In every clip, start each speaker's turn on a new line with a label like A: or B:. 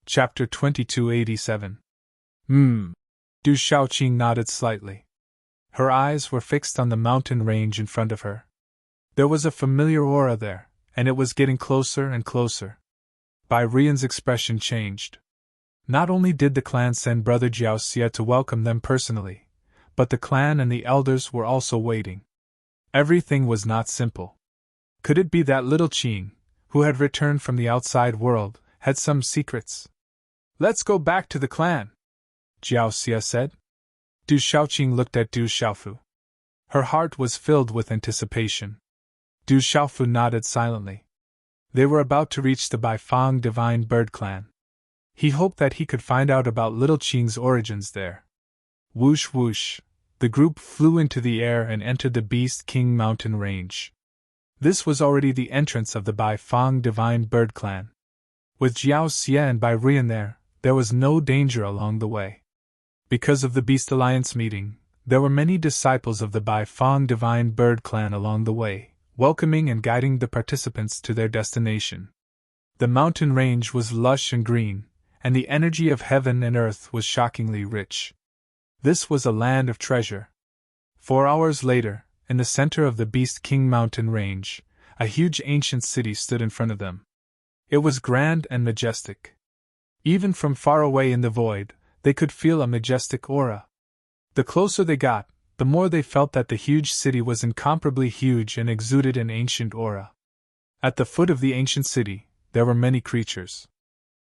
A: Chapter 2287. Du Shaoqing nodded slightly. Her eyes were fixed on the mountain range in front of her. There was a familiar aura there, and it was getting closer and closer. Bai Rian's expression changed. Not only did the clan send brother Jiao Xie to welcome them personally, but the clan and the elders were also waiting. Everything was not simple. Could it be that little Qing, who had returned from the outside world, had some secrets? "Let's go back to the clan," Jiao Xie said. Du Shaoqing looked at Du Xiaofu. Her heart was filled with anticipation. Du Xiaofu nodded silently. They were about to reach the Baifang Divine Bird Clan. He hoped that he could find out about little Qing's origins there. Whoosh whoosh, the group flew into the air and entered the Beast King mountain range. This was already the entrance of the Baifang Divine Bird Clan. With Jiao Xie and Bai Rian there was no danger along the way. Because of the Beast Alliance meeting, there were many disciples of the Baifang Divine Bird Clan along the way, welcoming and guiding the participants to their destination. The mountain range was lush and green, and the energy of heaven and earth was shockingly rich. This was a land of treasure. 4 hours later, in the center of the Beast King mountain range, a huge ancient city stood in front of them. It was grand and majestic. Even from far away in the void, they could feel a majestic aura. The closer they got, the more they felt that the huge city was incomparably huge and exuded an ancient aura. At the foot of the ancient city, there were many creatures.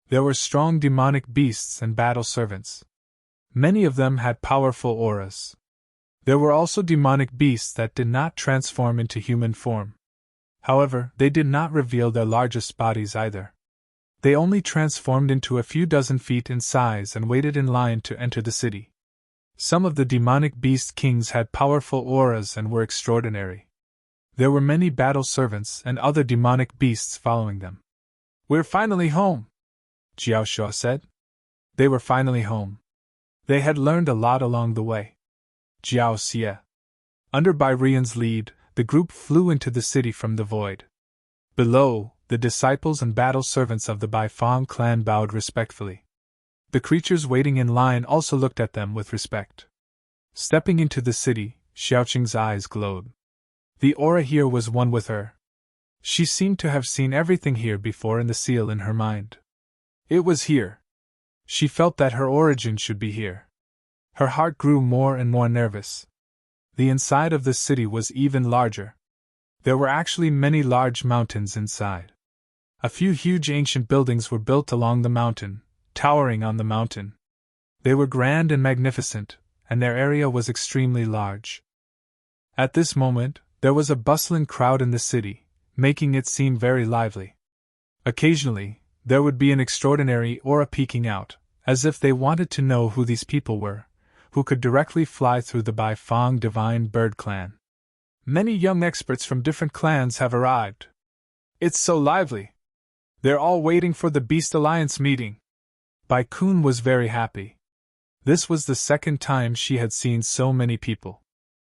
A: There were strong demonic beasts and battle servants. Many of them had powerful auras. There were also demonic beasts that did not transform into human form. However, they did not reveal their largest bodies either. They only transformed into a few dozen feet in size and waited in line to enter the city. Some of the demonic beast kings had powerful auras and were extraordinary. There were many battle servants and other demonic beasts following them. "We're finally home," Jiao Xie said. They were finally home. They had learned a lot along the way. Jiao Xie. Under Bai Rian's lead, the group flew into the city from the void. Below, the disciples and battle servants of the Baifang clan bowed respectfully. The creatures waiting in line also looked at them with respect. Stepping into the city, Xiaoqing's eyes glowed. The aura here was one with her. She seemed to have seen everything here before in the seal in her mind. It was here. She felt that her origin should be here. Her heart grew more and more nervous. The inside of the city was even larger. There were actually many large mountains inside. A few huge ancient buildings were built along the mountain, towering on the mountain. They were grand and magnificent, and their area was extremely large. At this moment, there was a bustling crowd in the city, making it seem very lively. Occasionally, there would be an extraordinary aura peeking out, as if they wanted to know who these people were, who could directly fly through the Baifang Divine Bird Clan. Many young experts from different clans have arrived. It's so lively. They're all waiting for the Beast Alliance meeting. Bai Kun was very happy. This was the second time she had seen so many people.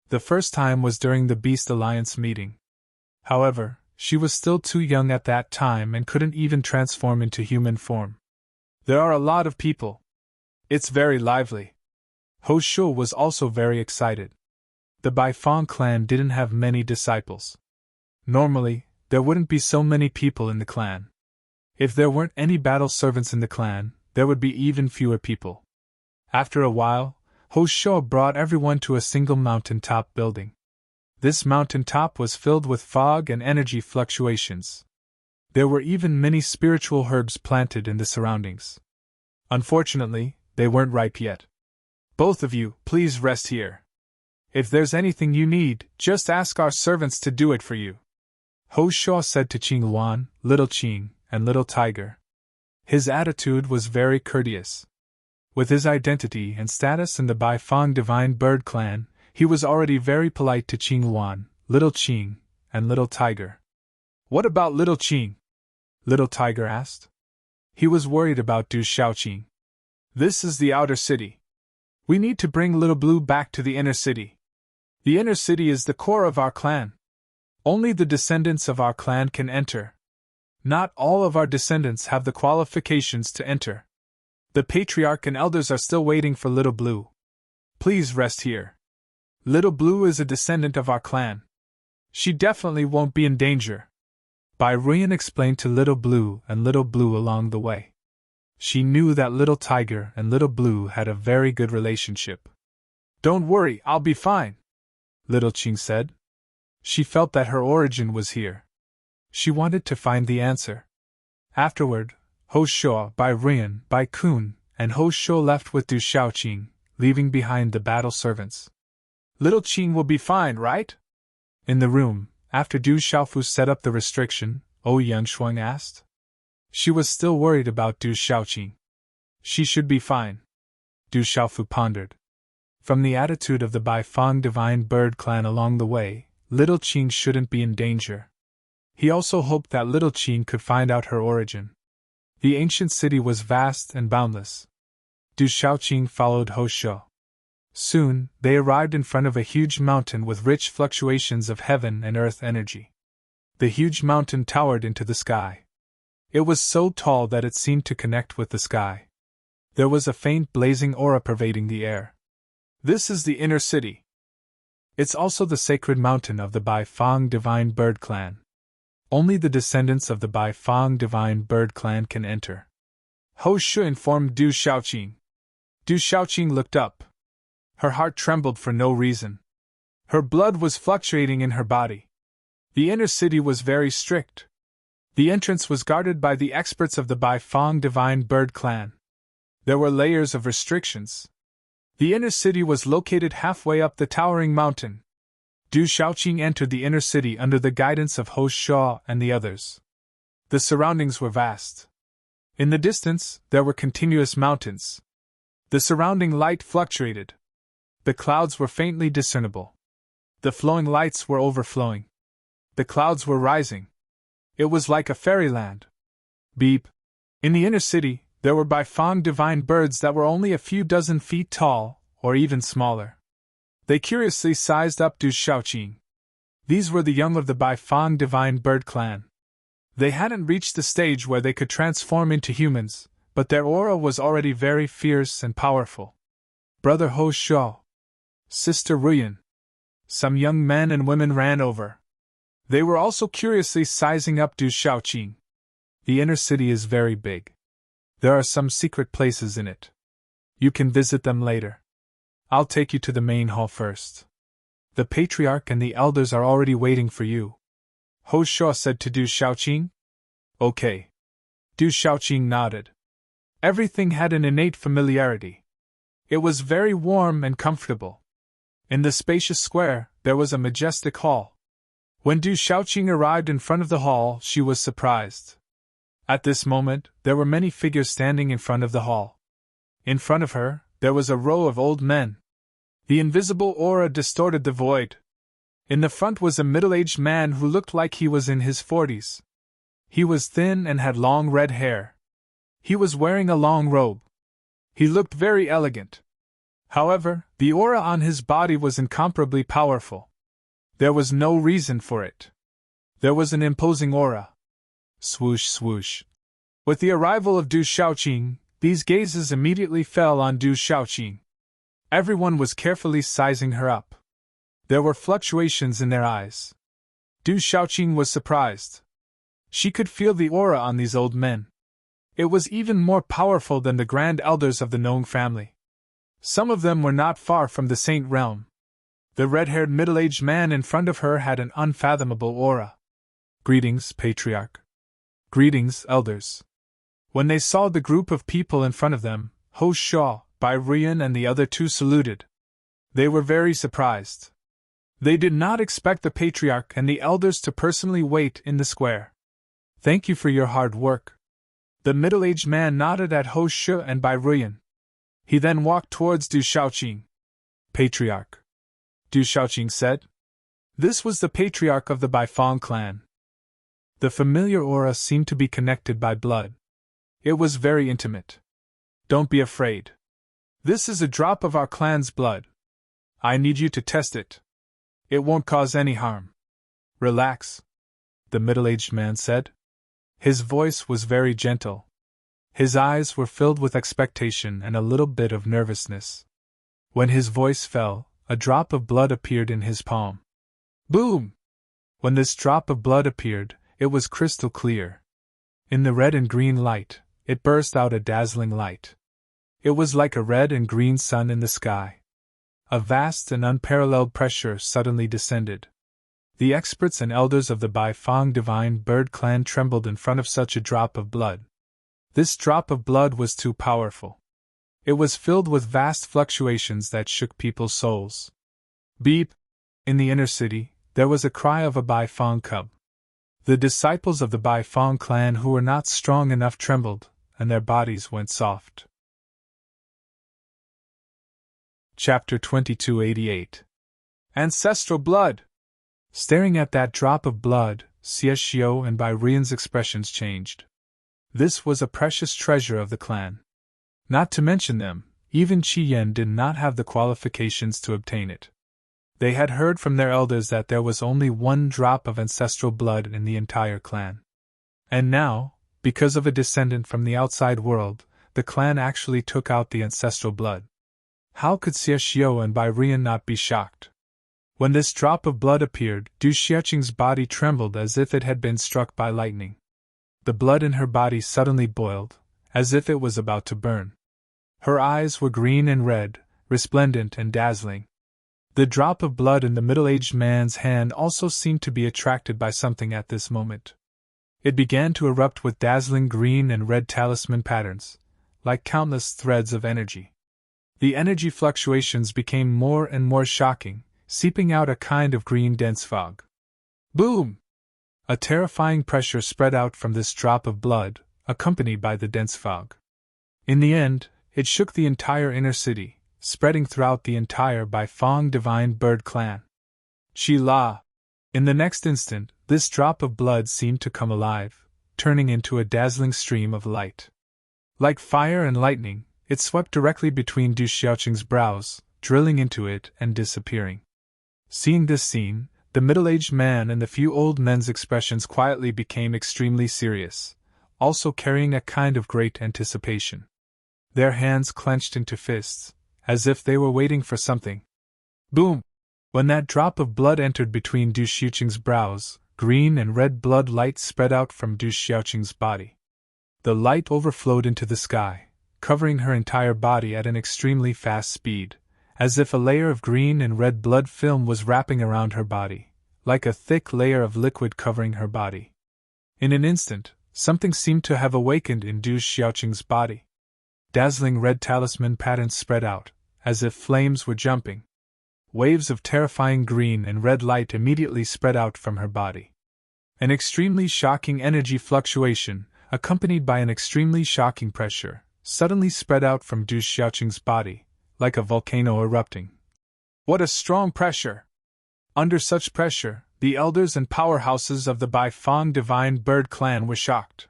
A: The first time was during the Beast Alliance meeting. However, she was still too young at that time and couldn't even transform into human form. There are a lot of people. It's very lively. Ho Shuo was also very excited. The Baifang clan didn't have many disciples. Normally, there wouldn't be so many people in the clan. If there weren't any battle servants in the clan, there would be even fewer people. After a while, Ho Shuo brought everyone to a single mountaintop building. This mountaintop was filled with fog and energy fluctuations. There were even many spiritual herbs planted in the surroundings. Unfortunately, they weren't ripe yet. "Both of you, please rest here. If there's anything you need, just ask our servants to do it for you," Ho Shuo said to Qing Luan, Little Qing, and Little Tiger. His attitude was very courteous. With his identity and status in the Baifang Divine Bird Clan, he was already very polite to Qing Luan, Little Qing, and Little Tiger. "What about Little Qing?" Little Tiger asked. He was worried about Du Shaoqing. "This is the outer city. We need to bring Little Blue back to the inner city. The inner city is the core of our clan. Only the descendants of our clan can enter. Not all of our descendants have the qualifications to enter," The patriarch and elders are still waiting for Little Blue. Please rest here. Little Blue is a descendant of our clan. She definitely won't be in danger. Byron explained to Little Blue and Little Blue along the way. She knew that Little Tiger and Little Blue had a very good relationship. Don't worry, I'll be fine, Little Ching said. She felt that her origin was here. She wanted to find the answer. Afterward, Ho Shuo, Bai Rian, Bai Kun, and Ho Shuo left with Du Xiaoqing, leaving behind the battle servants. Little Qing will be fine, right? In the room, after Du Xiaofu set up the restriction, Yan Shuang asked. She was still worried about Du Xiaoqing. She should be fine, Du Xiaofu pondered. From the attitude of the Bai Fang Divine Bird clan along the way, Little Qing shouldn't be in danger. He also hoped that Little Qing could find out her origin. The ancient city was vast and boundless. Du Xiaoqing followed Ho Shuo. Soon, they arrived in front of a huge mountain with rich fluctuations of heaven and earth energy. The huge mountain towered into the sky. It was so tall that it seemed to connect with the sky. There was a faint blazing aura pervading the air. This is the inner city. It's also the sacred mountain of the Bai Fang Divine Bird clan. Only the descendants of the Bai Fang Divine Bird clan can enter. Ho Shu informed Du Xiaoqing. Du Xiaoqing looked up. Her heart trembled for no reason. Her blood was fluctuating in her body. The inner city was very strict. The entrance was guarded by the experts of the Bai Fang Divine Bird clan. There were layers of restrictions. The inner city was located halfway up the towering mountain. Du Xiaoqing entered the inner city under the guidance of Ho Shuo and the others. The surroundings were vast. In the distance, there were continuous mountains. The surrounding light fluctuated. The clouds were faintly discernible. The flowing lights were overflowing. The clouds were rising. It was like a fairyland. Beep. In the inner city, there were Bai Fang divine birds that were only a few dozen feet tall, or even smaller. They curiously sized up Du Xiaoqing. These were the young of the Bai Fang divine bird clan. They hadn't reached the stage where they could transform into humans, but their aura was already very fierce and powerful. Brother Ho Shuo. Sister Ruyan. Some young men and women ran over. They were also curiously sizing up Du Xiaoqing. The inner city is very big. There are some secret places in it. You can visit them later. I'll take you to the main hall first. The patriarch and the elders are already waiting for you. Ho Shuo said to Du Xiaoqing. Okay. Du Xiaoqing nodded. Everything had an innate familiarity. It was very warm and comfortable. In the spacious square, there was a majestic hall. When Du Xiaoqing arrived in front of the hall, she was surprised. At this moment, there were many figures standing in front of the hall. In front of her, there was a row of old men. The invisible aura distorted the void. In the front was a middle-aged man who looked like he was in his 40s. He was thin and had long red hair. He was wearing a long robe. He looked very elegant. However, the aura on his body was incomparably powerful. There was no reason for it. There was an imposing aura. Swoosh, swoosh. With the arrival of Du Xiaoqing, these gazes immediately fell on Du Xiaoqing. Everyone was carefully sizing her up. There were fluctuations in their eyes. Du Xiaoqing was surprised. She could feel the aura on these old men. It was even more powerful than the grand elders of the Nong family. Some of them were not far from the Saint realm. The red-haired middle-aged man in front of her had an unfathomable aura. Greetings, Patriarch. Greetings, elders. When they saw the group of people in front of them, Ho Shuo, Bai Rian and the other two saluted. They were very surprised. They did not expect the Patriarch and the elders to personally wait in the square. Thank you for your hard work. The middle-aged man nodded at Ho Shuo and Bai Rian. He then walked towards Du Xiaoqing. Patriarch. Du Xiaoqing said. This was the patriarch of the Bai Fang clan. The familiar aura seemed to be connected by blood. It was very intimate. Don't be afraid. This is a drop of our clan's blood. I need you to test it. It won't cause any harm. Relax, the middle-aged man said. His voice was very gentle. His eyes were filled with expectation and a little bit of nervousness. When his voice fell, a drop of blood appeared in his palm. Boom! When this drop of blood appeared, it was crystal clear. In the red and green light, it burst out a dazzling light. It was like a red and green sun in the sky. A vast and unparalleled pressure suddenly descended. The experts and elders of the Baifeng Divine Bird Clan trembled in front of such a drop of blood. This drop of blood was too powerful. It was filled with vast fluctuations that shook people's souls. Beep! In the inner city, there was a cry of a Baifeng cub. The disciples of the Baifeng clan who were not strong enough trembled, and their bodies went soft. Chapter 2288. Ancestral Blood! Staring at that drop of blood, Xie Xiu and Bai Rian's expressions changed. This was a precious treasure of the clan. Not to mention them, even Qi Yan did not have the qualifications to obtain it. They had heard from their elders that there was only one drop of ancestral blood in the entire clan. And now, because of a descendant from the outside world, the clan actually took out the ancestral blood. How could Xie Xiu and Bai Rian not be shocked? When this drop of blood appeared, Du Xiaoqing's body trembled as if it had been struck by lightning. The blood in her body suddenly boiled, as if it was about to burn. Her eyes were green and red, resplendent and dazzling. The drop of blood in the middle-aged man's hand also seemed to be attracted by something at this moment. It began to erupt with dazzling green and red talisman patterns, like countless threads of energy. The energy fluctuations became more and more shocking, seeping out a kind of green dense fog. Boom! A terrifying pressure spread out from this drop of blood, accompanied by the dense fog. In the end, it shook the entire inner city, spreading throughout the entire Baifeng Divine Bird Clan. Qi-la! In the next instant, this drop of blood seemed to come alive, turning into a dazzling stream of light. Like fire and lightning, it swept directly between Du Xiaoqing's brows, drilling into it and disappearing. Seeing this scene, the middle-aged man and the few old men's expressions quietly became extremely serious, also carrying a kind of great anticipation. Their hands clenched into fists, as if they were waiting for something. Boom! When that drop of blood entered between Du Xiaoqing's brows, green and red blood light spread out from Du Xiaoqing's body. The light overflowed into the sky, covering her entire body at an extremely fast speed, as if a layer of green and red blood film was wrapping around her body, like a thick layer of liquid covering her body. In an instant, something seemed to have awakened in Du Xiaoqing's body. Dazzling red talisman patterns spread out, as if flames were jumping. Waves of terrifying green and red light immediately spread out from her body. An extremely shocking energy fluctuation, accompanied by an extremely shocking pressure, suddenly spread out from Du Xiaoqing's body, like a volcano erupting. What a strong pressure! Under such pressure, the elders and powerhouses of the Baifeng Divine Bird Clan were shocked.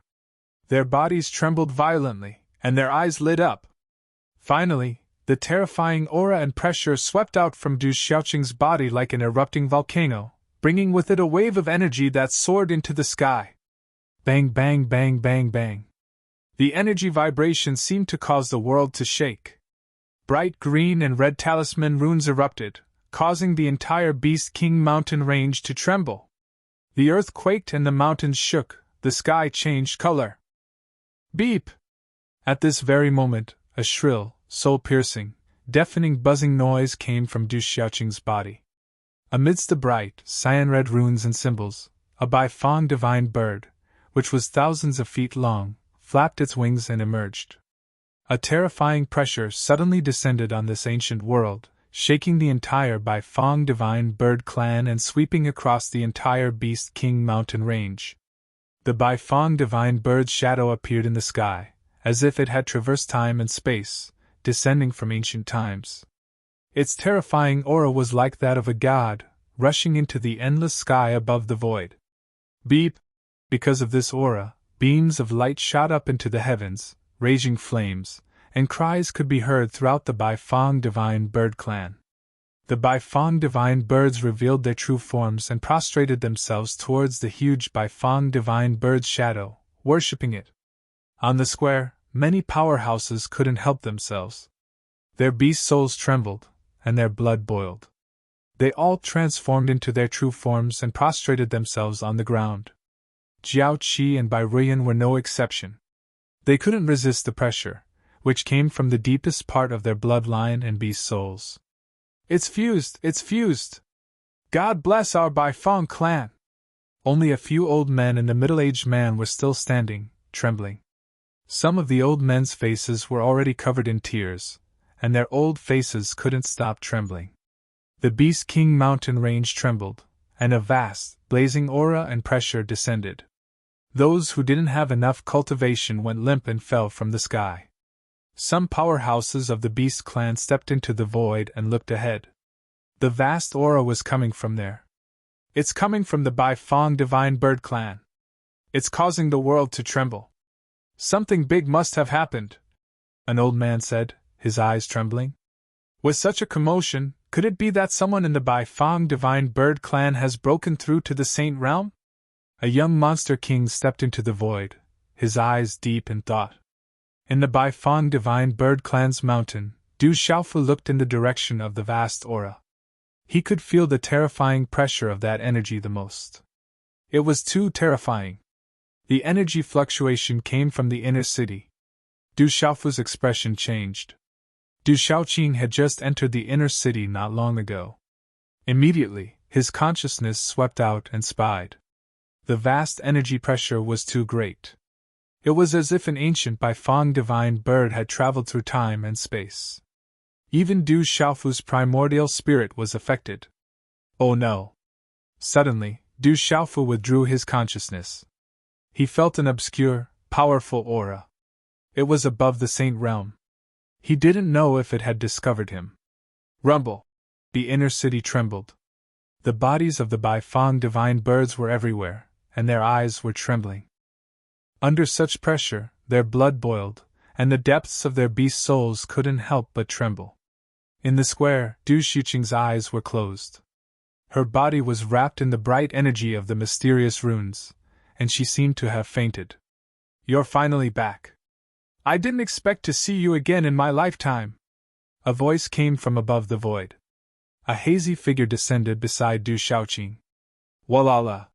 A: Their bodies trembled violently, and their eyes lit up. Finally, the terrifying aura and pressure swept out from Du Xiaoqing's body like an erupting volcano, bringing with it a wave of energy that soared into the sky. Bang, bang, bang, bang, bang. The energy vibration seemed to cause the world to shake. Bright green and red talisman runes erupted, causing the entire Beast King mountain range to tremble. The earth quaked and the mountains shook, the sky changed color. Beep! At this very moment, a shrill, soul-piercing, deafening buzzing noise came from Du Xiaoqing's body. Amidst the bright, cyan-red runes and symbols, a Baifeng divine bird, which was thousands of feet long, flapped its wings and emerged. A terrifying pressure suddenly descended on this ancient world, shaking the entire Baifeng Divine Bird Clan and sweeping across the entire Beast King mountain range. The Baifeng Divine Bird's shadow appeared in the sky, as if it had traversed time and space, descending from ancient times. Its terrifying aura was like that of a god, rushing into the endless sky above the void. Beep! Because of this aura, beams of light shot up into the heavens, raging flames, and cries could be heard throughout the Baifeng Divine Bird Clan. The Baifeng Divine Birds revealed their true forms and prostrated themselves towards the huge Baifeng Divine Bird's shadow, worshipping it. On the square, many powerhouses couldn't help themselves. Their beast souls trembled, and their blood boiled. They all transformed into their true forms and prostrated themselves on the ground. Jiao Qi and Bai Ruyan were no exception. They couldn't resist the pressure, which came from the deepest part of their bloodline and beast souls. It's fused! It's fused! God bless our Bai Fong clan! Only a few old men and a middle-aged man were still standing, trembling. Some of the old men's faces were already covered in tears, and their old faces couldn't stop trembling. The Beast King mountain range trembled, and a vast, blazing aura and pressure descended. Those who didn't have enough cultivation went limp and fell from the sky. Some powerhouses of the Beast clan stepped into the void and looked ahead. The vast aura was coming from there. It's coming from the Bai Fong Divine Bird clan. It's causing the world to tremble. Something big must have happened, an old man said, his eyes trembling. With such a commotion, could it be that someone in the Bai Fong Divine Bird clan has broken through to the Saint Realm? A young monster king stepped into the void, his eyes deep in thought. In the Bai Fong Divine Bird clan's mountain, Du Xiaofu looked in the direction of the vast aura. He could feel the terrifying pressure of that energy the most. It was too terrifying. The energy fluctuation came from the inner city. Du Xiaofu's expression changed. Du Xiaoqing had just entered the inner city not long ago. Immediately, his consciousness swept out and spied. The vast energy pressure was too great. It was as if an ancient Bai Fong divine bird had traveled through time and space. Even Du Xiaofu's primordial spirit was affected. Oh no! Suddenly, Du Xiaofu withdrew his consciousness. He felt an obscure, powerful aura. It was above the Saint Realm. He didn't know if it had discovered him. Rumble! The inner city trembled. The bodies of the Bai Fong divine birds were everywhere, and their eyes were trembling. Under such pressure, their blood boiled, and the depths of their beast souls couldn't help but tremble. In the square, Du Xiuqing's eyes were closed. Her body was wrapped in the bright energy of the mysterious runes, and she seemed to have fainted. You're finally back. I didn't expect to see you again in my lifetime. A voice came from above the void. A hazy figure descended beside Du Xiaoqing. Walala!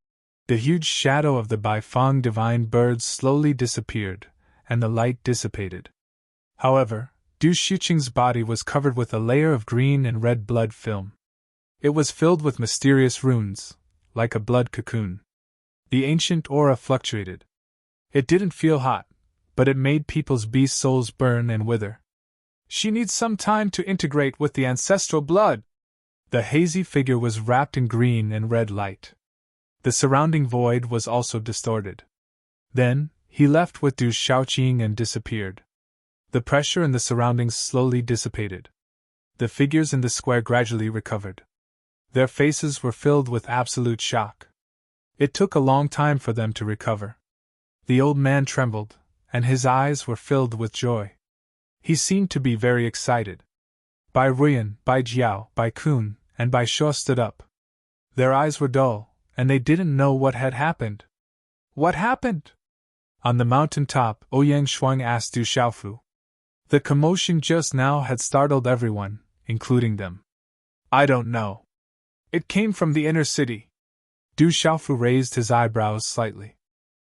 A: The huge shadow of the Bai Fong divine birds slowly disappeared, and the light dissipated. However, Du Xiuqing's body was covered with a layer of green and red blood film. It was filled with mysterious runes, like a blood cocoon. The ancient aura fluctuated. It didn't feel hot, but it made people's beast souls burn and wither. She needs some time to integrate with the ancestral blood. The hazy figure was wrapped in green and red light. The surrounding void was also distorted. Then, he left with Du Xiaoqing and disappeared. The pressure in the surroundings slowly dissipated. The figures in the square gradually recovered. Their faces were filled with absolute shock. It took a long time for them to recover. The old man trembled, and his eyes were filled with joy. He seemed to be very excited. Bai Ruyan, Bai Jiao, Bai Kun, and Bai Shuo stood up. Their eyes were dull, and they didn't know what had happened. What happened? On the mountain top, Ouyang Shuang asked Du Xiaofu. The commotion just now had startled everyone, including them. I don't know. It came from the inner city. Du Xiaofu raised his eyebrows slightly.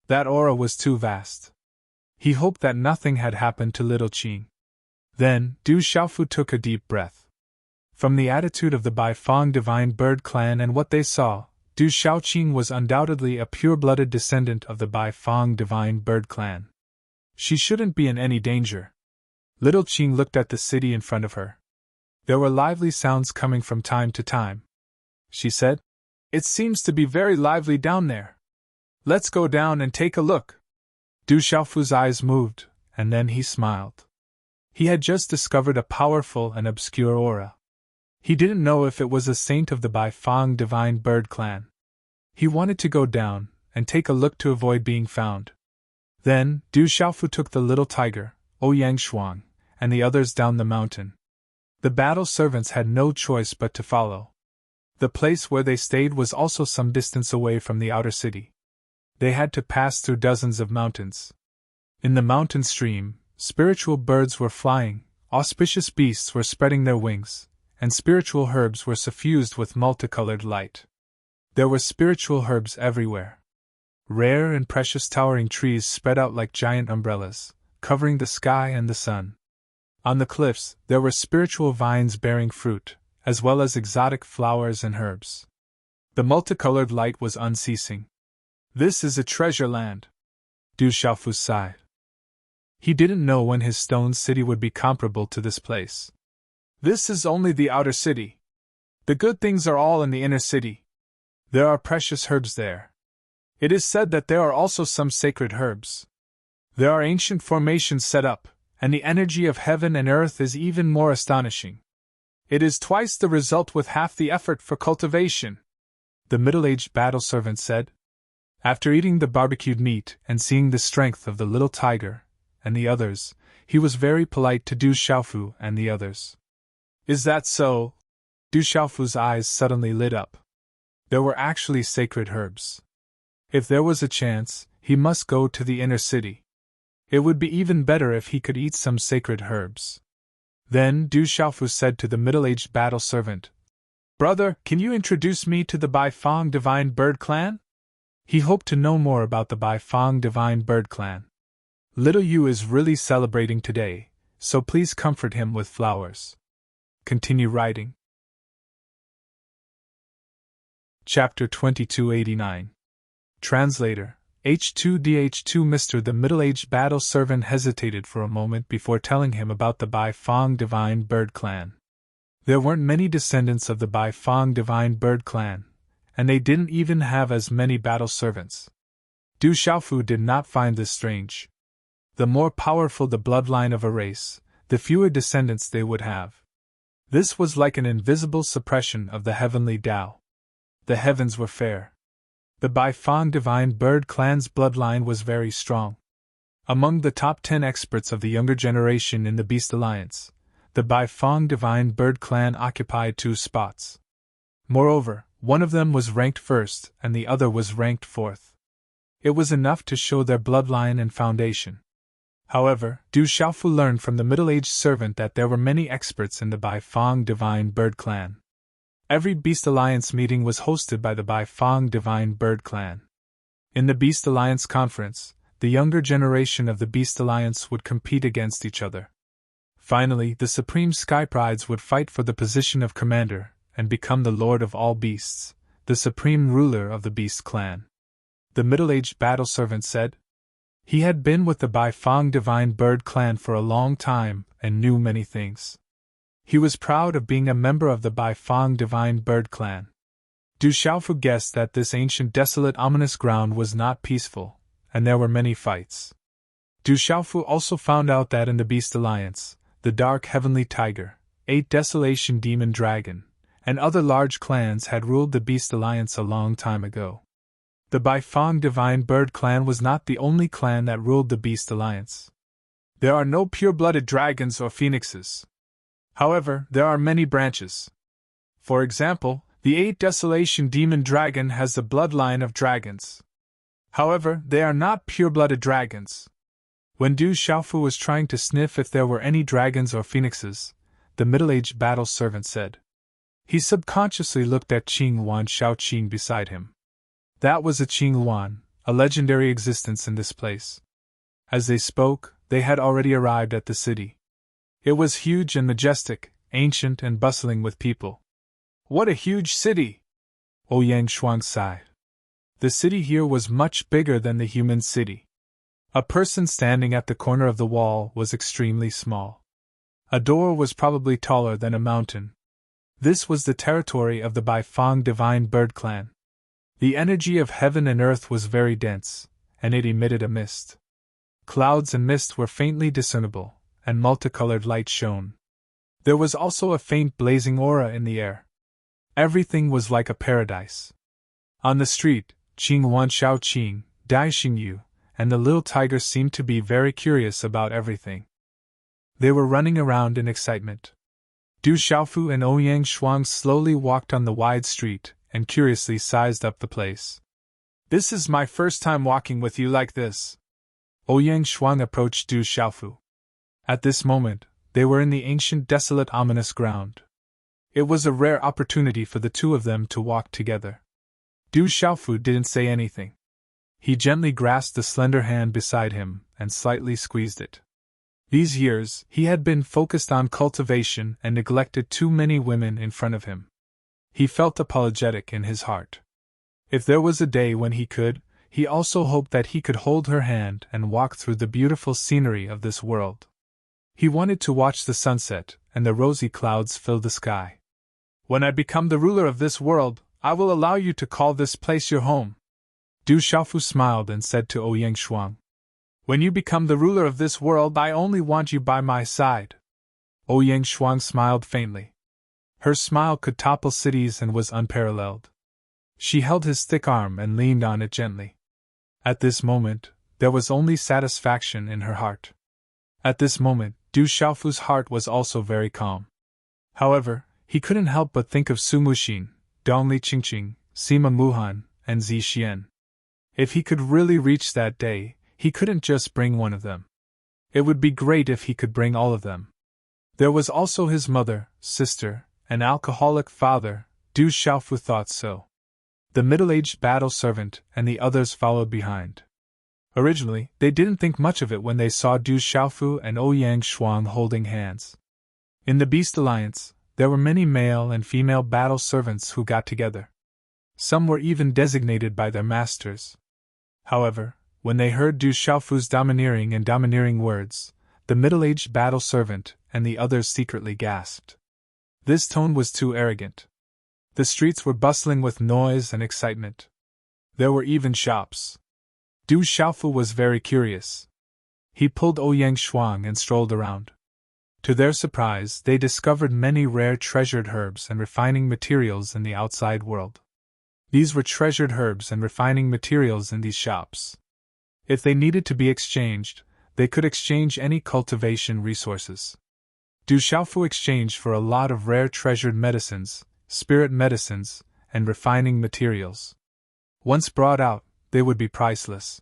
A: That aura was too vast. He hoped that nothing had happened to little Qing. Then, Du Xiaofu took a deep breath. From the attitude of the Bai Fong Divine Bird clan and what they saw, Du Xiaoqing was undoubtedly a pure-blooded descendant of the Bai Fong Divine Bird clan. She shouldn't be in any danger. Little Qing looked at the city in front of her. There were lively sounds coming from time to time. She said, "It seems to be very lively down there. Let's go down and take a look." Du Xiaofu's eyes moved, and then he smiled. He had just discovered a powerful and obscure aura. He didn't know if it was a saint of the Bai Fong Divine Bird clan. He wanted to go down and take a look to avoid being found. Then, Du Xiaofu took the little tiger, Ouyang Shuang, and the others down the mountain. The battle servants had no choice but to follow. The place where they stayed was also some distance away from the outer city. They had to pass through dozens of mountains. In the mountain stream, Spiritual birds were flying, auspicious beasts were spreading their wings, and spiritual herbs were suffused with multicolored light. There were spiritual herbs everywhere. Rare and precious towering trees spread out like giant umbrellas, covering the sky and the sun. On the cliffs, there were spiritual vines bearing fruit, as well as exotic flowers and herbs. The multicolored light was unceasing. This is a treasure land, Du Xiaofu sighed. He didn't know when his stone city would be comparable to this place. This is only the outer city. The good things are all in the inner city. There are precious herbs there. It is said that there are also some sacred herbs. There are ancient formations set up, and the energy of heaven and earth is even more astonishing. It is twice the result with half the effort for cultivation, the middle-aged battle servant said. After eating the barbecued meat and seeing the strength of the little tiger and the others, he was very polite to Du Xiaofu and the others. Is that so? Du Xiaofu's eyes suddenly lit up. There were actually sacred herbs. If there was a chance, he must go to the inner city. It would be even better if he could eat some sacred herbs. Then Du Xiaofu said to the middle-aged battle servant, Brother, can you introduce me to the Baifang Divine Bird Clan? He hoped to know more about the Baifang Divine Bird Clan. Little Yu is really celebrating today, so please comfort him with flowers. Continue writing. Chapter 2289. Translator, H2DH2 Mr. The middle-aged battle servant hesitated for a moment before telling him about the Baifang Divine Bird Clan. There weren't many descendants of the Baifang Divine Bird Clan, and they didn't even have as many battle servants. Du Xiaofu did not find this strange. The more powerful the bloodline of a race, the fewer descendants they would have. This was like an invisible suppression of the heavenly Tao. The heavens were fair. The Baifang Divine Bird Clan's bloodline was very strong. Among the top 10 experts of the younger generation in the Beast Alliance, the Baifang Divine Bird Clan occupied 2 spots. Moreover, one of them was ranked first and the other was ranked fourth. It was enough to show their bloodline and foundation. However, Du Xiaofu learned from the middle-aged servant that there were many experts in the Baifang Divine Bird Clan. Every Beast Alliance meeting was hosted by the Baifang Divine Bird Clan. In the Beast Alliance conference, the younger generation of the Beast Alliance would compete against each other. Finally, the Supreme Sky Prides would fight for the position of commander and become the Lord of all beasts, the supreme ruler of the Beast Clan. The middle-aged battle servant said. He had been with the Baifang Divine Bird Clan for a long time and knew many things. He was proud of being a member of the Baifang Divine Bird Clan. Du Xiaofu guessed that this ancient desolate ominous ground was not peaceful, and there were many fights. Du Xiaofu also found out that in the Beast Alliance, the Dark Heavenly Tiger, 8 Desolation Demon Dragon, and other large clans had ruled the Beast Alliance a long time ago. The Baifang Divine Bird Clan was not the only clan that ruled the Beast Alliance. There are no pure-blooded dragons or phoenixes. However, there are many branches. For example, the 8 Desolation Demon Dragon has the bloodline of dragons. However, they are not pure-blooded dragons. When Du Xiaofu was trying to sniff if there were any dragons or phoenixes, the middle-aged battle servant said. He subconsciously looked at Qing Wan Shaoqing beside him. That was a Qing Wan, a legendary existence in this place. As they spoke, they had already arrived at the city. It was huge and majestic, ancient and bustling with people. What a huge city! Ouyang Shuang sighed. The city here was much bigger than the human city. A person standing at the corner of the wall was extremely small. A door was probably taller than a mountain. This was the territory of the Baifang Divine Bird Clan. The energy of heaven and earth was very dense, and it emitted a mist. Clouds and mist were faintly discernible, and multicolored light shone. There was also a faint blazing aura in the air. Everything was like a paradise. On the street, Qing Wan Shaoqing, Dai Xingyu, and the little tiger seemed to be very curious about everything. They were running around in excitement. Du Xiaofu and Ouyang Shuang slowly walked on the wide street and curiously sized up the place. This is my first time walking with you like this. Ouyang Shuang approached Du Xiaofu. At this moment, they were in the ancient, desolate, ominous ground. It was a rare opportunity for the two of them to walk together. Du Xiaofu didn't say anything. He gently grasped the slender hand beside him and slightly squeezed it. These years, he had been focused on cultivation and neglected too many women in front of him. He felt apologetic in his heart. If there was a day when he could, he also hoped that he could hold her hand and walk through the beautiful scenery of this world. He wanted to watch the sunset and the rosy clouds fill the sky. When I become the ruler of this world, I will allow you to call this place your home. Du Xiaofu smiled and said to Ouyang Shuang. When you become the ruler of this world, I only want you by my side. Ouyang Shuang smiled faintly. Her smile could topple cities and was unparalleled. She held his thick arm and leaned on it gently. At this moment, there was only satisfaction in her heart. At this moment, Du Xiaofu's heart was also very calm. However, he couldn't help but think of Su Muxin, Dongli Qingqing, Sima Muhan, and Zi Xian. If he could really reach that day, he couldn't just bring one of them. It would be great if he could bring all of them. There was also his mother, sister, and alcoholic father. Du Xiaofu thought so. The middle-aged battle servant and the others followed behind. Originally, they didn't think much of it when they saw Du Xiaofu and Ouyang Shuang holding hands. In the Beast Alliance, there were many male and female battle servants who got together. Some were even designated by their masters. However, when they heard Du Xiaofu's domineering words, the middle-aged battle servant and the others secretly gasped. This tone was too arrogant. The streets were bustling with noise and excitement. There were even shops. Du Xiaofu was very curious. He pulled Ouyang Shuang and strolled around. To their surprise, they discovered many rare treasured herbs and refining materials in the outside world. These were treasured herbs and refining materials in these shops. If they needed to be exchanged, they could exchange any cultivation resources. Du Xiaofu exchanged for a lot of rare treasured medicines, spirit medicines, and refining materials. Once brought out, they would be priceless.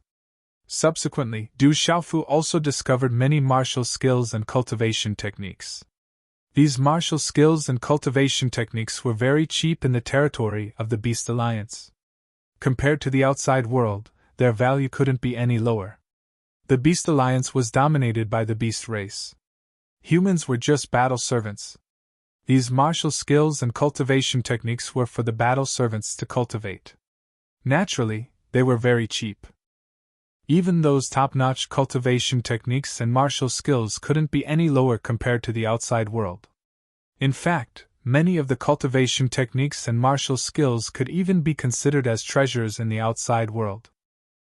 A: Subsequently, Du Xiaofu also discovered many martial skills and cultivation techniques. These martial skills and cultivation techniques were very cheap in the territory of the Beast Alliance. Compared to the outside world, their value couldn't be any lower. The Beast Alliance was dominated by the Beast race. Humans were just battle servants. These martial skills and cultivation techniques were for the battle servants to cultivate. Naturally, they were very cheap. Even those top-notch cultivation techniques and martial skills couldn't be any lower compared to the outside world. In fact, many of the cultivation techniques and martial skills could even be considered as treasures in the outside world.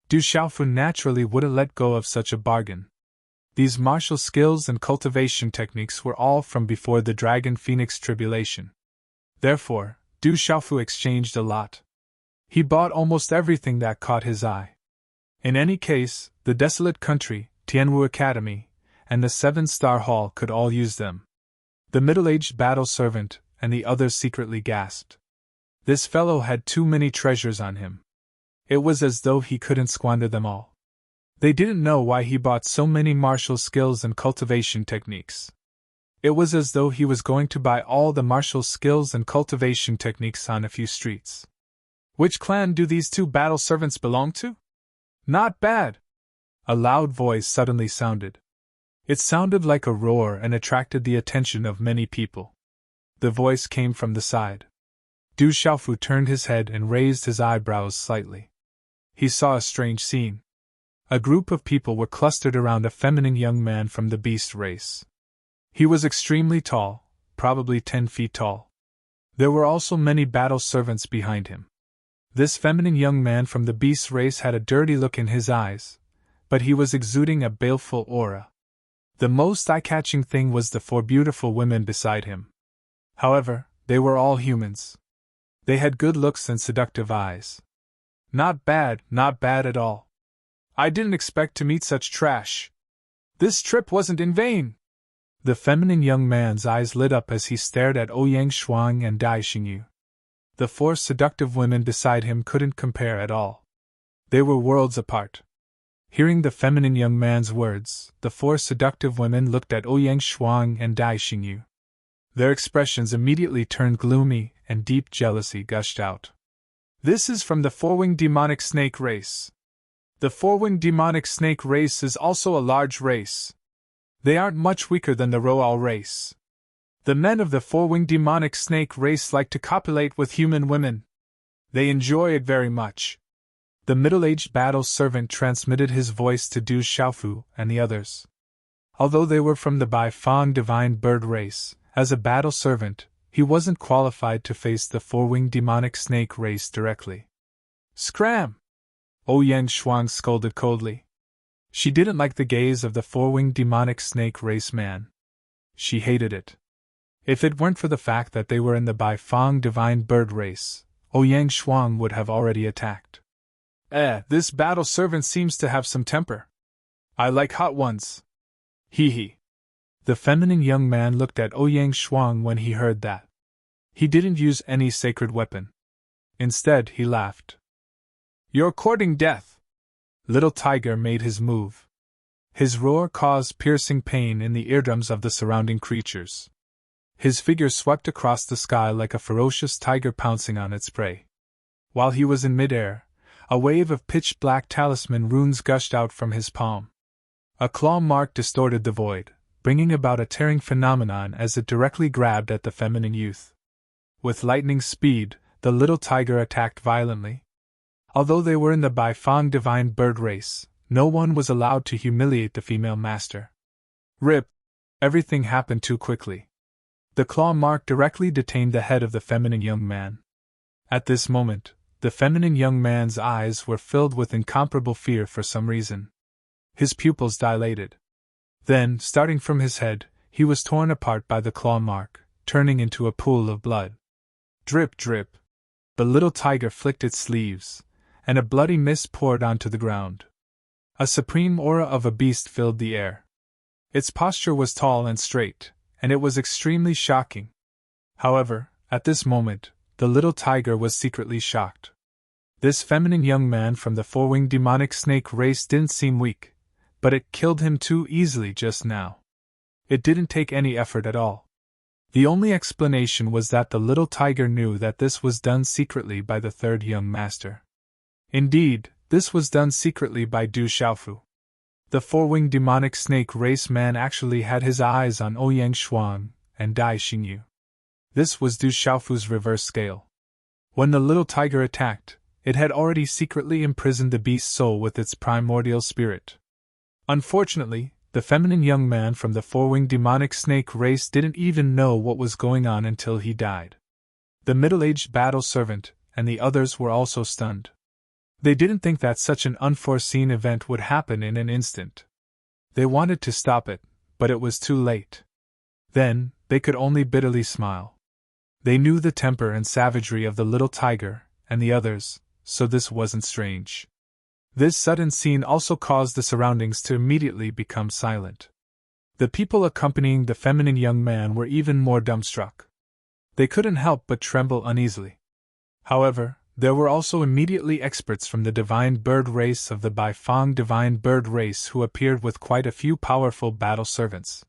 A: Du Xiaofu naturally wouldn't let go of such a bargain. These martial skills and cultivation techniques were all from before the Dragon Phoenix tribulation. Therefore, Du Xiaofu exchanged a lot. He bought almost everything that caught his eye. In any case, the desolate country, Tianwu Academy, and the 7-star hall could all use them. The middle-aged battle servant and the others secretly gasped. This fellow had too many treasures on him. It was as though he couldn't squander them all. They didn't know why he bought so many martial skills and cultivation techniques. It was as though he was going to buy all the martial skills and cultivation techniques on a few streets. Which clan do these two battle servants belong to? Not bad! A loud voice suddenly sounded. It sounded like a roar and attracted the attention of many people. The voice came from the side. Du Xiaofu turned his head and raised his eyebrows slightly. He saw a strange scene. A group of people were clustered around a feminine young man from the beast race. He was extremely tall, probably 10 feet tall. There were also many battle servants behind him. This feminine young man from the beast race had a dirty look in his eyes, but he was exuding a baleful aura. The most eye-catching thing was the 4 beautiful women beside him. However, they were all humans. They had good looks and seductive eyes. Not bad at all. I didn't expect to meet such trash. This trip wasn't in vain. The feminine young man's eyes lit up as he stared at Ouyang Shuang and Dai Xingyu. The 4 seductive women beside him couldn't compare at all. They were worlds apart. Hearing the feminine young man's words, the four seductive women looked at Ouyang Shuang and Dai Xingyu. Their expressions immediately turned gloomy, and deep jealousy gushed out. This is from the four-winged demonic snake race. The four-winged demonic snake race is also a large race. They aren't much weaker than the Roal race. The men of the four-winged demonic snake race like to copulate with human women. They enjoy it very much. The middle-aged battle servant transmitted his voice to Du Xiaofu and the others. Although they were from the Baifang divine bird race, as a battle servant, he wasn't qualified to face the four-winged demonic snake race directly. Scram! Ouyang Shuang scolded coldly. She didn't like the gaze of the four-winged demonic snake race man. She hated it. If it weren't for the fact that they were in the Baifang divine bird race, Ouyang Shuang would have already attacked. This battle servant seems to have some temper. I like hot ones. Hee hee. The feminine young man looked at Ouyang Shuang when he heard that. He didn't use any sacred weapon. Instead, he laughed. You're courting death. Little Tiger made his move. His roar caused piercing pain in the eardrums of the surrounding creatures. His figure swept across the sky like a ferocious tiger pouncing on its prey. While he was in midair, a wave of pitch-black talisman runes gushed out from his palm. A claw mark distorted the void, bringing about a tearing phenomenon as it directly grabbed at the feminine youth. With lightning speed, the little tiger attacked violently. Although they were in the Baifang divine bird race, no one was allowed to humiliate the female master. Rip! Everything happened too quickly. The claw mark directly detained the head of the feminine young man. At this moment, the feminine young man's eyes were filled with incomparable fear for some reason. His pupils dilated. Then, starting from his head, he was torn apart by the claw mark, turning into a pool of blood. Drip, drip. The little tiger flicked its sleeves, and a bloody mist poured onto the ground. A supreme aura of a beast filled the air. Its posture was tall and straight, and it was extremely shocking. However, at this moment, the little tiger was secretly shocked. This feminine young man from the four-winged demonic snake race didn't seem weak, but it killed him too easily just now. It didn't take any effort at all. The only explanation was that the little tiger knew that this was done secretly by the third young master. Indeed, this was done secretly by Du Xiaofu. The four-winged demonic snake race man actually had his eyes on Ouyang Shuang and Dai Xingyu. This was Du Xiaofu's reverse scale. When the little tiger attacked, it had already secretly imprisoned the beast's soul with its primordial spirit. Unfortunately, the feminine young man from the four-winged demonic snake race didn't even know what was going on until he died. The middle-aged battle servant and the others were also stunned. They didn't think that such an unforeseen event would happen in an instant. They wanted to stop it, but it was too late. Then, they could only bitterly smile. They knew the temper and savagery of the little tiger and the others, so this wasn't strange. This sudden scene also caused the surroundings to immediately become silent. The people accompanying the feminine young man were even more dumbstruck. They couldn't help but tremble uneasily. However, there were also immediately experts from the divine bird race of the Baifang divine bird race who appeared with quite a few powerful battle servants.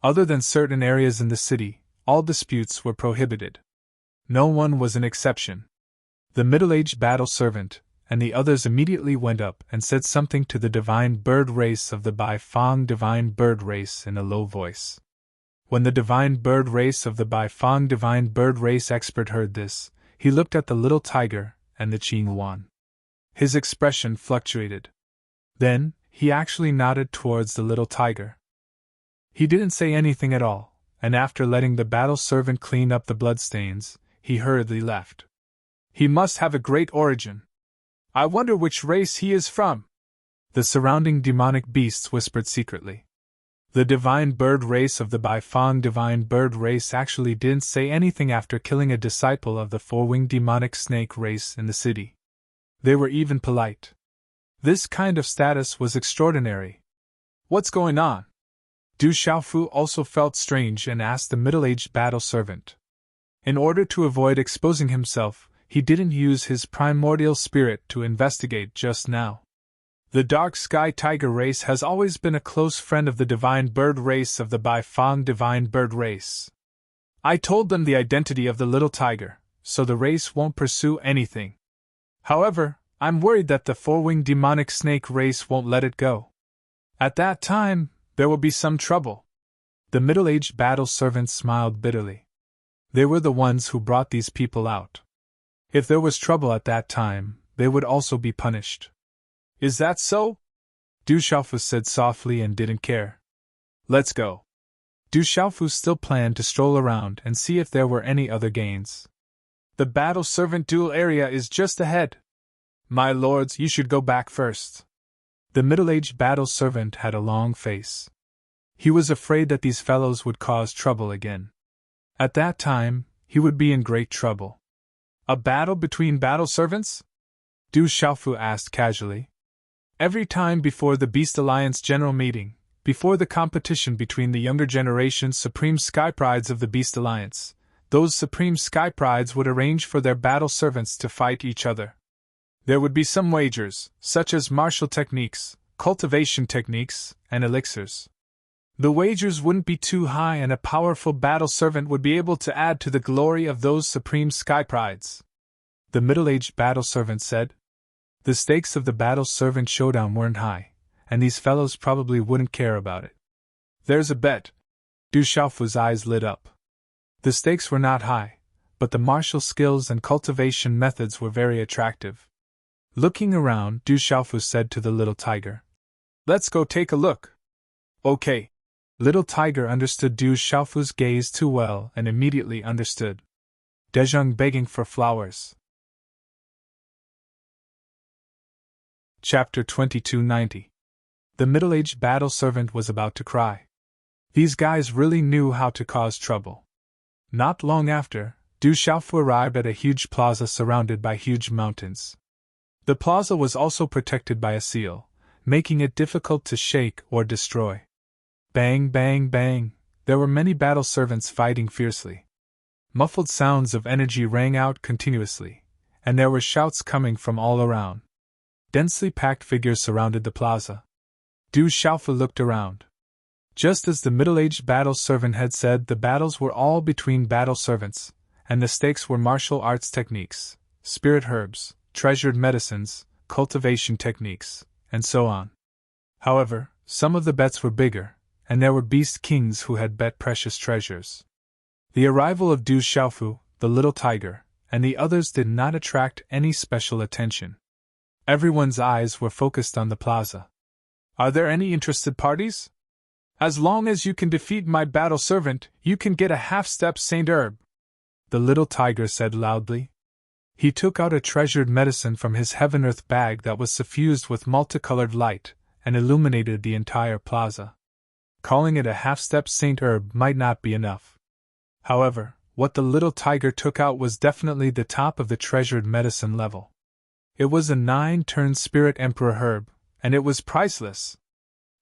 A: Other than certain areas in the city, all disputes were prohibited. No one was an exception. The middle-aged battle servant and the others immediately went up and said something to the divine bird race of the Baifang divine bird race in a low voice. When the divine bird race of the Baifang divine bird race expert heard this, he looked at the little tiger and the Qing Yuan. His expression fluctuated. Then, he actually nodded towards the little tiger. He didn't say anything at all, and after letting the battle servant clean up the bloodstains, he hurriedly left. He must have a great origin. I wonder which race he is from. The surrounding demonic beasts whispered secretly. The divine bird race of the Baifang divine bird race actually didn't say anything after killing a disciple of the four-winged demonic snake race in the city. They were even polite. This kind of status was extraordinary. What's going on? Du Xiaofu also felt strange and asked the middle-aged battle servant. In order to avoid exposing himself, he didn't use his primordial spirit to investigate just now. The dark sky tiger race has always been a close friend of the divine bird race of the Baifang divine bird race. I told them the identity of the little tiger, so the race won't pursue anything. However, I'm worried that the four-winged demonic snake race won't let it go. At that time, there will be some trouble. The middle-aged battle servant smiled bitterly. They were the ones who brought these people out. If there was trouble at that time, they would also be punished. Is that so? Du Xiaofu said softly and didn't care. Let's go. Du Xiaofu still planned to stroll around and see if there were any other gains. The battle servant duel area is just ahead. My lords, you should go back first. The middle-aged battle servant had a long face. He was afraid that these fellows would cause trouble again. At that time, he would be in great trouble. A battle between battle servants? Du Xiaofu asked casually. Every time before the Beast Alliance General Meeting, before the competition between the younger generation's Supreme Sky Prides of the Beast Alliance, those Supreme Sky Prides would arrange for their battle servants to fight each other. There would be some wagers, such as martial techniques, cultivation techniques, and elixirs. The wagers wouldn't be too high and a powerful battle servant would be able to add to the glory of those Supreme Sky Prides. The middle-aged battle servant said. The stakes of the battle servant showdown weren't high, and these fellows probably wouldn't care about it. There's a bet. Du Xiaofu's eyes lit up. The stakes were not high, but the martial skills and cultivation methods were very attractive. Looking around, Du Xiaofu said to the little tiger, "Let's go take a look." Okay. Little tiger understood Du Xiaofu's gaze too well and immediately understood. Dezheng begging for flowers. Chapter 2290. The middle-aged battle servant was about to cry. These guys really knew how to cause trouble. Not long after, Du Xiaofu arrived at a huge plaza surrounded by huge mountains. The plaza was also protected by a seal, making it difficult to shake or destroy. Bang, bang, bang, there were many battle servants fighting fiercely. Muffled sounds of energy rang out continuously, and there were shouts coming from all around. Densely packed figures surrounded the plaza. Du Xiaofu looked around. Just as the middle-aged battle servant had said, the battles were all between battle servants, and the stakes were martial arts techniques, spirit herbs, treasured medicines, cultivation techniques, and so on. However, some of the bets were bigger, and there were beast kings who had bet precious treasures. The arrival of Du Xiaofu, the little tiger, and the others did not attract any special attention. Everyone's eyes were focused on the plaza. Are there any interested parties? As long as you can defeat my battle servant, you can get a half-step Saint Herb, the little tiger said loudly. He took out a treasured medicine from his heaven-earth bag that was suffused with multicolored light and illuminated the entire plaza. Calling it a half-step Saint Herb might not be enough. However, what the little tiger took out was definitely the top of the treasured medicine level. It was a 9-turn Spirit Emperor herb, and it was priceless.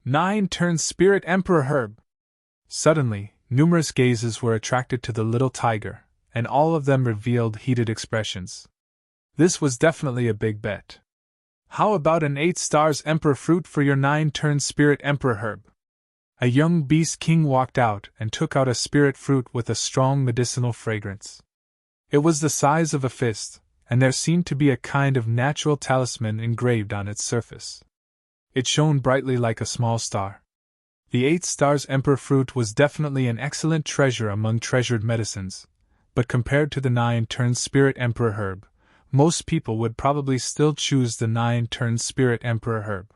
A: 9-turn Spirit Emperor herb! Suddenly, numerous gazes were attracted to the little tiger, and all of them revealed heated expressions. This was definitely a big bet. How about an 8 stars Emperor fruit for your 9-turn Spirit Emperor herb? A young beast king walked out and took out a spirit fruit with a strong medicinal fragrance. It was the size of a fist, and there seemed to be a kind of natural talisman engraved on its surface. It shone brightly like a small star. The 8 stars Emperor fruit was definitely an excellent treasure among treasured medicines, but compared to the 9-turn Spirit Emperor herb, most people would probably still choose the 9-turn Spirit Emperor herb.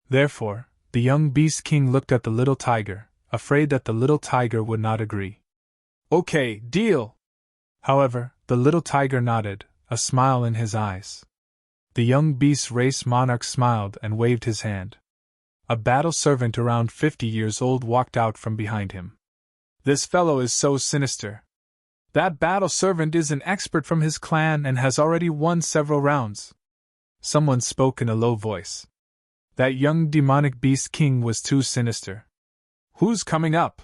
A: Therefore, the young beast king looked at the little tiger, afraid that the little tiger would not agree. Okay, deal! However, the little tiger nodded, a smile in his eyes. The young beast race monarch smiled and waved his hand. A battle servant around 50 years old walked out from behind him. This fellow is so sinister. That battle servant is an expert from his clan and has already won several rounds. Someone spoke in a low voice. That young demonic beast king was too sinister. Who's coming up?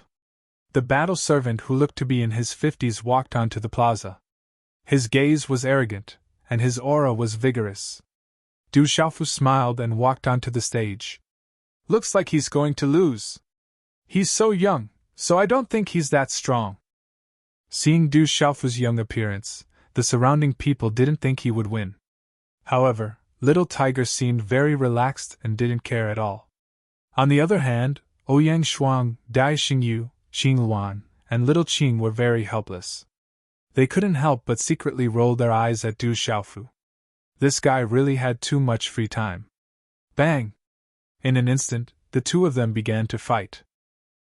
A: The battle servant, who looked to be in his 50s, walked onto the plaza. His gaze was arrogant, and his aura was vigorous. Du Xiaofu smiled and walked onto the stage. Looks like he's going to lose. He's so young, so I don't think he's that strong. Seeing Du Xiaofu's young appearance, the surrounding people didn't think he would win. However, Little Tiger seemed very relaxed and didn't care at all. On the other hand, Ouyang Shuang, Dai Xingyu, Qing Luan, and Little Qing were very helpless. They couldn't help but secretly roll their eyes at Du Xiaofu. This guy really had too much free time. Bang! In an instant, the two of them began to fight.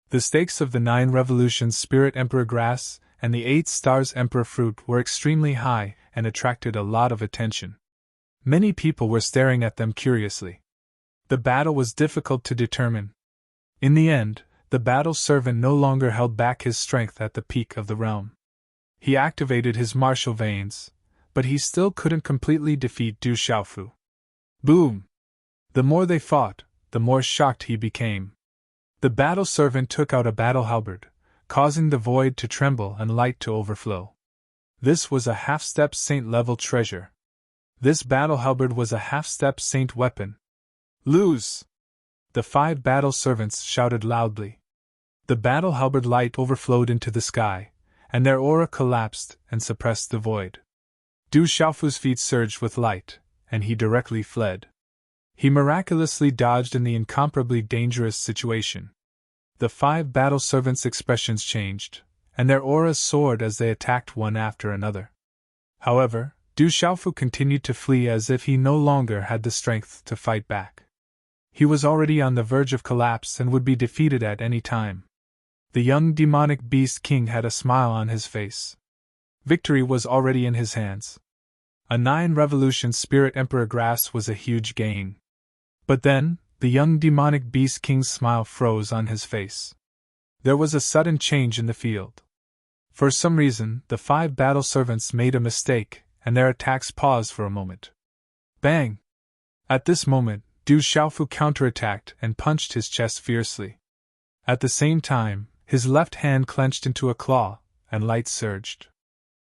A: The stakes of the 9 Revolutions Spirit Emperor Grass and the 8 Stars Emperor Fruit were extremely high and attracted a lot of attention. Many people were staring at them curiously. The battle was difficult to determine. In the end, the battle servant no longer held back his strength at the peak of the realm. He activated his martial veins, but he still couldn't completely defeat Du Xiaofu. Boom! The more they fought, the more shocked he became. The battle servant took out a battle halberd, causing the void to tremble and light to overflow. This was a half-step saint-level treasure. This battle halberd was a half-step saint weapon. Lose! The 5 battle servants shouted loudly. The battle halberd light overflowed into the sky, and their aura collapsed and suppressed the void. Du Xiaofu's feet surged with light, and he directly fled. He miraculously dodged in the incomparably dangerous situation. The 5 battle servants' expressions changed, and their auras soared as they attacked one after another. However, Du Xiaofu continued to flee as if he no longer had the strength to fight back. He was already on the verge of collapse and would be defeated at any time. The young demonic beast king had a smile on his face. Victory was already in his hands. A 9 Revolution Spirit Emperor Grass was a huge gain. But then, the young demonic beast king's smile froze on his face. There was a sudden change in the field. For some reason, the 5 battle servants made a mistake, and their attacks paused for a moment. Bang! At this moment, Du Xiaofu counterattacked and punched his chest fiercely. At the same time, his left hand clenched into a claw, and light surged.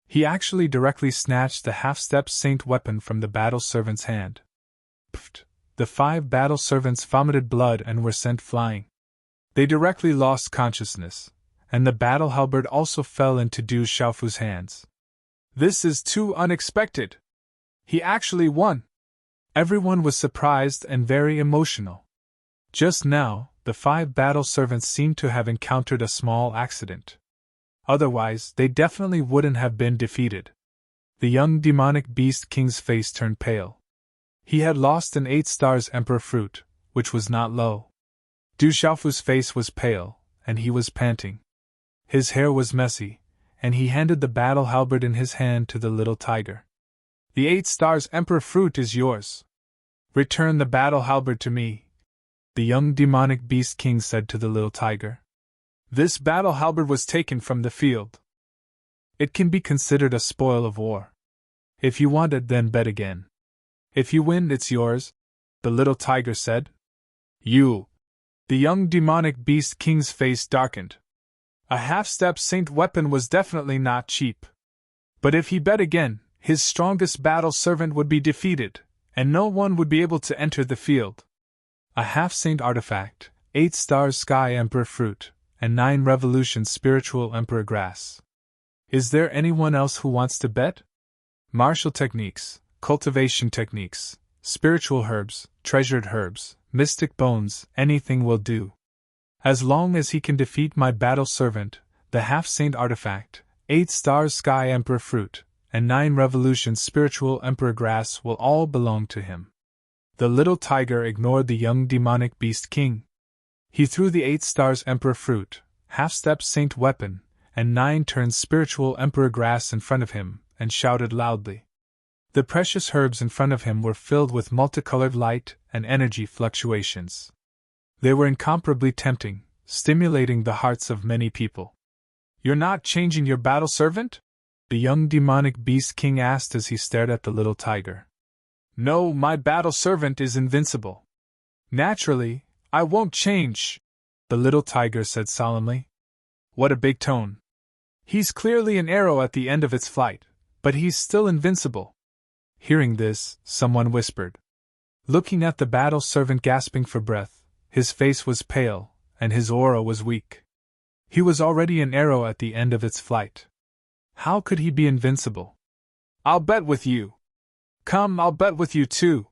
A: He actually directly snatched the half-step saint weapon from the battle servant's hand. Pfft! The 5 battle servants vomited blood and were sent flying. They directly lost consciousness, and the battle halberd also fell into Du Xiaofu's hands. This is too unexpected! He actually won! Everyone was surprised and very emotional. Just now, the 5 battle servants seemed to have encountered a small accident. Otherwise, they definitely wouldn't have been defeated. The young demonic beast king's face turned pale. He had lost an 8 Stars Emperor Fruit, which was not low. Du Xiaofu's face was pale, and he was panting. His hair was messy, and he handed the battle halberd in his hand to the little tiger. The 8 Stars Emperor Fruit is yours. Return the battle halberd to me, the young demonic beast king said to the little tiger. This battle halberd was taken from the field. It can be considered a spoil of war. If you want it, then bet again. If you win, it's yours, the little tiger said. You! The young demonic beast king's face darkened. A half-step saint weapon was definitely not cheap. But if he bet again, his strongest battle servant would be defeated, and no one would be able to enter the field. A half-saint artifact, 8 Stars Sky Emperor Fruit, and 9 Revolution Spiritual Emperor Grass. Is there anyone else who wants to bet? Martial techniques, cultivation techniques, spiritual herbs, treasured herbs, mystic bones, anything will do. As long as he can defeat my battle servant, the half-saint artifact, 8 Stars Sky Emperor Fruit, and 9 Revolution Spiritual Emperor Grass will all belong to him. The little tiger ignored the young demonic beast king. He threw the 8 Stars Emperor Fruit, half-step saint weapon, and 9 turns Spiritual Emperor Grass in front of him, and shouted loudly. The precious herbs in front of him were filled with multicolored light and energy fluctuations. They were incomparably tempting, stimulating the hearts of many people. You're not changing your battle servant? The young demonic beast king asked as he stared at the little tiger. No, my battle servant is invincible. Naturally, I won't change, the little tiger said solemnly. What a big tone. He's clearly an arrow at the end of its flight, but he's still invincible. Hearing this, someone whispered. Looking at the battle servant gasping for breath, his face was pale, and his aura was weak. He was already an arrow at the end of its flight. How could he be invincible? I'll bet with you! Come, I'll bet with you too!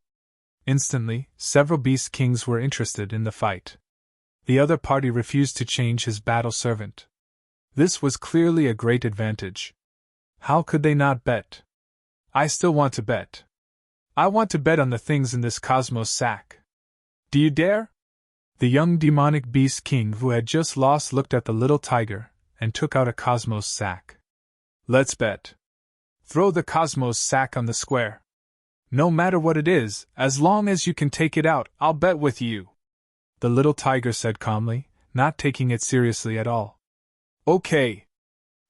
A: Instantly, several beast kings were interested in the fight. The other party refused to change his battle servant. This was clearly a great advantage. How could they not bet? I still want to bet. I want to bet on the things in this cosmos sack. Do you dare? The young demonic beast king who had just lost looked at the little tiger and took out a cosmos sack. Let's bet. Throw the cosmos sack on the square. No matter what it is, as long as you can take it out, I'll bet with you. The little tiger said calmly, not taking it seriously at all. Okay.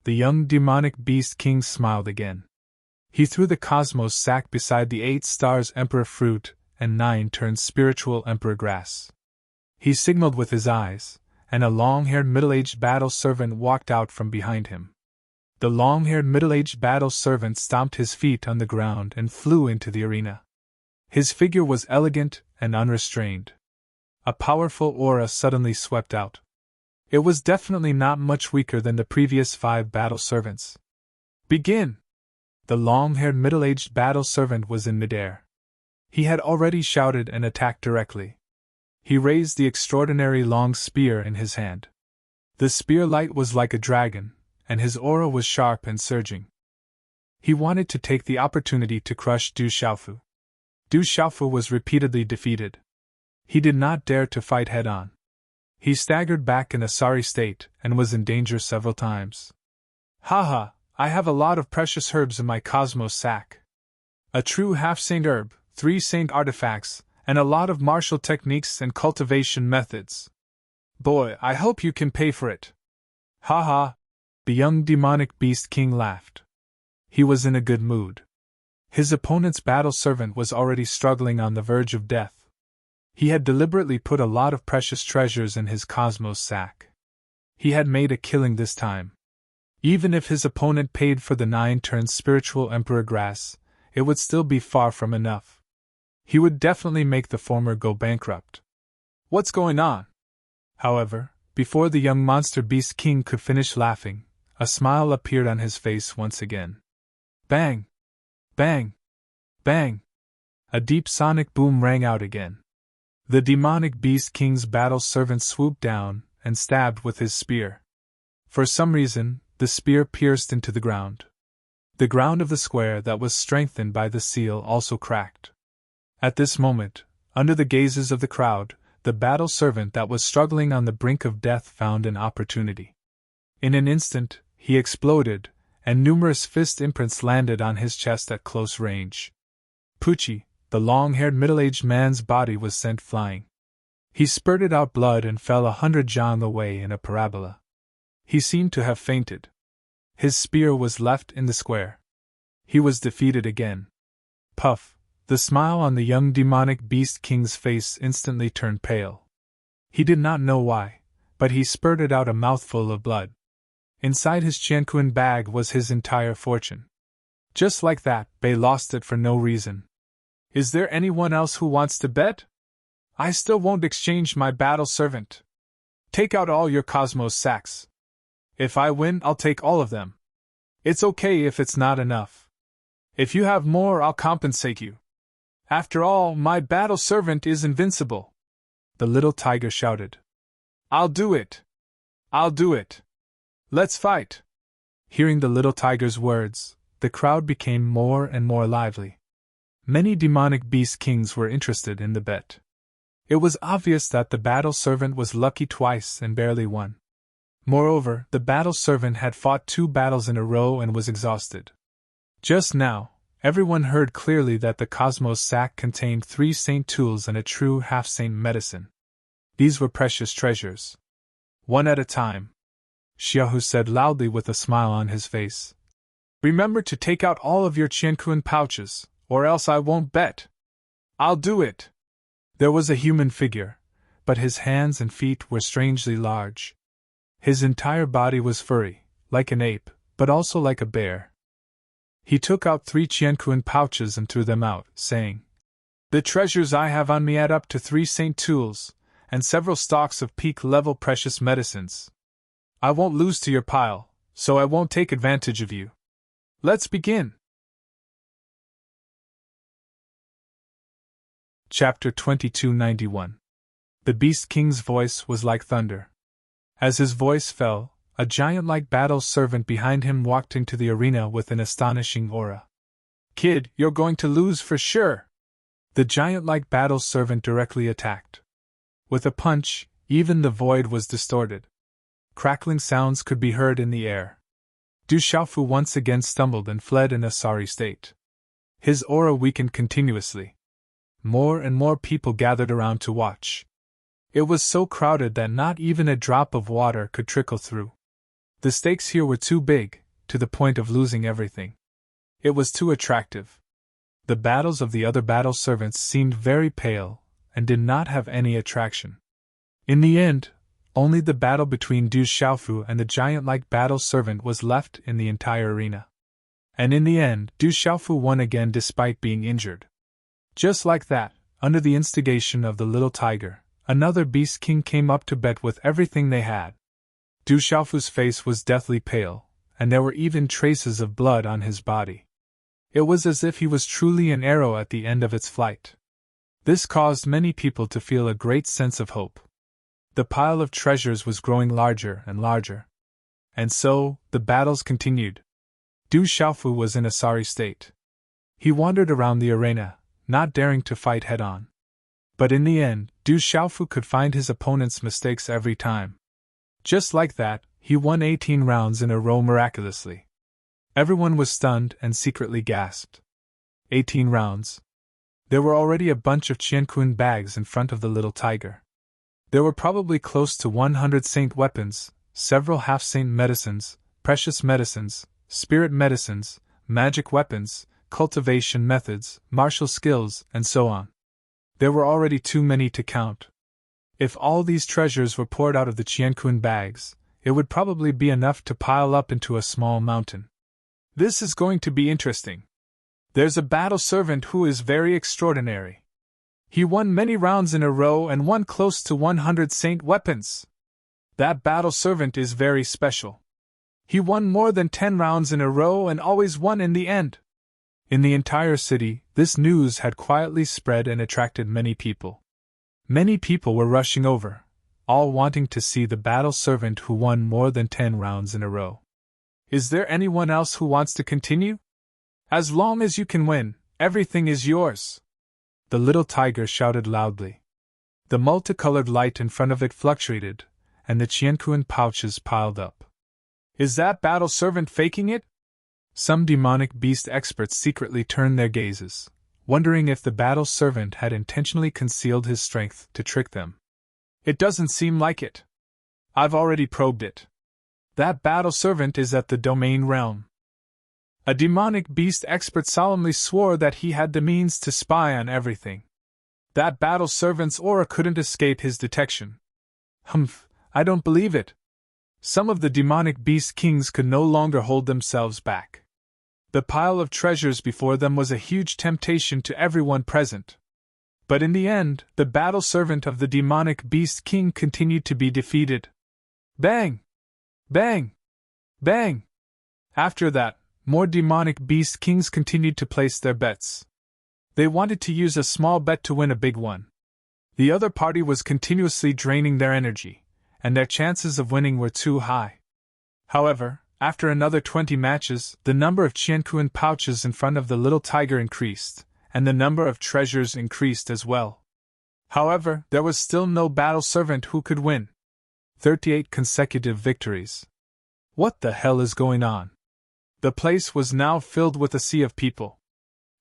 A: The young demonic beast king smiled again. He threw the cosmos sack beside the 8 stars emperor fruit and 9 turns spiritual emperor grass. He signaled with his eyes, and a long-haired middle-aged battle servant walked out from behind him. The long-haired middle-aged battle servant stomped his feet on the ground and flew into the arena. His figure was elegant and unrestrained. A powerful aura suddenly swept out. It was definitely not much weaker than the previous 5 battle servants. Begin! The long-haired middle-aged battle servant was in midair. He had already shouted and attacked directly. He raised the extraordinary long spear in his hand. The spear light was like a dragon, and his aura was sharp and surging. He wanted to take the opportunity to crush Du Xiaofu. Du Xiaofu was repeatedly defeated. He did not dare to fight head-on. He staggered back in a sorry state and was in danger several times. Haha, I have a lot of precious herbs in my cosmos sack. A true half-saint herb, 3 saint artifacts, and a lot of martial techniques and cultivation methods. Boy, I hope you can pay for it. Haha. The young demonic beast king laughed. He was in a good mood. His opponent's battle servant was already struggling on the verge of death. He had deliberately put a lot of precious treasures in his cosmos sack. He had made a killing this time. Even if his opponent paid for the 9 turns spiritual emperor grass, it would still be far from enough. He would definitely make the former go bankrupt. What's going on? However, before the young monster beast king could finish laughing, a smile appeared on his face once again. Bang! Bang! Bang! A deep sonic boom rang out again. The demonic beast king's battle servant swooped down and stabbed with his spear. For some reason, the spear pierced into the ground. The ground of the square that was strengthened by the seal also cracked. At this moment, under the gazes of the crowd, the battle servant that was struggling on the brink of death found an opportunity. In an instant, he exploded, and numerous fist imprints landed on his chest at close range. Pucci, the long-haired middle-aged man's body was sent flying. He spurted out blood and fell 100 jang away in a parabola. He seemed to have fainted. His spear was left in the square. He was defeated again. Puff! The smile on the young demonic beast king's face instantly turned pale. He did not know why, but he spurted out a mouthful of blood. Inside his Qianquan bag was his entire fortune. Just like that, Bei lost it for no reason. Is there anyone else who wants to bet? I still won't exchange my battle servant. Take out all your cosmos sacks. If I win, I'll take all of them. It's okay if it's not enough. If you have more, I'll compensate you. After all, my battle servant is invincible. The little tiger shouted. I'll do it. I'll do it. Let's fight. Hearing the little tiger's words, the crowd became more and more lively. Many demonic beast kings were interested in the bet. It was obvious that the battle servant was lucky twice and barely won. Moreover, the battle servant had fought 2 battles in a row and was exhausted. Just now, everyone heard clearly that the cosmos sack contained 3 saint tools and a true half-saint medicine. These were precious treasures. One at a time. Xiaohu said loudly with a smile on his face. Remember to take out all of your Qianquan pouches, or else I won't bet. I'll do it. There was a human figure, but his hands and feet were strangely large. His entire body was furry, like an ape, but also like a bear. He took out 3 Qianquan pouches and threw them out, saying, The treasures I have on me add up to 3 St. Tools, and several stocks of peak-level precious medicines. I won't lose to your pile, so I won't take advantage of you. Let's begin. Chapter 2291. The Beast King's voice was like thunder. As his voice fell, a giant-like battle servant behind him walked into the arena with an astonishing aura. Kid, you're going to lose for sure! The giant-like battle servant directly attacked. With a punch, even the void was distorted. Crackling sounds could be heard in the air. Du Xiaofu once again stumbled and fled in a sorry state. His aura weakened continuously. More and more people gathered around to watch. It was so crowded that not even a drop of water could trickle through. The stakes here were too big, to the point of losing everything. It was too attractive. The battles of the other battle servants seemed very pale, and did not have any attraction. In the end, only the battle between Du Xiaofu and the giant-like battle servant was left in the entire arena. And in the end, Du Xiaofu won again despite being injured. Just like that, under the instigation of the little tiger, another Beast King came up to bet with everything they had. Du Xiaofu's face was deathly pale, and there were even traces of blood on his body. It was as if he was truly an arrow at the end of its flight. This caused many people to feel a great sense of hope. The pile of treasures was growing larger and larger. And so, the battles continued. Du Xiaofu was in a sorry state. He wandered around the arena, not daring to fight head-on. But in the end, Du Xiaofu could find his opponent's mistakes every time. Just like that, he won 18 rounds in a row miraculously. Everyone was stunned and secretly gasped. 18 rounds. There were already a bunch of Qianquan bags in front of the little tiger. There were probably close to 100 saint weapons, several half-saint medicines, precious medicines, spirit medicines, magic weapons, cultivation methods, martial skills, and so on. There were already too many to count. If all these treasures were poured out of the Qianquan bags, it would probably be enough to pile up into a small mountain. This is going to be interesting. There's a battle servant who is very extraordinary. He won many rounds in a row and won close to 100 saint weapons. That battle servant is very special. He won more than 10 rounds in a row and always won in the end. In the entire city, this news had quietly spread and attracted many people. Many people were rushing over, all wanting to see the battle servant who won more than 10 rounds in a row. Is there anyone else who wants to continue? As long as you can win, everything is yours. The little tiger shouted loudly. The multicolored light in front of it fluctuated, and the Qianquan pouches piled up. Is that battle servant faking it? Some demonic beast experts secretly turned their gazes, wondering if the battle servant had intentionally concealed his strength to trick them. It doesn't seem like it. I've already probed it. That battle servant is at the domain realm. A demonic beast expert solemnly swore that he had the means to spy on everything. That battle servant's aura couldn't escape his detection. Humph, I don't believe it. Some of the demonic beast kings could no longer hold themselves back. The pile of treasures before them was a huge temptation to everyone present. But in the end, the battle servant of the demonic beast king continued to be defeated. Bang! Bang! Bang! After that, more demonic beast kings continued to place their bets. They wanted to use a small bet to win a big one. The other party was continuously draining their energy, and their chances of winning were too high. However, after another 20 matches, the number of Qianquan pouches in front of the little tiger increased, and the number of treasures increased as well. However, there was still no battle servant who could win. 38 consecutive victories. What the hell is going on? The place was now filled with a sea of people.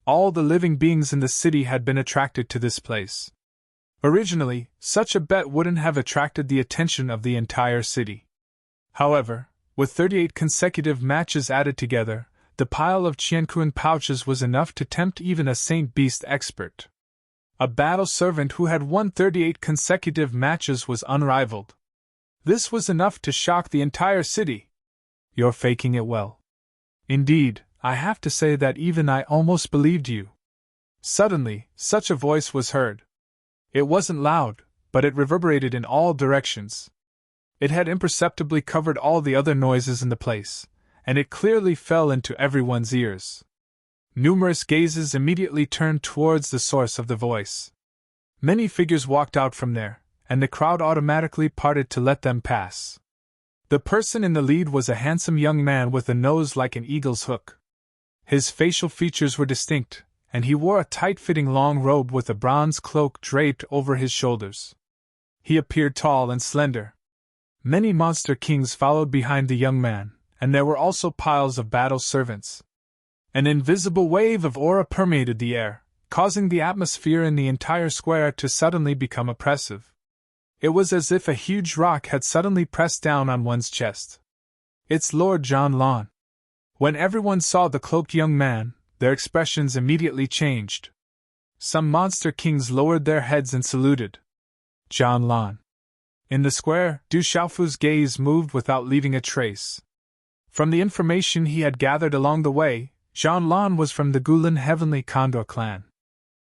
A: All the living beings in the city had been attracted to this place. Originally, such a bet wouldn't have attracted the attention of the entire city. However, with 38 consecutive matches added together, the pile of Qianquan pouches was enough to tempt even a Saint Beast expert. A battle servant who had won 38 consecutive matches was unrivaled. This was enough to shock the entire city. You're faking it well. Indeed, I have to say that even I almost believed you. Suddenly, such a voice was heard. It wasn't loud, but it reverberated in all directions. It had imperceptibly covered all the other noises in the place, and it clearly fell into everyone's ears. Numerous gazes immediately turned towards the source of the voice. Many figures walked out from there, and the crowd automatically parted to let them pass. The person in the lead was a handsome young man with a nose like an eagle's hook. His facial features were distinct, and he wore a tight-fitting long robe with a bronze cloak draped over his shoulders. He appeared tall and slender. Many monster kings followed behind the young man, and there were also piles of battle servants. An invisible wave of aura permeated the air, causing the atmosphere in the entire square to suddenly become oppressive. It was as if a huge rock had suddenly pressed down on one's chest. "It's Lord John Lon." When everyone saw the cloaked young man, their expressions immediately changed. Some monster kings lowered their heads and saluted. John Lon. In the square, Du Xiaofu's gaze moved without leaving a trace. From the information he had gathered along the way, John Lon was from the Gulan Heavenly Condor clan.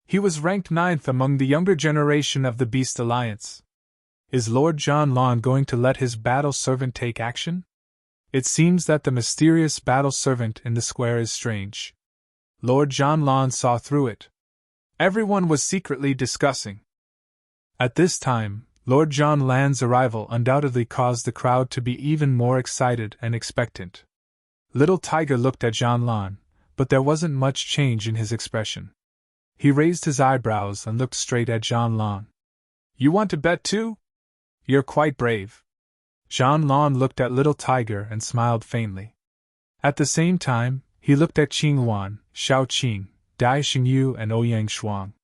A: He was ranked 9th among the younger generation of the Beast Alliance. Is Lord John Lon going to let his battle servant take action? It seems that the mysterious battle servant in the square is strange. Lord John Lon saw through it. Everyone was secretly discussing. At this time, Lord John Lan's arrival undoubtedly caused the crowd to be even more excited and expectant. Little Tiger looked at John Lon, but there wasn't much change in his expression. He raised his eyebrows and looked straight at John Lon. "You want to bet too? You're quite brave." John Lon looked at Little Tiger and smiled faintly. At the same time, he looked at Qing Wan, Xiao Qing, Dai Xingyu, and Ouyang Shuang.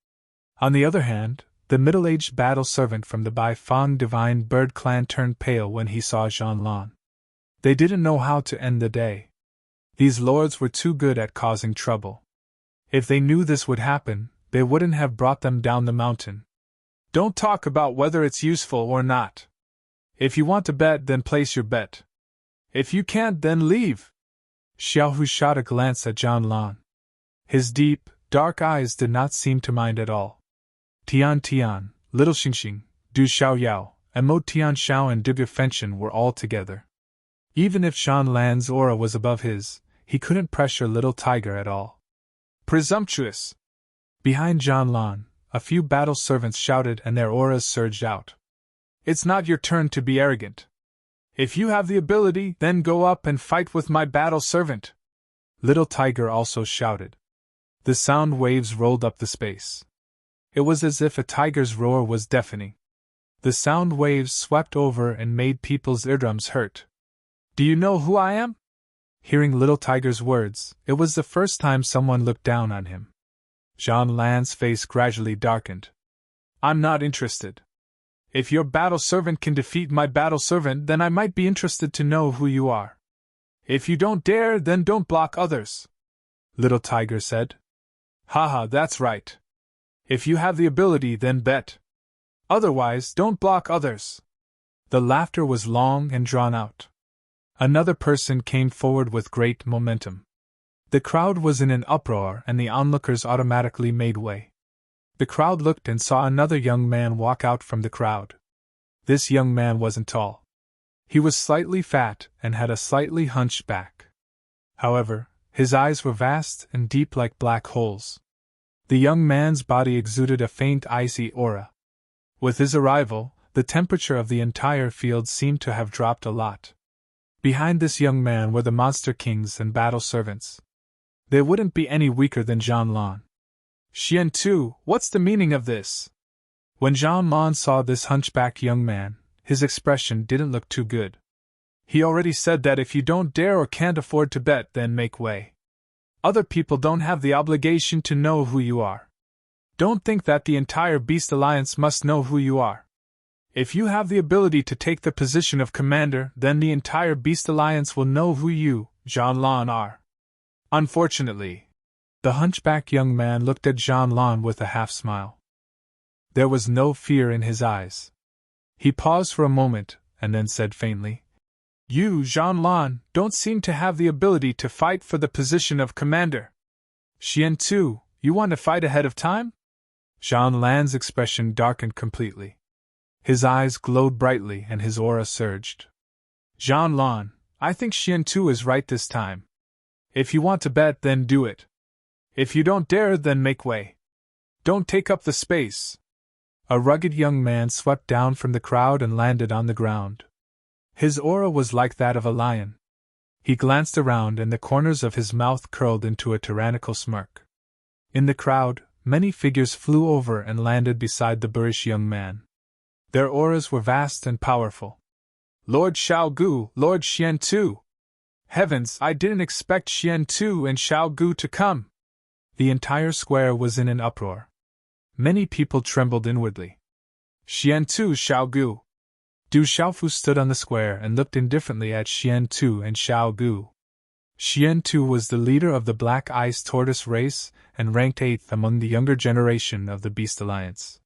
A: On the other hand, the middle-aged battle servant from the Bai Fang Divine Bird clan turned pale when he saw John Lon. They didn't know how to end the day. These lords were too good at causing trouble. If they knew this would happen, they wouldn't have brought them down the mountain. Don't talk about whether it's useful or not. If you want to bet, then place your bet. If you can't, then leave. Xiaohu shot a glance at John Lon. His deep, dark eyes did not seem to mind at all. Tian Tian, Little Xingxing, Du Xiaoyao, and Mo Tianxiao and Duge Fenshin were all together. Even if Shan Lan's aura was above his, he couldn't pressure Little Tiger at all. Presumptuous! Behind John Lon, a few battle servants shouted and their auras surged out. It's not your turn to be arrogant. If you have the ability, then go up and fight with my battle servant. Little Tiger also shouted. The sound waves rolled up the space. It was as if a tiger's roar was deafening. The sound waves swept over and made people's eardrums hurt. Do you know who I am? Hearing Little Tiger's words, it was the first time someone looked down on him. John Lan's face gradually darkened. I'm not interested. If your battle servant can defeat my battle servant, then I might be interested to know who you are. If you don't dare, then don't block others. Little Tiger said. Haha, that's right. If you have the ability, then bet. Otherwise, don't block others. The laughter was long and drawn out. Another person came forward with great momentum. The crowd was in an uproar and the onlookers automatically made way. The crowd looked and saw another young man walk out from the crowd. This young man wasn't tall. He was slightly fat and had a slightly hunched back. However, his eyes were vast and deep like black holes. The young man's body exuded a faint icy aura. With his arrival, the temperature of the entire field seemed to have dropped a lot. Behind this young man were the monster kings and battle servants. They wouldn't be any weaker than John Lon. Xian Tu, what's the meaning of this? When John Lon saw this hunchback young man, his expression didn't look too good. He already said that if you don't dare or can't afford to bet, then make way. Other people don't have the obligation to know who you are. Don't think that the entire Beast Alliance must know who you are. If you have the ability to take the position of commander, then the entire Beast Alliance will know who you, John Lon, are. Unfortunately. The hunchback young man looked at John Lon with a half-smile. There was no fear in his eyes. He paused for a moment, and then said faintly, You, John Lon, don't seem to have the ability to fight for the position of commander. Xian Tu, You want to fight ahead of time? Jean Lan's expression darkened completely. His eyes glowed brightly and his aura surged. Jean Lan, I think Xian Tu is right this time. If you want to bet, then do it. If you don't dare, then make way. Don't take up the space. A rugged young man swept down from the crowd and landed on the ground. His aura was like that of a lion. He glanced around and the corners of his mouth curled into a tyrannical smirk. In the crowd, many figures flew over and landed beside the boorish young man. Their auras were vast and powerful. Lord Xiao Gu, Lord Xian Tu! Heavens, I didn't expect Xian Tu and Xiao Gu to come! The entire square was in an uproar. Many people trembled inwardly. Xian Tu, Xiao Gu! Du Xiaofu stood on the square and looked indifferently at Xian Tu and Xiao Gu. Xian Tu was the leader of the Black Ice Tortoise race and ranked 8th among the younger generation of the Beast Alliance.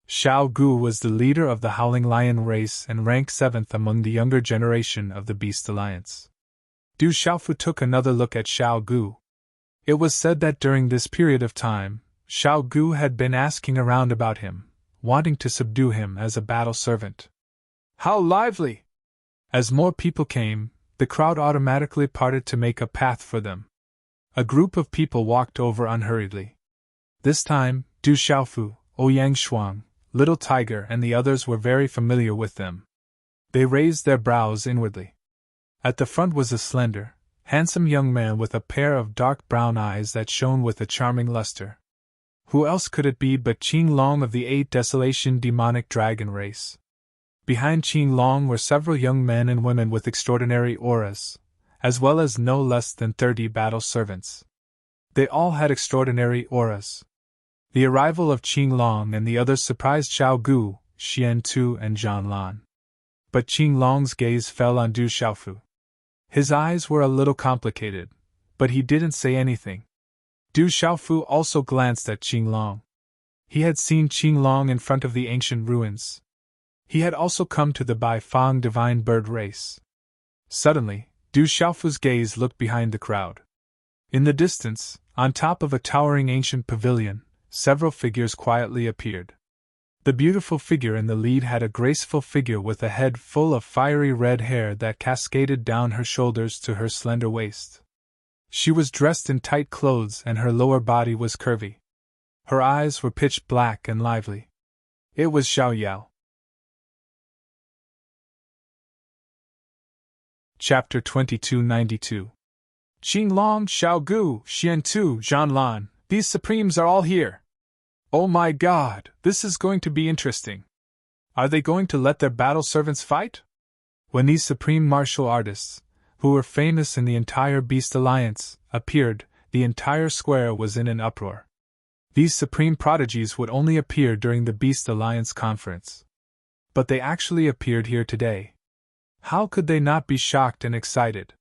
A: Xiao Gu was the leader of the Howling Lion race and ranked 7th among the younger generation of the Beast Alliance. Du Xiaofu took another look at Xiao Gu. It was said that during this period of time, Xiao Gu had been asking around about him, wanting to subdue him as a battle servant. How lively! As more people came, the crowd automatically parted to make a path for them. A group of people walked over unhurriedly. This time, Du Xiaofu, Ouyang Shuang, Little Tiger and the others were very familiar with them. They raised their brows inwardly. At the front was a slender, handsome young man with a pair of dark brown eyes that shone with a charming luster. Who else could it be but Qing Long of the 8 Desolation demonic dragon race? Behind Qing Long were several young men and women with extraordinary auras, as well as no less than 30 battle servants. They all had extraordinary auras. The arrival of Qing Long and the others surprised Xiao Gu, Xian Tu and Jean Lan. But Qing Long's gaze fell on Du Xiaofu. His eyes were a little complicated, but he didn't say anything. Du Xiaofu also glanced at Qing Long. He had seen Qing Long in front of the ancient ruins. He had also come to the Bai Fang divine bird race. Suddenly, Du Xiaofu's gaze looked behind the crowd. In the distance, on top of a towering ancient pavilion, several figures quietly appeared. The beautiful figure in the lead had a graceful figure with a head full of fiery red hair that cascaded down her shoulders to her slender waist. She was dressed in tight clothes and her lower body was curvy. Her eyes were pitch black and lively. It was Xiao Yao. Chapter 2292. Qing Long, Xiao Gu, Xian Tu, Jean Lan, these supremes are all here. Oh my god, this is going to be interesting. Are they going to let their battle servants fight? When these supreme martial artists, who were famous in the entire Beast Alliance, appeared, the entire square was in an uproar. These supreme prodigies would only appear during the Beast Alliance conference. But they actually appeared here today. How could they not be shocked and excited?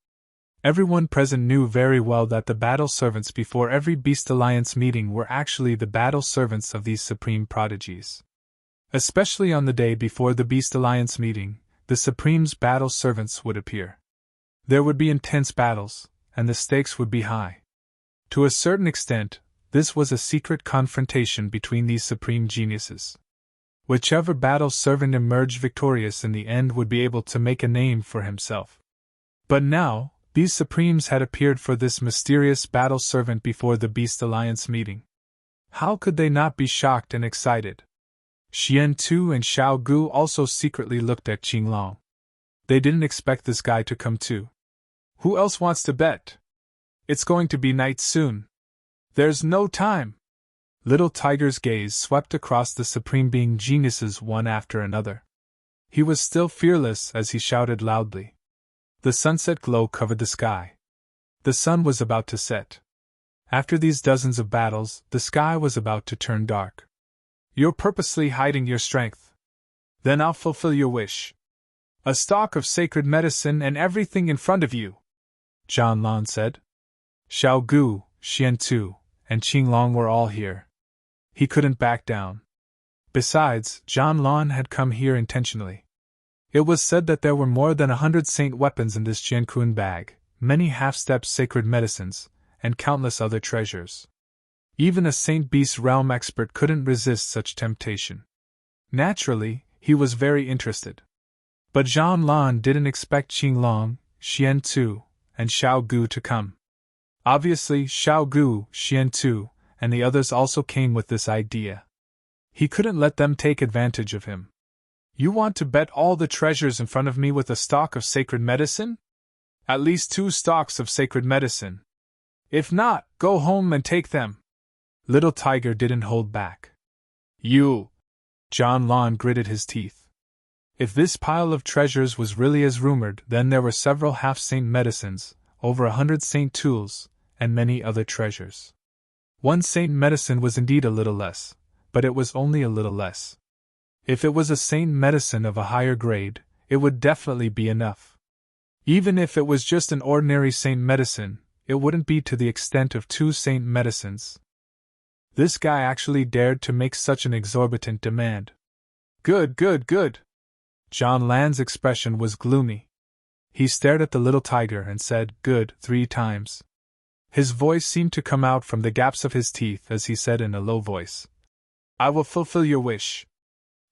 A: Everyone present knew very well that the battle servants before every Beast Alliance meeting were actually the battle servants of these supreme prodigies. Especially on the day before the Beast Alliance meeting, the Supreme's battle servants would appear. There would be intense battles, and the stakes would be high. To a certain extent, this was a secret confrontation between these supreme geniuses. Whichever battle servant emerged victorious in the end would be able to make a name for himself. But now, these supremes had appeared for this mysterious battle servant before the Beast Alliance meeting. How could they not be shocked and excited? Xian Tu and Xiao Gu also secretly looked at Qing Long. They didn't expect this guy to come too. Who else wants to bet? It's going to be night soon. There's no time. Little Tiger's gaze swept across the supreme being geniuses one after another. He was still fearless as he shouted loudly. The sunset glow covered the sky. The sun was about to set. After these dozens of battles, the sky was about to turn dark. You're purposely hiding your strength. Then I'll fulfill your wish. A stalk of sacred medicine and everything in front of you, Jean Lan said. Xiao Gu, Xian Tu, and Qing Long were all here. He couldn't back down. Besides, Jean Lan had come here intentionally. It was said that there were more than 100 saint weapons in this Jiankun bag, many half-stepped sacred medicines, and countless other treasures. Even a Saint Beast realm expert couldn't resist such temptation. Naturally, he was very interested. But Zhang Lan didn't expect Qing Long, Xian Tu, and Xiao Gu to come. Obviously, Xiao Gu, Xian Tu, and the others also came with this idea. He couldn't let them take advantage of him. You want to bet all the treasures in front of me with a stalk of sacred medicine? At least 2 stalks of sacred medicine. If not, go home and take them. Little Tiger didn't hold back. You! Zhang Lan gritted his teeth. If this pile of treasures was really as rumored, then there were several half-saint medicines, over 100 saint tools, and many other treasures. 1 saint medicine was indeed a little less, but it was only a little less. If it was a saint medicine of a higher grade, it would definitely be enough. Even if it was just an ordinary saint medicine, it wouldn't be to the extent of 2 saint medicines. This guy actually dared to make such an exorbitant demand. Good, good, good! Zhang Lan's expression was gloomy. He stared at the little tiger and said, "Good," 3 times. His voice seemed to come out from the gaps of his teeth as he said in a low voice, "I will fulfill your wish.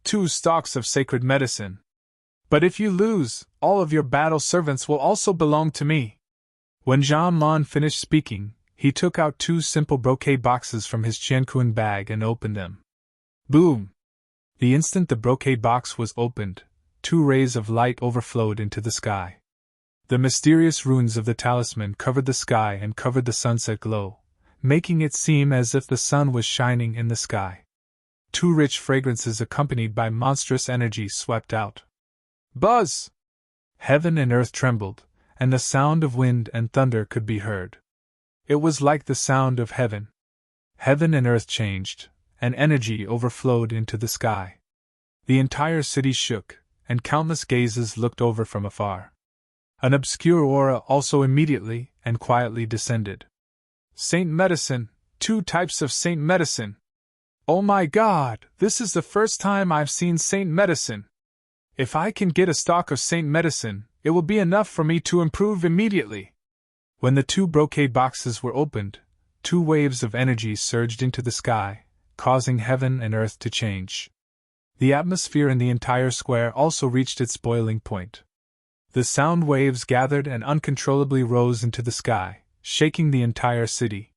A: 2 stalks of sacred medicine. But if you lose, all of your battle servants will also belong to me." When Zhang Lan finished speaking, he took out 2 simple brocade boxes from his Qiankun bag and opened them. Boom! The instant the brocade box was opened, 2 rays of light overflowed into the sky. The mysterious runes of the talisman covered the sky and covered the sunset glow, making it seem as if the sun was shining in the sky. 2 rich fragrances accompanied by monstrous energy swept out. Buzz! Heaven and earth trembled, and the sound of wind and thunder could be heard. It was like the sound of heaven. Heaven and earth changed, and energy overflowed into the sky. The entire city shook, and countless gazes looked over from afar. An obscure aura also immediately and quietly descended. Saint Medicine, 2 types of Saint Medicine. Oh my God, this is the first time I've seen Saint Medicine. If I can get a stock of Saint Medicine, it will be enough for me to improve immediately. When the 2 brocade boxes were opened, 2 waves of energy surged into the sky, causing heaven and earth to change. The atmosphere in the entire square also reached its boiling point. The sound waves gathered and uncontrollably rose into the sky, shaking the entire city.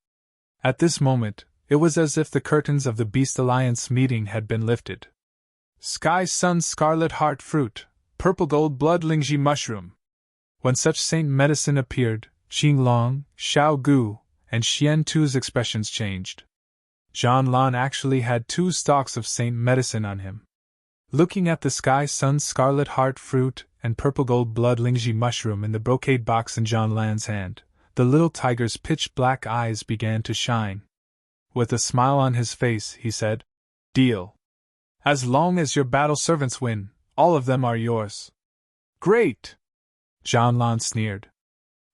A: At this moment, it was as if the curtains of the Beast Alliance meeting had been lifted. Sky Sun Scarlet Heart Fruit, Purple Gold Blood Lingji Mushroom. When such saint medicine appeared, Qing Long, Xiao Gu, and Xian Tu's expressions changed. Zhang Lan actually had 2 stalks of saint medicine on him. Looking at the Sky Sun Scarlet Heart Fruit and Purple Gold Blood Lingji Mushroom in the brocade box in Zhang Lan's hand, the little tiger's pitch-black eyes began to shine. With a smile on his face, he said, "Deal. As long as your battle servants win, all of them are yours." "Great!" Zhang Lan sneered.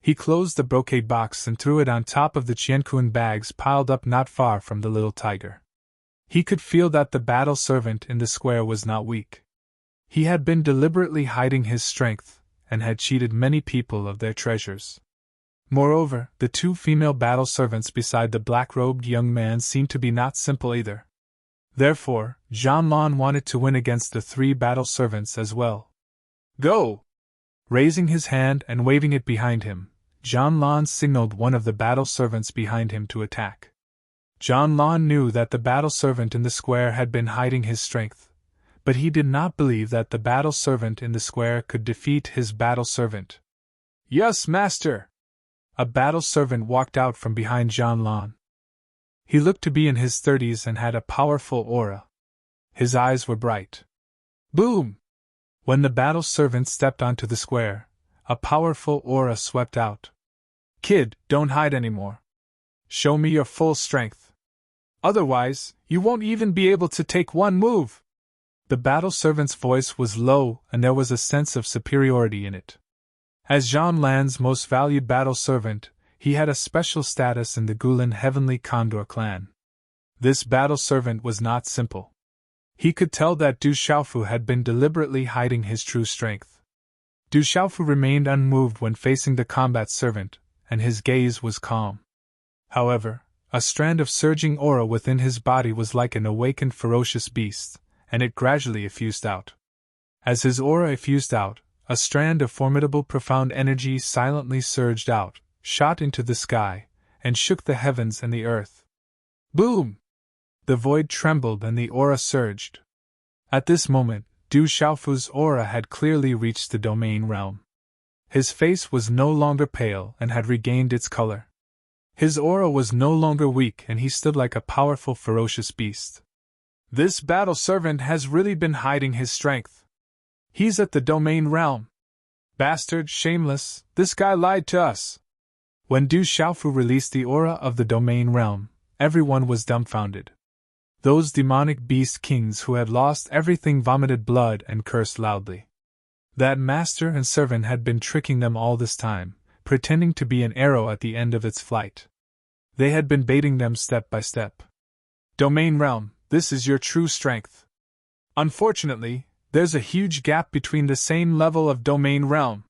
A: He closed the brocade box and threw it on top of the Qiankun bags piled up not far from the little tiger. He could feel that the battle servant in the square was not weak. He had been deliberately hiding his strength, and had cheated many people of their treasures. Moreover, the 2 female battle servants beside the black-robed young man seemed to be not simple either. Therefore, Zhang Lan wanted to win against the 3 battle servants as well. Go! Raising his hand and waving it behind him, Zhang Lan signaled one of the battle servants behind him to attack. Zhang Lan knew that the battle servant in the square had been hiding his strength, but he did not believe that the battle servant in the square could defeat his battle servant. "Yes, master!" A battle servant walked out from behind Zhang Lan. He looked to be in his 30s and had a powerful aura. His eyes were bright. Boom! When the battle servant stepped onto the square, a powerful aura swept out. "Kid, don't hide anymore. Show me your full strength. Otherwise, you won't even be able to take one move." The battle servant's voice was low and there was a sense of superiority in it. As Zhang Lan's most valued battle servant, he had a special status in the Gulen Heavenly Condor clan. This battle servant was not simple. He could tell that Du Xiaofu had been deliberately hiding his true strength. Du Xiaofu remained unmoved when facing the combat servant, and his gaze was calm. However, A strand of surging aura within his body was like an awakened ferocious beast, and it gradually effused out. As his aura effused out, a strand of formidable profound energy silently surged out, shot into the sky, and shook the heavens and the earth. Boom! The void trembled and the aura surged. At this moment, Du Xiaofu's aura had clearly reached the domain realm. His face was no longer pale and had regained its color. His aura was no longer weak and he stood like a powerful ferocious beast. This battle servant has really been hiding his strength. He's at the domain realm. Bastard, shameless, this guy lied to us. When Du Xiaofu released the aura of the domain realm, everyone was dumbfounded. Those demonic beast kings who had lost everything vomited blood and cursed loudly. That master and servant had been tricking them all this time, pretending to be an arrow at the end of its flight. They had been baiting them step by step. Domain realm, this is your true strength. Unfortunately, there's a huge gap between the same level of domain realm.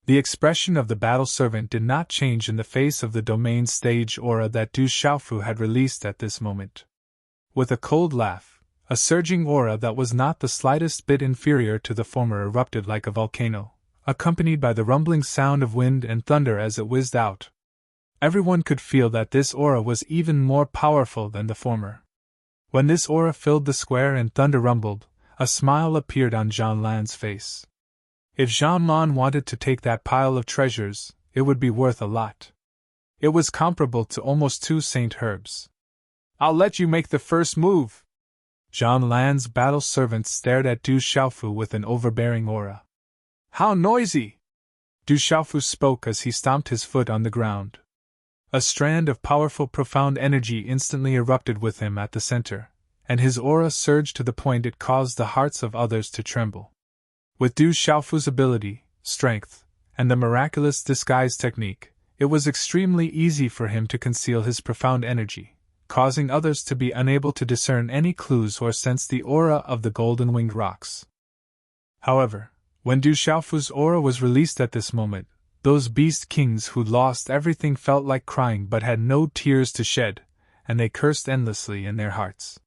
A: The expression of the battle servant did not change in the face of the domain stage aura that Du Xiaofu had released at this moment. With a cold laugh, a surging aura that was not the slightest bit inferior to the former erupted like a volcano, accompanied by the rumbling sound of wind and thunder as it whizzed out. Everyone could feel that this aura was even more powerful than the former. When this aura filled the square and thunder rumbled, a smile appeared on Jean Lan's face. If Jean Lan wanted to take that pile of treasures, it would be worth a lot. It was comparable to almost 2 Saint Herbs. I'll let you make the first move. Jean Lan's battle servant stared at Du Xiaofu with an overbearing aura. How noisy! Du Xiaofu spoke as he stomped his foot on the ground. A strand of powerful profound energy instantly erupted with him at the center, and his aura surged to the point it caused the hearts of others to tremble. With Du Xiaofu's ability, strength, and the miraculous disguise technique, it was extremely easy for him to conceal his profound energy, causing others to be unable to discern any clues or sense the aura of the golden-winged rocks. However, when Du Xiaofu's aura was released at this moment, those beast kings who'd lost everything felt like crying but had no tears to shed, and they cursed endlessly in their hearts.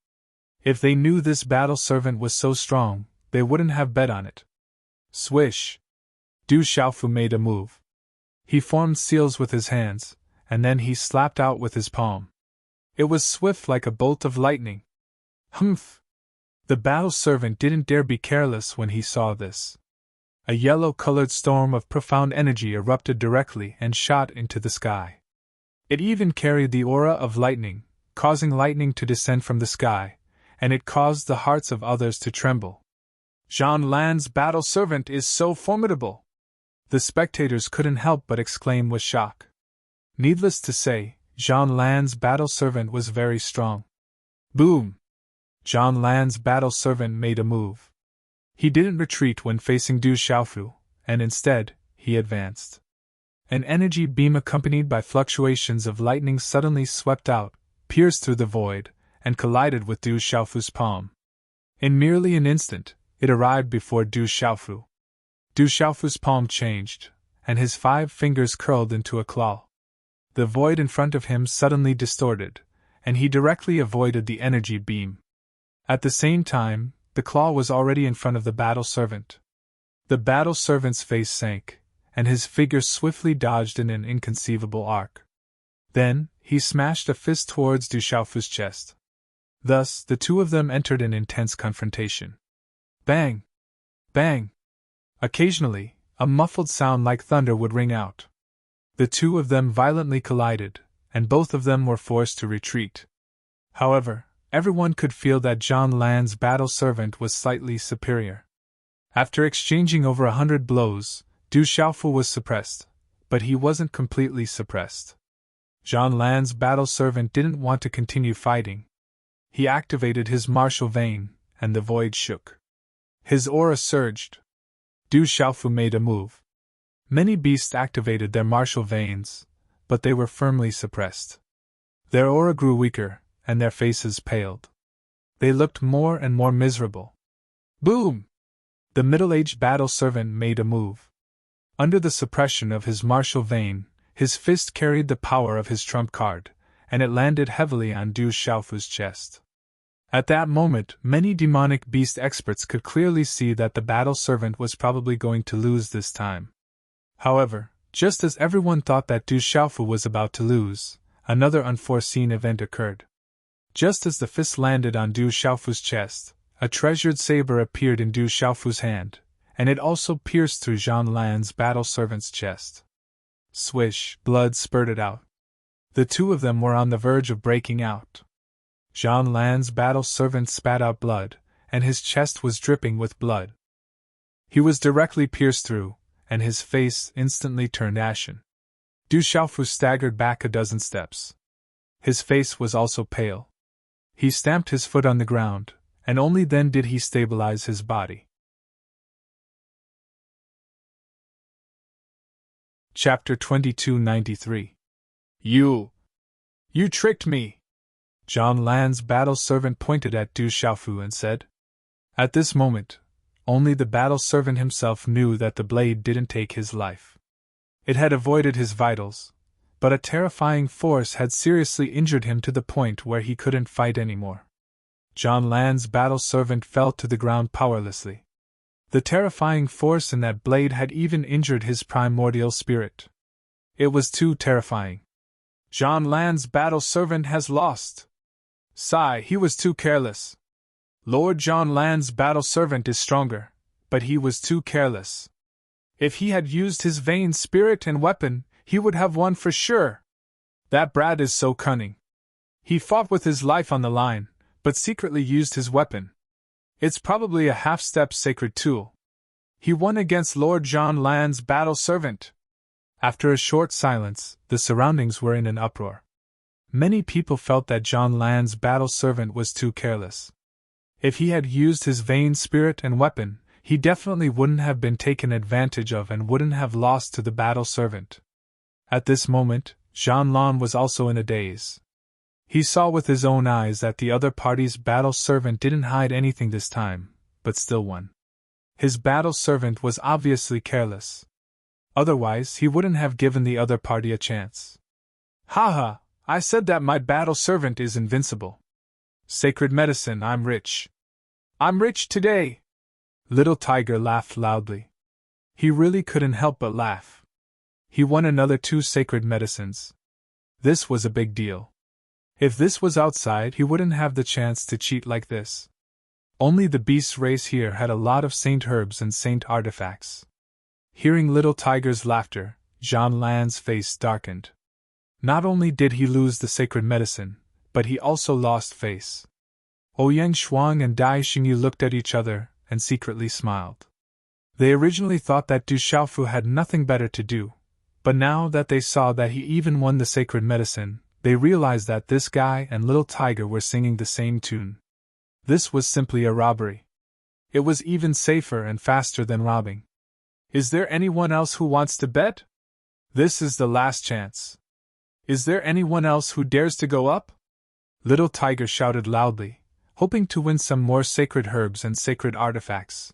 A: If they knew this battle servant was so strong, they wouldn't have bet on it. Swish! Du Xiaofu made a move. He formed seals with his hands, and then he slapped out with his palm. It was swift like a bolt of lightning. Humph! The battle servant didn't dare be careless when he saw this. A yellow-colored storm of profound energy erupted directly and shot into the sky. It even carried the aura of lightning, causing lightning to descend from the sky, and it caused the hearts of others to tremble. Jean Lan's battle servant is so formidable! The spectators couldn't help but exclaim with shock. Needless to say, Jean Lan's battle servant was very strong. Boom! Jean Lan's battle servant made a move. He didn't retreat when facing Du Xiaofu, and instead, he advanced. An energy beam accompanied by fluctuations of lightning suddenly swept out, pierced through the void, and collided with Du Xiaofu's palm. In merely an instant, it arrived before Du Xiaofu. Du Xiaofu's palm changed, and his 5 fingers curled into a claw. The void in front of him suddenly distorted, and he directly avoided the energy beam. At the same time, the claw was already in front of the battle servant. The battle servant's face sank, and his figure swiftly dodged in an inconceivable arc. Then, he smashed a fist towards Du Xiaofu's chest. Thus, the two of them entered an intense confrontation. Bang! Bang! Occasionally, a muffled sound like thunder would ring out. The two of them violently collided, and both of them were forced to retreat. However, everyone could feel that Jean Lan's battle servant was slightly superior. After exchanging over 100 blows, Du Xiaofu was suppressed, but he wasn't completely suppressed. Jean Lan's battle servant didn't want to continue fighting. He activated his martial vein, and the void shook. His aura surged. Du Xiaofu made a move. Many beasts activated their martial veins, but they were firmly suppressed. Their aura grew weaker, and their faces paled. They looked more and more miserable. Boom! The middle-aged battle servant made a move. Under the suppression of his martial vein, his fist carried the power of his trump card, and it landed heavily on Du Xiaofu's chest. At that moment, many demonic beast experts could clearly see that the battle servant was probably going to lose this time. However, just as everyone thought that Du Xiaofu was about to lose, another unforeseen event occurred. Just as the fist landed on Du Xiaofu's chest, a treasured saber appeared in Du Xiaofu's hand, and it also pierced through Zhang Lan's battle servant's chest. Swish, blood spurted out. The two of them were on the verge of breaking out. Zhang Lan's battle servant spat out blood, and his chest was dripping with blood. He was directly pierced through, and his face instantly turned ashen. Du Xiaofu staggered back a dozen steps. His face was also pale. He stamped his foot on the ground, and only then did he stabilize his body. Chapter 2293. You tricked me! Zhang Lan's battle servant pointed at Du Xiaofu and said. At this moment, only the battle servant himself knew that the blade didn't take his life. It had avoided his vitals, but a terrifying force had seriously injured him to the point where he couldn't fight anymore. Zhang Lan's battle servant fell to the ground powerlessly. The terrifying force in that blade had even injured his primordial spirit. It was too terrifying. Zhang Lan's battle servant has lost. Sigh, he was too careless. Lord Zhang Lan's battle servant is stronger, but he was too careless. If he had used his vain spirit and weapon, he would have won for sure. That brat is so cunning. He fought with his life on the line, but secretly used his weapon. It's probably a half-step sacred tool. He won against Lord Zhang Lan's battle servant. After a short silence, the surroundings were in an uproar. Many people felt that Zhang Lan's battle servant was too careless. If he had used his vain spirit and weapon, he definitely wouldn't have been taken advantage of and wouldn't have lost to the battle servant. At this moment, Zhang Lan was also in a daze. He saw with his own eyes that the other party's battle servant didn't hide anything this time, but still won. His battle servant was obviously careless. Otherwise, he wouldn't have given the other party a chance. Haha, I said that my battle servant is invincible. Sacred medicine, I'm rich. I'm rich today! Little Tiger laughed loudly. He really couldn't help but laugh. He won another 2 sacred medicines. This was a big deal. If this was outside, he wouldn't have the chance to cheat like this. Only the beast race here had a lot of saint herbs and saint artifacts. Hearing Little Tiger's laughter, Zhang Lan's face darkened. Not only did he lose the sacred medicine, but he also lost face. Ouyang Shuang and Dai Xingyu looked at each other and secretly smiled. They originally thought that Du Xiaofu had nothing better to do, but now that they saw that he even won the sacred medicine, they realized that this guy and Little Tiger were singing the same tune. This was simply a robbery. It was even safer and faster than robbing. Is there anyone else who wants to bet? This is the last chance. Is there anyone else who dares to go up? Little Tiger shouted loudly, hoping to win some more sacred herbs and sacred artifacts.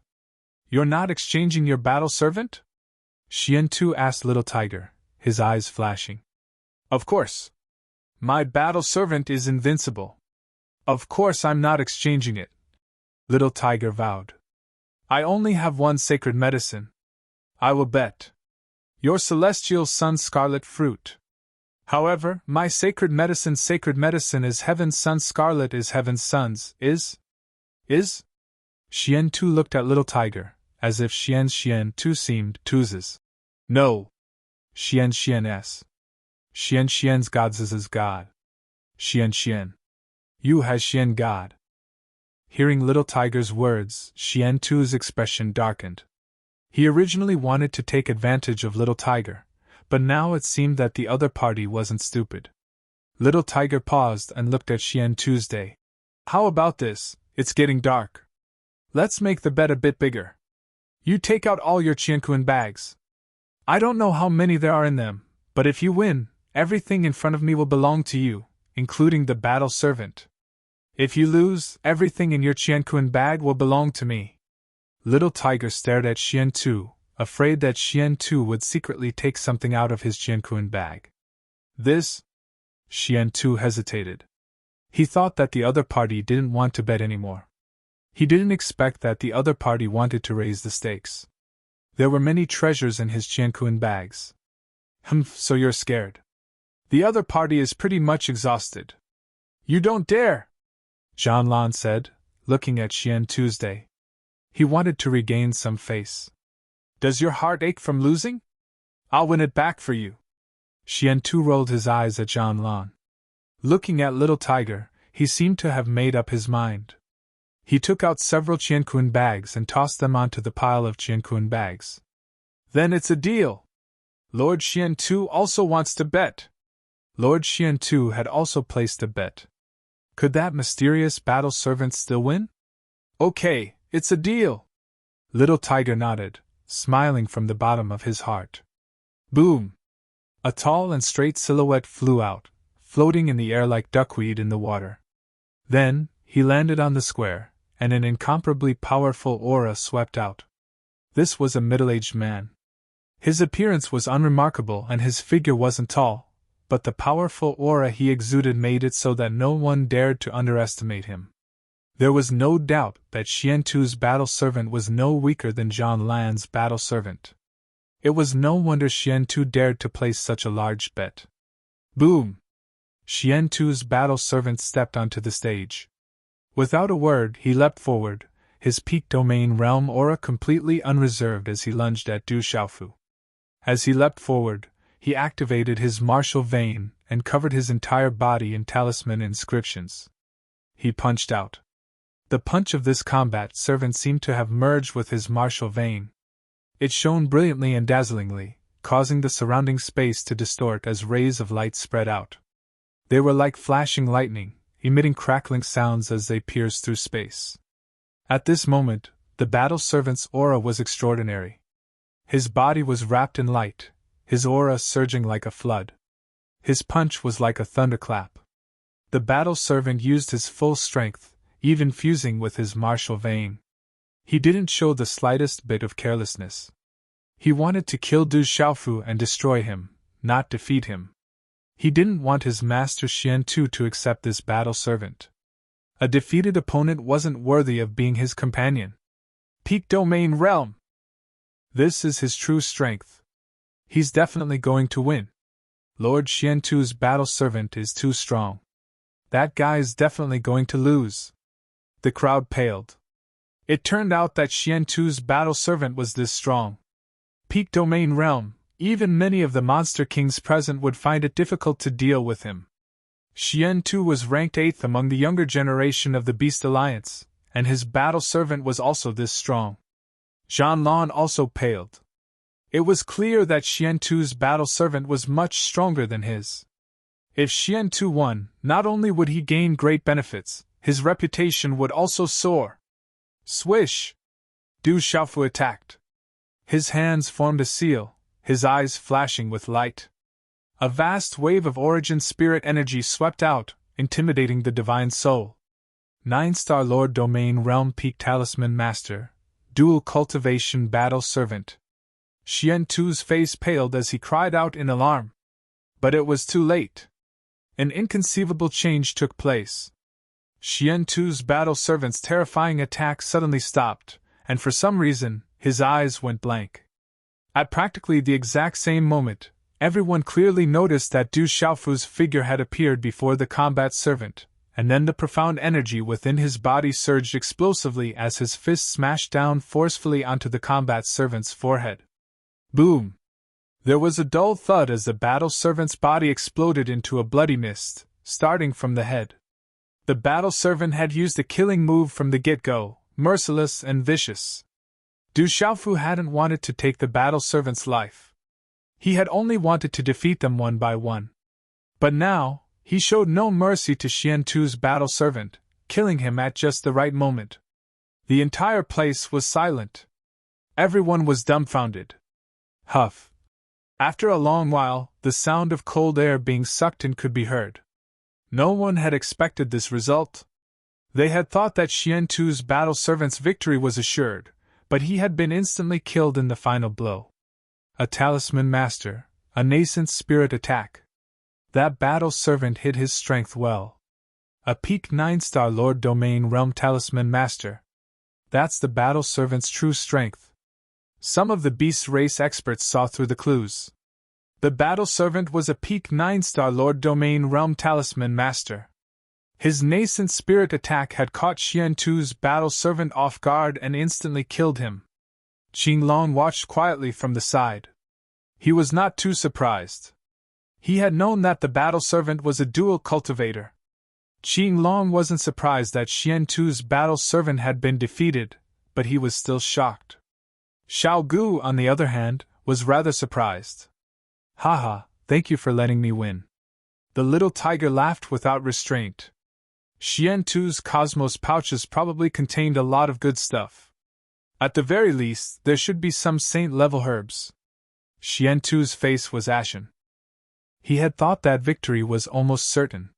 A: You're not exchanging your battle servant? Xian Tu asked Little Tiger, his eyes flashing. Of course. My battle servant is invincible. Of course I'm not exchanging it. Little Tiger vowed. I only have 1 sacred medicine. I will bet. Your celestial sun scarlet fruit. However, my sacred medicine is heaven's sun scarlet is heaven's sun's, is? Xian Tu looked at Little Tiger, as if Xian Tu seemed Tu's. No. Xian's. Xian's God's God. Xian. You has Xian God. Hearing Little Tiger's words, Xian Tu's expression darkened. He originally wanted to take advantage of Little Tiger, but now it seemed that the other party wasn't stupid. Little Tiger paused and looked at Xian Tuesday. How about this? It's getting dark. Let's make the bet a bit bigger. You take out all your Qianquan bags. I don't know how many there are in them, but if you win, everything in front of me will belong to you, including the battle servant. If you lose, everything in your Qianquan bag will belong to me. Little Tiger stared at Xian Tu, afraid that Xian Tu would secretly take something out of his Qianquan bag. This? Xian-tu hesitated. He thought that the other party didn't want to bet anymore. He didn't expect that the other party wanted to raise the stakes. There were many treasures in his Qianquan bags. So you're scared. The other party is pretty much exhausted. You don't dare! Zhanlan said, looking at Xian-tu's day. He wanted to regain some face. Does your heart ache from losing? I'll win it back for you. Xian-tu rolled his eyes at Zhanlan. Looking at Little Tiger, he seemed to have made up his mind. He took out several Qianquan bags and tossed them onto the pile of Qianquan bags. Then it's a deal. Lord Xian-tu also wants to bet. Lord Xian-tu had also placed a bet. Could that mysterious battle servant still win? Okay, it's a deal. Little Tiger nodded, smiling from the bottom of his heart. Boom! A tall and straight silhouette flew out, floating in the air like duckweed in the water. Then, he landed on the square, and an incomparably powerful aura swept out. This was a middle-aged man. His appearance was unremarkable and his figure wasn't tall, but the powerful aura he exuded made it so that no one dared to underestimate him. There was no doubt that Xian-tu's battle servant was no weaker than Zhanlan's battle servant. It was no wonder Xian-tu dared to place such a large bet. Boom! Xian-tu's battle servant stepped onto the stage. Without a word, he leapt forward, his peak domain realm aura completely unreserved as he lunged at Du Xiaofu. As he leapt forward, he activated his martial vein and covered his entire body in talisman inscriptions. He punched out. The punch of this combat servant seemed to have merged with his martial vein. It shone brilliantly and dazzlingly, causing the surrounding space to distort as rays of light spread out. They were like flashing lightning, emitting crackling sounds as they pierced through space. At this moment, the battle servant's aura was extraordinary. His body was wrapped in light, his aura surging like a flood. His punch was like a thunderclap. The battle servant used his full strength, even fusing with his martial vein. He didn't show the slightest bit of carelessness. He wanted to kill Du Xiaofu and destroy him, not defeat him. He didn't want his master Xian-tu to accept this battle servant. A defeated opponent wasn't worthy of being his companion. Peak Domain Realm! This is his true strength. He's definitely going to win. Lord Xian-tu's battle servant is too strong. That guy's definitely going to lose. The crowd paled. It turned out that Xian-tu's battle servant was this strong. Peak Domain Realm, even many of the monster kings present would find it difficult to deal with him. Xian-tu was ranked 8th among the younger generation of the Beast Alliance, and his battle servant was also this strong. Zhanlan also paled. It was clear that Xian-tu's battle servant was much stronger than his. If Xian-tu won, not only would he gain great benefits, his reputation would also soar. Swish! Du Xiaofu attacked. His hands formed a seal, his eyes flashing with light. A vast wave of origin spirit energy swept out, intimidating the divine soul. 9-star Lord Domain Realm Peak Talisman Master, Dual Cultivation Battle Servant. Xian-tu's face paled as he cried out in alarm. But it was too late. An inconceivable change took place. Xian-tu's battle servant's terrifying attack suddenly stopped, and for some reason, his eyes went blank. At practically the exact same moment, everyone clearly noticed that Du Xiaofu's figure had appeared before the combat servant, and then the profound energy within his body surged explosively as his fist smashed down forcefully onto the combat servant's forehead. Boom! There was a dull thud as the battle servant's body exploded into a bloody mist, starting from the head. The battle servant had used a killing move from the get-go, merciless and vicious. Du Xiaofu hadn't wanted to take the battle servant's life. He had only wanted to defeat them one by one. But now, he showed no mercy to Xian-tu's battle servant, killing him at just the right moment. The entire place was silent. Everyone was dumbfounded. Huff. After a long while, the sound of cold air being sucked in could be heard. No one had expected this result. They had thought that Xian-tu's battle servant's victory was assured, but he had been instantly killed in the final blow. A talisman master, a nascent spirit attack. That battle servant hid his strength well. A peak 9-star Lord Domain Realm Talisman Master. That's the battle servant's true strength. Some of the beast race experts saw through the clues. The battle servant was a peak 9-star Lord Domain Realm Talisman Master. His nascent spirit attack had caught Xiantu's battle servant off guard and instantly killed him. Qinglong watched quietly from the side. He was not too surprised. He had known that the battle servant was a dual cultivator. Qinglong wasn't surprised that Xiantu's battle servant had been defeated, but he was still shocked. Xiao Gu, on the other hand, was rather surprised. Haha, thank you for letting me win. The little tiger laughed without restraint. Xiantu's cosmos pouches probably contained a lot of good stuff. At the very least, there should be some saint-level herbs. Xiantu's face was ashen. He had thought that victory was almost certain.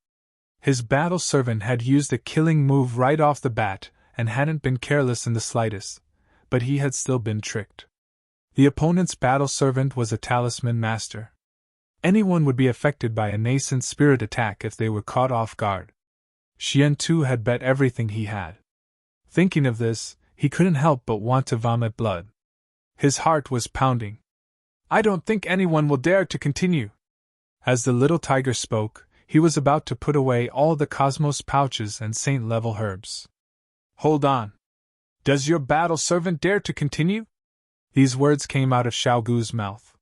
A: His battle servant had used a killing move right off the bat and hadn't been careless in the slightest, but he had still been tricked. The opponent's battle servant was a talisman master. Anyone would be affected by a nascent spirit attack if they were caught off guard. Xiantu had bet everything he had. Thinking of this, he couldn't help but want to vomit blood. His heart was pounding. I don't think anyone will dare to continue. As the little tiger spoke, he was about to put away all the cosmos pouches and saint-level herbs. Hold on. Does your battle servant dare to continue? These words came out of Xiao Gu's mouth.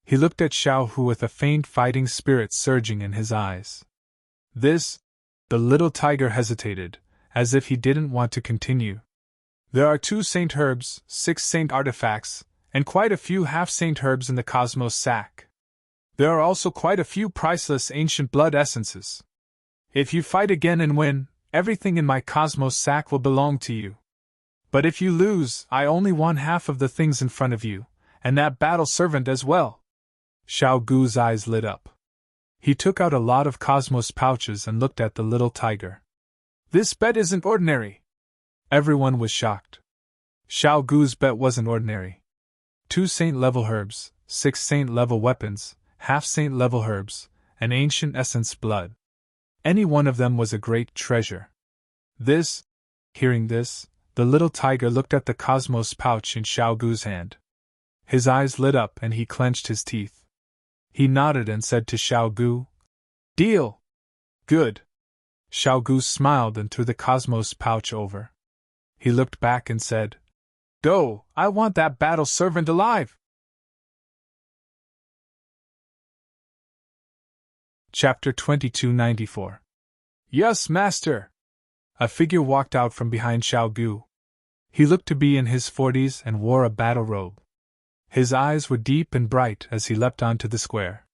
A: He looked at Xiao Hu with a faint fighting spirit surging in his eyes. The little tiger hesitated, as if he didn't want to continue. There are 2 saint herbs, 6 saint artifacts, and quite a few half-saint herbs in the cosmos sack. There are also quite a few priceless ancient blood essences. If you fight again and win, everything in my cosmos sack will belong to you. But if you lose, I only want half of the things in front of you, and that battle servant as well. Xiao Gu's eyes lit up. He took out a lot of cosmos pouches and looked at the little tiger. This bet isn't ordinary. Everyone was shocked. Xiao Gu's bet wasn't ordinary. 2 saint-level herbs, 6 saint-level weapons, half saint-level herbs, and ancient essence blood. Any one of them was a great treasure. Hearing this, the little tiger looked at the cosmos pouch in Xiao Gu's hand. His eyes lit up and he clenched his teeth. He nodded and said to Xiao Gu, Deal! Good! Xiao Gu smiled and threw the cosmos pouch over. He looked back and said, Go! I want that battle servant alive! Chapter 2294. Yes, master! A figure walked out from behind Xiao Gu. He looked to be in his 40s and wore a battle robe. His eyes were deep and bright as he leapt onto the square.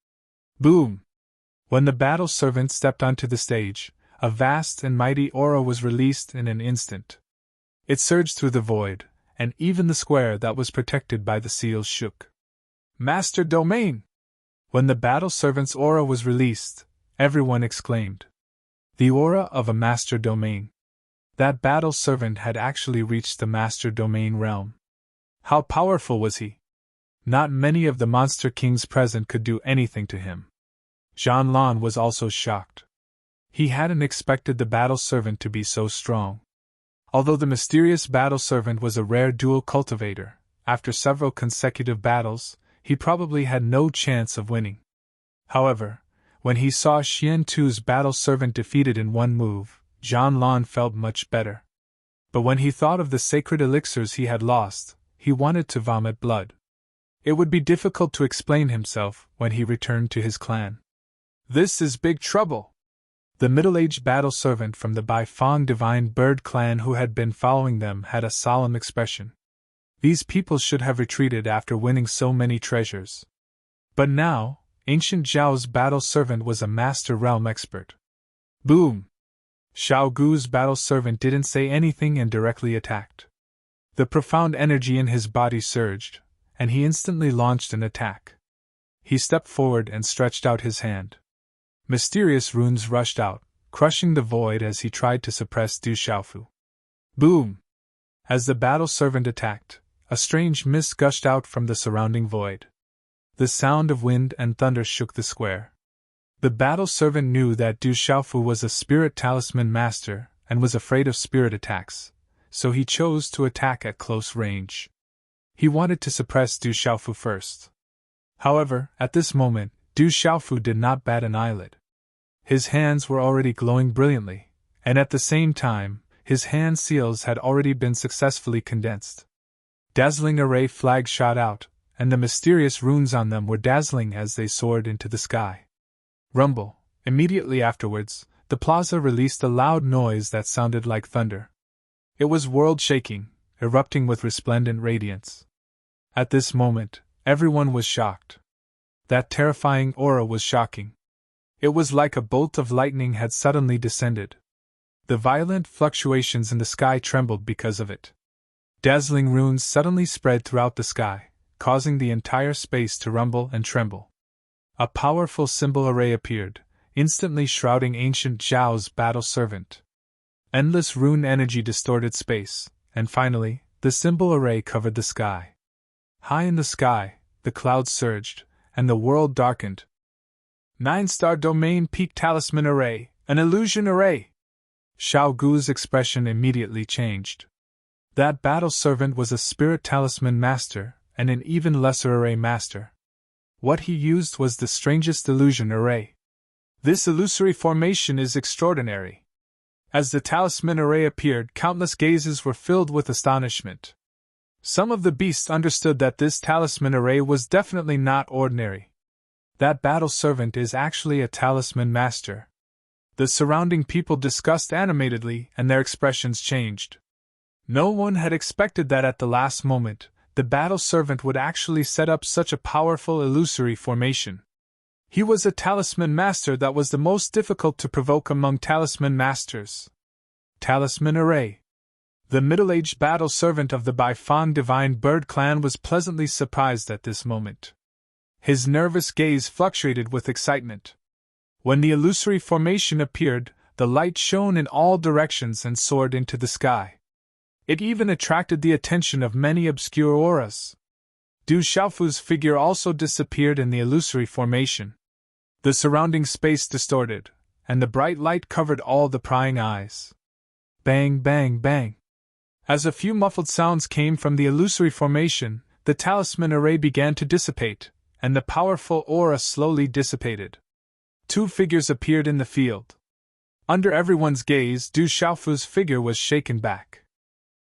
A: Boom! When the battle servant stepped onto the stage, a vast and mighty aura was released in an instant. It surged through the void, and even the square that was protected by the seals shook. Master Domain! When the battle servant's aura was released, everyone exclaimed. The aura of a master domain. That battle servant had actually reached the master domain realm. How powerful was he? Not many of the monster kings present could do anything to him. Zhanlan was also shocked. He hadn't expected the battle servant to be so strong. Although the mysterious battle servant was a rare dual cultivator, after several consecutive battles, he probably had no chance of winning. However, when he saw Xiantu's battle servant defeated in one move, Zhanlan felt much better. But when he thought of the sacred elixirs he had lost, he wanted to vomit blood. It would be difficult to explain himself when he returned to his clan. This is big trouble! The middle-aged battle servant from the Baifeng Divine Bird clan who had been following them had a solemn expression. These people should have retreated after winning so many treasures. But now, Ancient Zhao's battle servant was a master realm expert. Boom! Xiao Gu's battle servant didn't say anything and directly attacked. The profound energy in his body surged, and he instantly launched an attack. He stepped forward and stretched out his hand. Mysterious runes rushed out, crushing the void as he tried to suppress Du Xiaofu. Boom! As the battle servant attacked, a strange mist gushed out from the surrounding void. The sound of wind and thunder shook the square. The battle servant knew that Du Xiaofu was a spirit talisman master and was afraid of spirit attacks, so he chose to attack at close range. He wanted to suppress Du Xiaofu first. However, at this moment, Du Xiaofu did not bat an eyelid. His hands were already glowing brilliantly, and at the same time, his hand seals had already been successfully condensed. Dazzling array flags shot out, and the mysterious runes on them were dazzling as they soared into the sky. Rumble. Immediately afterwards, the plaza released a loud noise that sounded like thunder. It was world-shaking, erupting with resplendent radiance. At this moment, everyone was shocked. That terrifying aura was shocking. It was like a bolt of lightning had suddenly descended. The violent fluctuations in the sky trembled because of it. Dazzling runes suddenly spread throughout the sky, causing the entire space to rumble and tremble. A powerful symbol array appeared, instantly shrouding ancient Zhao's battle servant. Endless rune energy distorted space, and finally, the symbol array covered the sky. High in the sky, the clouds surged, and the world darkened. 9-star domain peak talisman array, an illusion array! Xiao Gu's expression immediately changed. That battle servant was a spirit talisman master, and an even lesser array master. What he used was the strangest illusion array. This illusory formation is extraordinary. As the talisman array appeared, countless gazes were filled with astonishment. Some of the beasts understood that this talisman array was definitely not ordinary. That battle servant is actually a talisman master. The surrounding people discussed animatedly, and their expressions changed. No one had expected that at the last moment, the battle servant would actually set up such a powerful illusory formation. He was a talisman master that was the most difficult to provoke among talisman masters. Talisman array. The middle-aged battle servant of the Baifang divine bird clan was pleasantly surprised at this moment. His nervous gaze fluctuated with excitement. When the illusory formation appeared, the light shone in all directions and soared into the sky. It even attracted the attention of many obscure auras. Du Xiaofu's figure also disappeared in the illusory formation. The surrounding space distorted, and the bright light covered all the prying eyes. Bang, bang, bang. As a few muffled sounds came from the illusory formation, the talisman array began to dissipate, and the powerful aura slowly dissipated. Two figures appeared in the field. Under everyone's gaze, Du Xiaofu's figure was shaken back.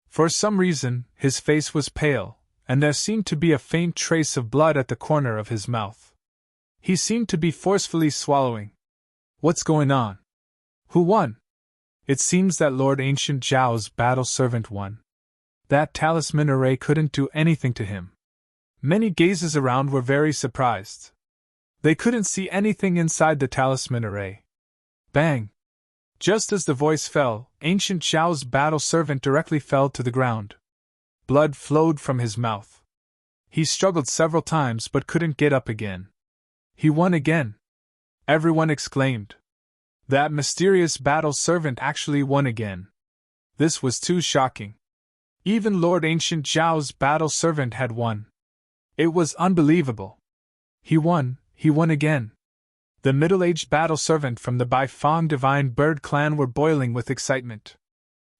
A: For some reason, his face was pale, and there seemed to be a faint trace of blood at the corner of his mouth. He seemed to be forcefully swallowing. What's going on? Who won? It seems that Lord Ancient Zhao's battle servant won. That talisman array couldn't do anything to him. Many gazes around were very surprised. They couldn't see anything inside the talisman array. Bang! Just as the voice fell, Ancient Zhao's battle servant directly fell to the ground. Blood flowed from his mouth. He struggled several times but couldn't get up again. He won again! Everyone exclaimed. That mysterious battle servant actually won again. This was too shocking. Even Lord Ancient Zhao's battle servant had won. It was unbelievable. He won again. The middle-aged battle servant from the Baifang divine bird clan were boiling with excitement.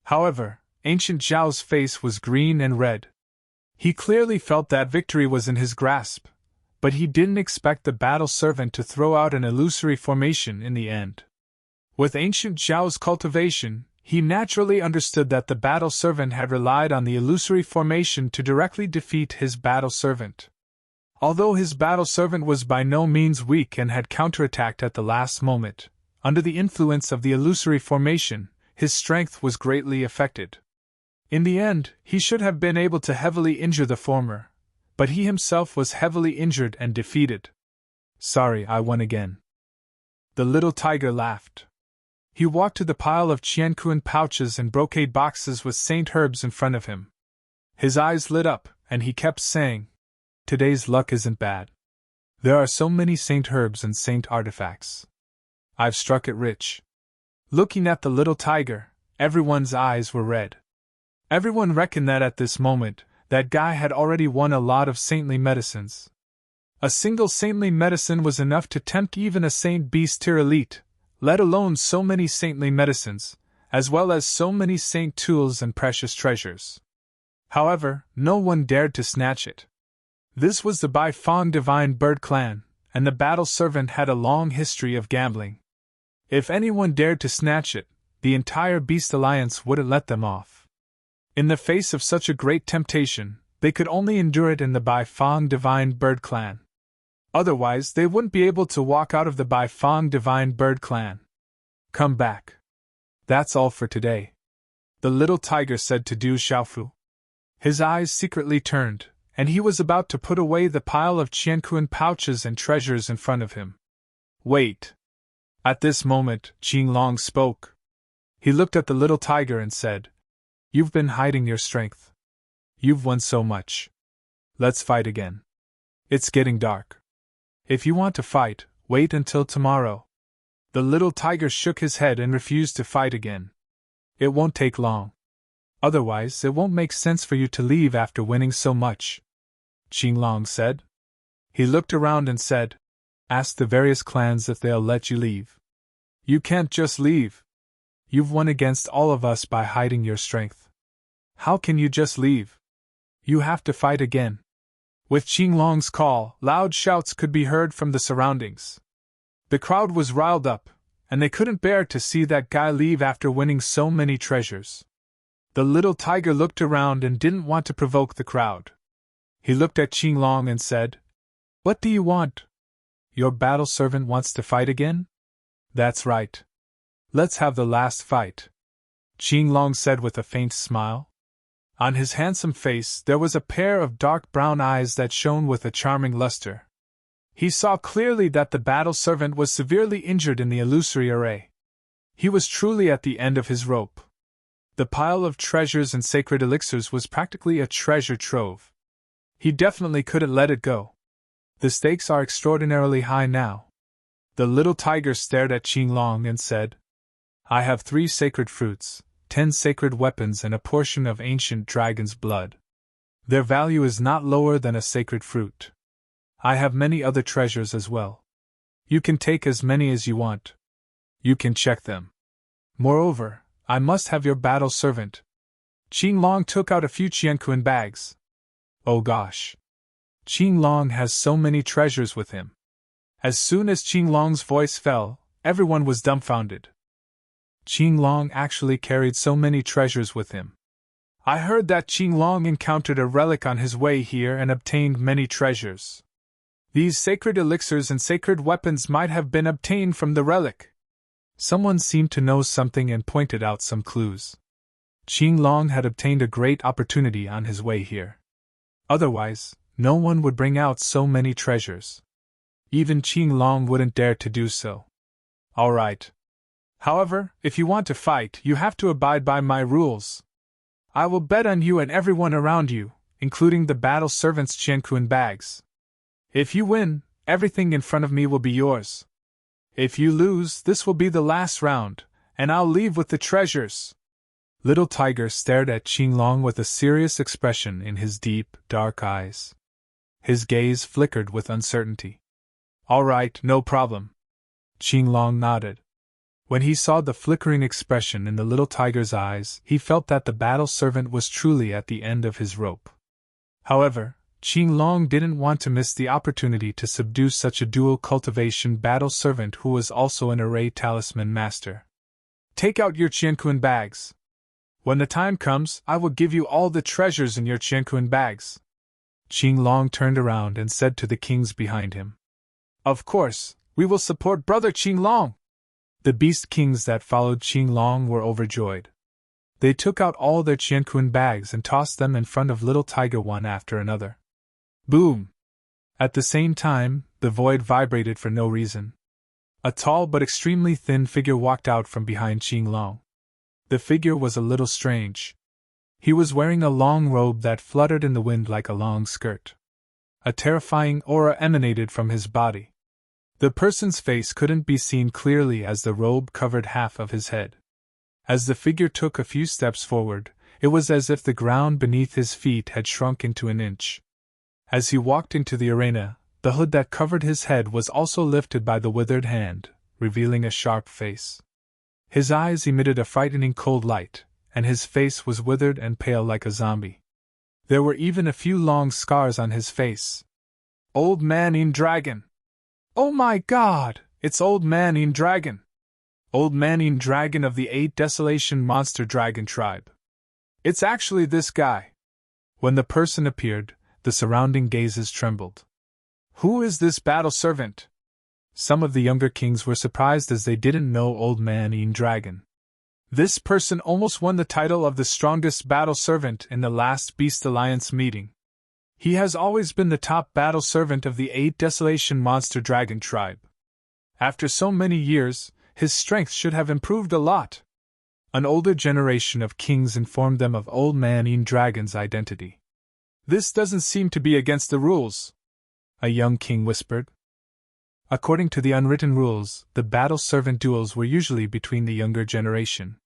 A: However, Ancient Zhao's face was green and red. He clearly felt that victory was in his grasp, but he didn't expect the battle servant to throw out an illusory formation in the end. With Ancient Zhao's cultivation, he naturally understood that the battle servant had relied on the illusory formation to directly defeat his battle servant. Although his battle servant was by no means weak and had counterattacked at the last moment, under the influence of the illusory formation, his strength was greatly affected. In the end, he should have been able to heavily injure the former, but he himself was heavily injured and defeated. Sorry, I won again. The little tiger laughed. He walked to the pile of qiankuan pouches and brocade boxes with saint herbs in front of him. His eyes lit up, and he kept saying, "Today's luck isn't bad. There are so many saint herbs and saint artifacts. I've struck it rich." Looking at the little tiger, everyone's eyes were red. Everyone reckoned that at this moment, that guy had already won a lot of saintly medicines. A single saintly medicine was enough to tempt even a saint beast tier elite, let alone so many saintly medicines, as well as so many saint tools and precious treasures. However, no one dared to snatch it. This was the Bai Fong Divine Bird Clan, and the battle servant had a long history of gambling. If anyone dared to snatch it, the entire Beast Alliance wouldn't let them off. In the face of such a great temptation, they could only endure it in the Bai Fong Divine Bird Clan. Otherwise, they wouldn't be able to walk out of the Bai Fong Divine Bird Clan. Come back. That's all for today, the little tiger said to Du Xiaofu. His eyes secretly turned, and he was about to put away the pile of Qianquan pouches and treasures in front of him. Wait. At this moment, Qinglong spoke. He looked at the little tiger and said, You've been hiding your strength. You've won so much. Let's fight again. It's getting dark. If you want to fight, wait until tomorrow. The little tiger shook his head and refused to fight again. It won't take long. Otherwise, it won't make sense for you to leave after winning so much, Qinglong said. He looked around and said, Ask the various clans if they'll let you leave. You can't just leave. You've won against all of us by hiding your strength. How can you just leave? You have to fight again. With Qinglong's call, loud shouts could be heard from the surroundings. The crowd was riled up, and they couldn't bear to see that guy leave after winning so many treasures. The little tiger looked around and didn't want to provoke the crowd. He looked at Qinglong and said, What do you want? Your battle servant wants to fight again? That's right. Let's have the last fight, Qinglong said with a faint smile. On his handsome face there was a pair of dark brown eyes that shone with a charming luster. He saw clearly that the battle servant was severely injured in the illusory array. He was truly at the end of his rope. The pile of treasures and sacred elixirs was practically a treasure trove. He definitely couldn't let it go. The stakes are extraordinarily high now. The little tiger stared at Qinglong and said, I have 3 sacred fruits, 10 sacred weapons and a portion of ancient dragon's blood. Their value is not lower than a sacred fruit. I have many other treasures as well. You can take as many as you want. You can check them. Moreover, I must have your battle servant. Qinglong took out a few Qianquan bags. Oh gosh. Qinglong has so many treasures with him. As soon as Qinglong's voice fell, everyone was dumbfounded. Qinglong actually carried so many treasures with him. I heard that Qinglong encountered a relic on his way here and obtained many treasures. These sacred elixirs and sacred weapons might have been obtained from the relic. Someone seemed to know something and pointed out some clues. Qinglong had obtained a great opportunity on his way here. Otherwise, no one would bring out so many treasures. Even Qinglong wouldn't dare to do so. All right. However, if you want to fight, you have to abide by my rules. I will bet on you and everyone around you, including the battle servant's Qianquan bags. If you win, everything in front of me will be yours. If you lose, this will be the last round, and I'll leave with the treasures. Little Tiger stared at Qinglong with a serious expression in his deep, dark eyes. His gaze flickered with uncertainty. All right, no problem. Qinglong nodded. When he saw the flickering expression in the little tiger's eyes, he felt that the battle servant was truly at the end of his rope. However, Qinglong didn't want to miss the opportunity to subdue such a dual cultivation battle servant who was also an array talisman master. Take out your Qianquan bags. When the time comes, I will give you all the treasures in your Qianquan bags. Qinglong turned around and said to the kings behind him. Of course, we will support Brother Qinglong. The beast kings that followed Qinglong were overjoyed. They took out all their Qianquan bags and tossed them in front of Little Tiger one after another. Boom! At the same time, the void vibrated for no reason. A tall but extremely thin figure walked out from behind Qinglong. The figure was a little strange. He was wearing a long robe that fluttered in the wind like a long skirt. A terrifying aura emanated from his body. The person's face couldn't be seen clearly as the robe covered half of his head. As the figure took a few steps forward, it was as if the ground beneath his feet had shrunk into an inch. As he walked into the arena, The hood that covered his head was also lifted by the withered hand, revealing a sharp face. His eyes emitted a frightening cold light, and his face was withered and pale like a zombie. There were even a few long scars on his face. Old Man in Dragon! Oh my God! It's Old Man in Dragon! Old Man in Dragon of the 8 Desolation Monster Dragon Tribe. It's actually this guy. When the person appeared, the surrounding gazes trembled. Who is this battle servant? Some of the younger kings were surprised as they didn't know Old Man in Dragon. This person almost won the title of the strongest battle servant in the last Beast Alliance meeting. He has always been the top battle servant of the 8 Desolation Monster Dragon Tribe. After so many years, his strength should have improved a lot. An older generation of kings informed them of Old Man in Dragon's identity. This doesn't seem to be against the rules, a young king whispered. According to the unwritten rules, the battle servant duels were usually between the younger generation.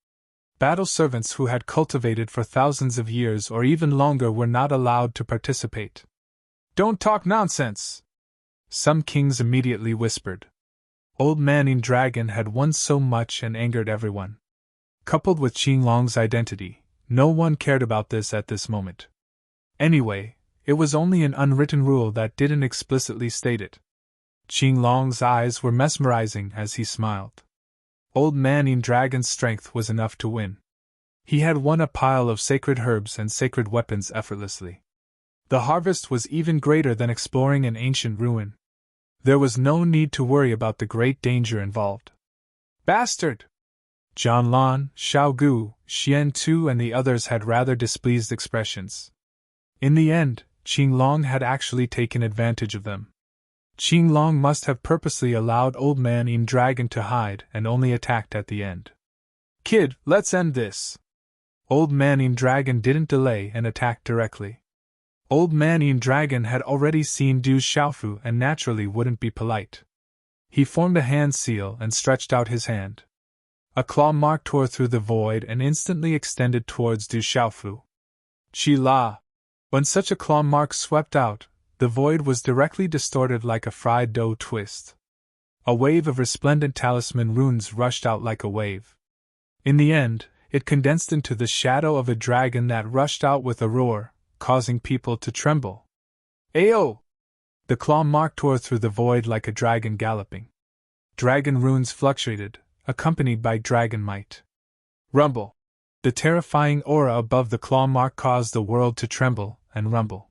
A: Battle servants who had cultivated for thousands of years or even longer were not allowed to participate. Don't talk nonsense! Some kings immediately whispered. Old Man in Dragon had won so much and angered everyone. Coupled with Qinglong's identity, no one cared about this at this moment. Anyway, it was only an unwritten rule that didn't explicitly state it. Qinglong's eyes were mesmerizing as he smiled. Old Man in Dragon's strength was enough to win. He had won a pile of sacred herbs and sacred weapons effortlessly. The harvest was even greater than exploring an ancient ruin. There was no need to worry about the great danger involved. Bastard! John Lan, Xiao Gu, Xian Tu and the others had rather displeased expressions. In the end, Qinglong had actually taken advantage of them. Qinglong must have purposely allowed Old Man in Dragon to hide and only attacked at the end. Kid, let's end this! Old Man in Dragon didn't delay and attacked directly. Old Man in Dragon had already seen Du Xiaofu and naturally wouldn't be polite. He formed a hand seal and stretched out his hand. A claw mark tore through the void and instantly extended towards Du Xiaofu. Qi La! When such a claw mark swept out, the void was directly distorted like a fried dough twist. A wave of resplendent talisman runes rushed out like a wave. In the end, it condensed into the shadow of a dragon that rushed out with a roar, causing people to tremble. Ayo! The claw mark tore through the void like a dragon galloping. Dragon runes fluctuated, accompanied by dragon might. Rumble! The terrifying aura above the claw mark caused the world to tremble and rumble.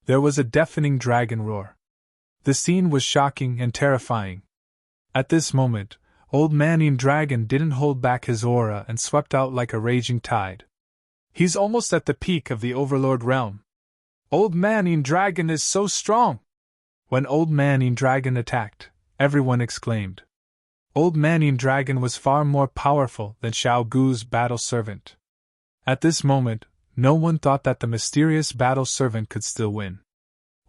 A: There was a deafening dragon roar. The scene was shocking and terrifying. At this moment, Old Man in Dragon didn't hold back his aura and swept out like a raging tide. He's almost at the peak of the Overlord realm. Old Man in Dragon is so strong! When Old Man in Dragon attacked, everyone exclaimed. Old Man in Dragon was far more powerful than Xiao Gu's battle servant. At this moment, no one thought that the mysterious battle servant could still win.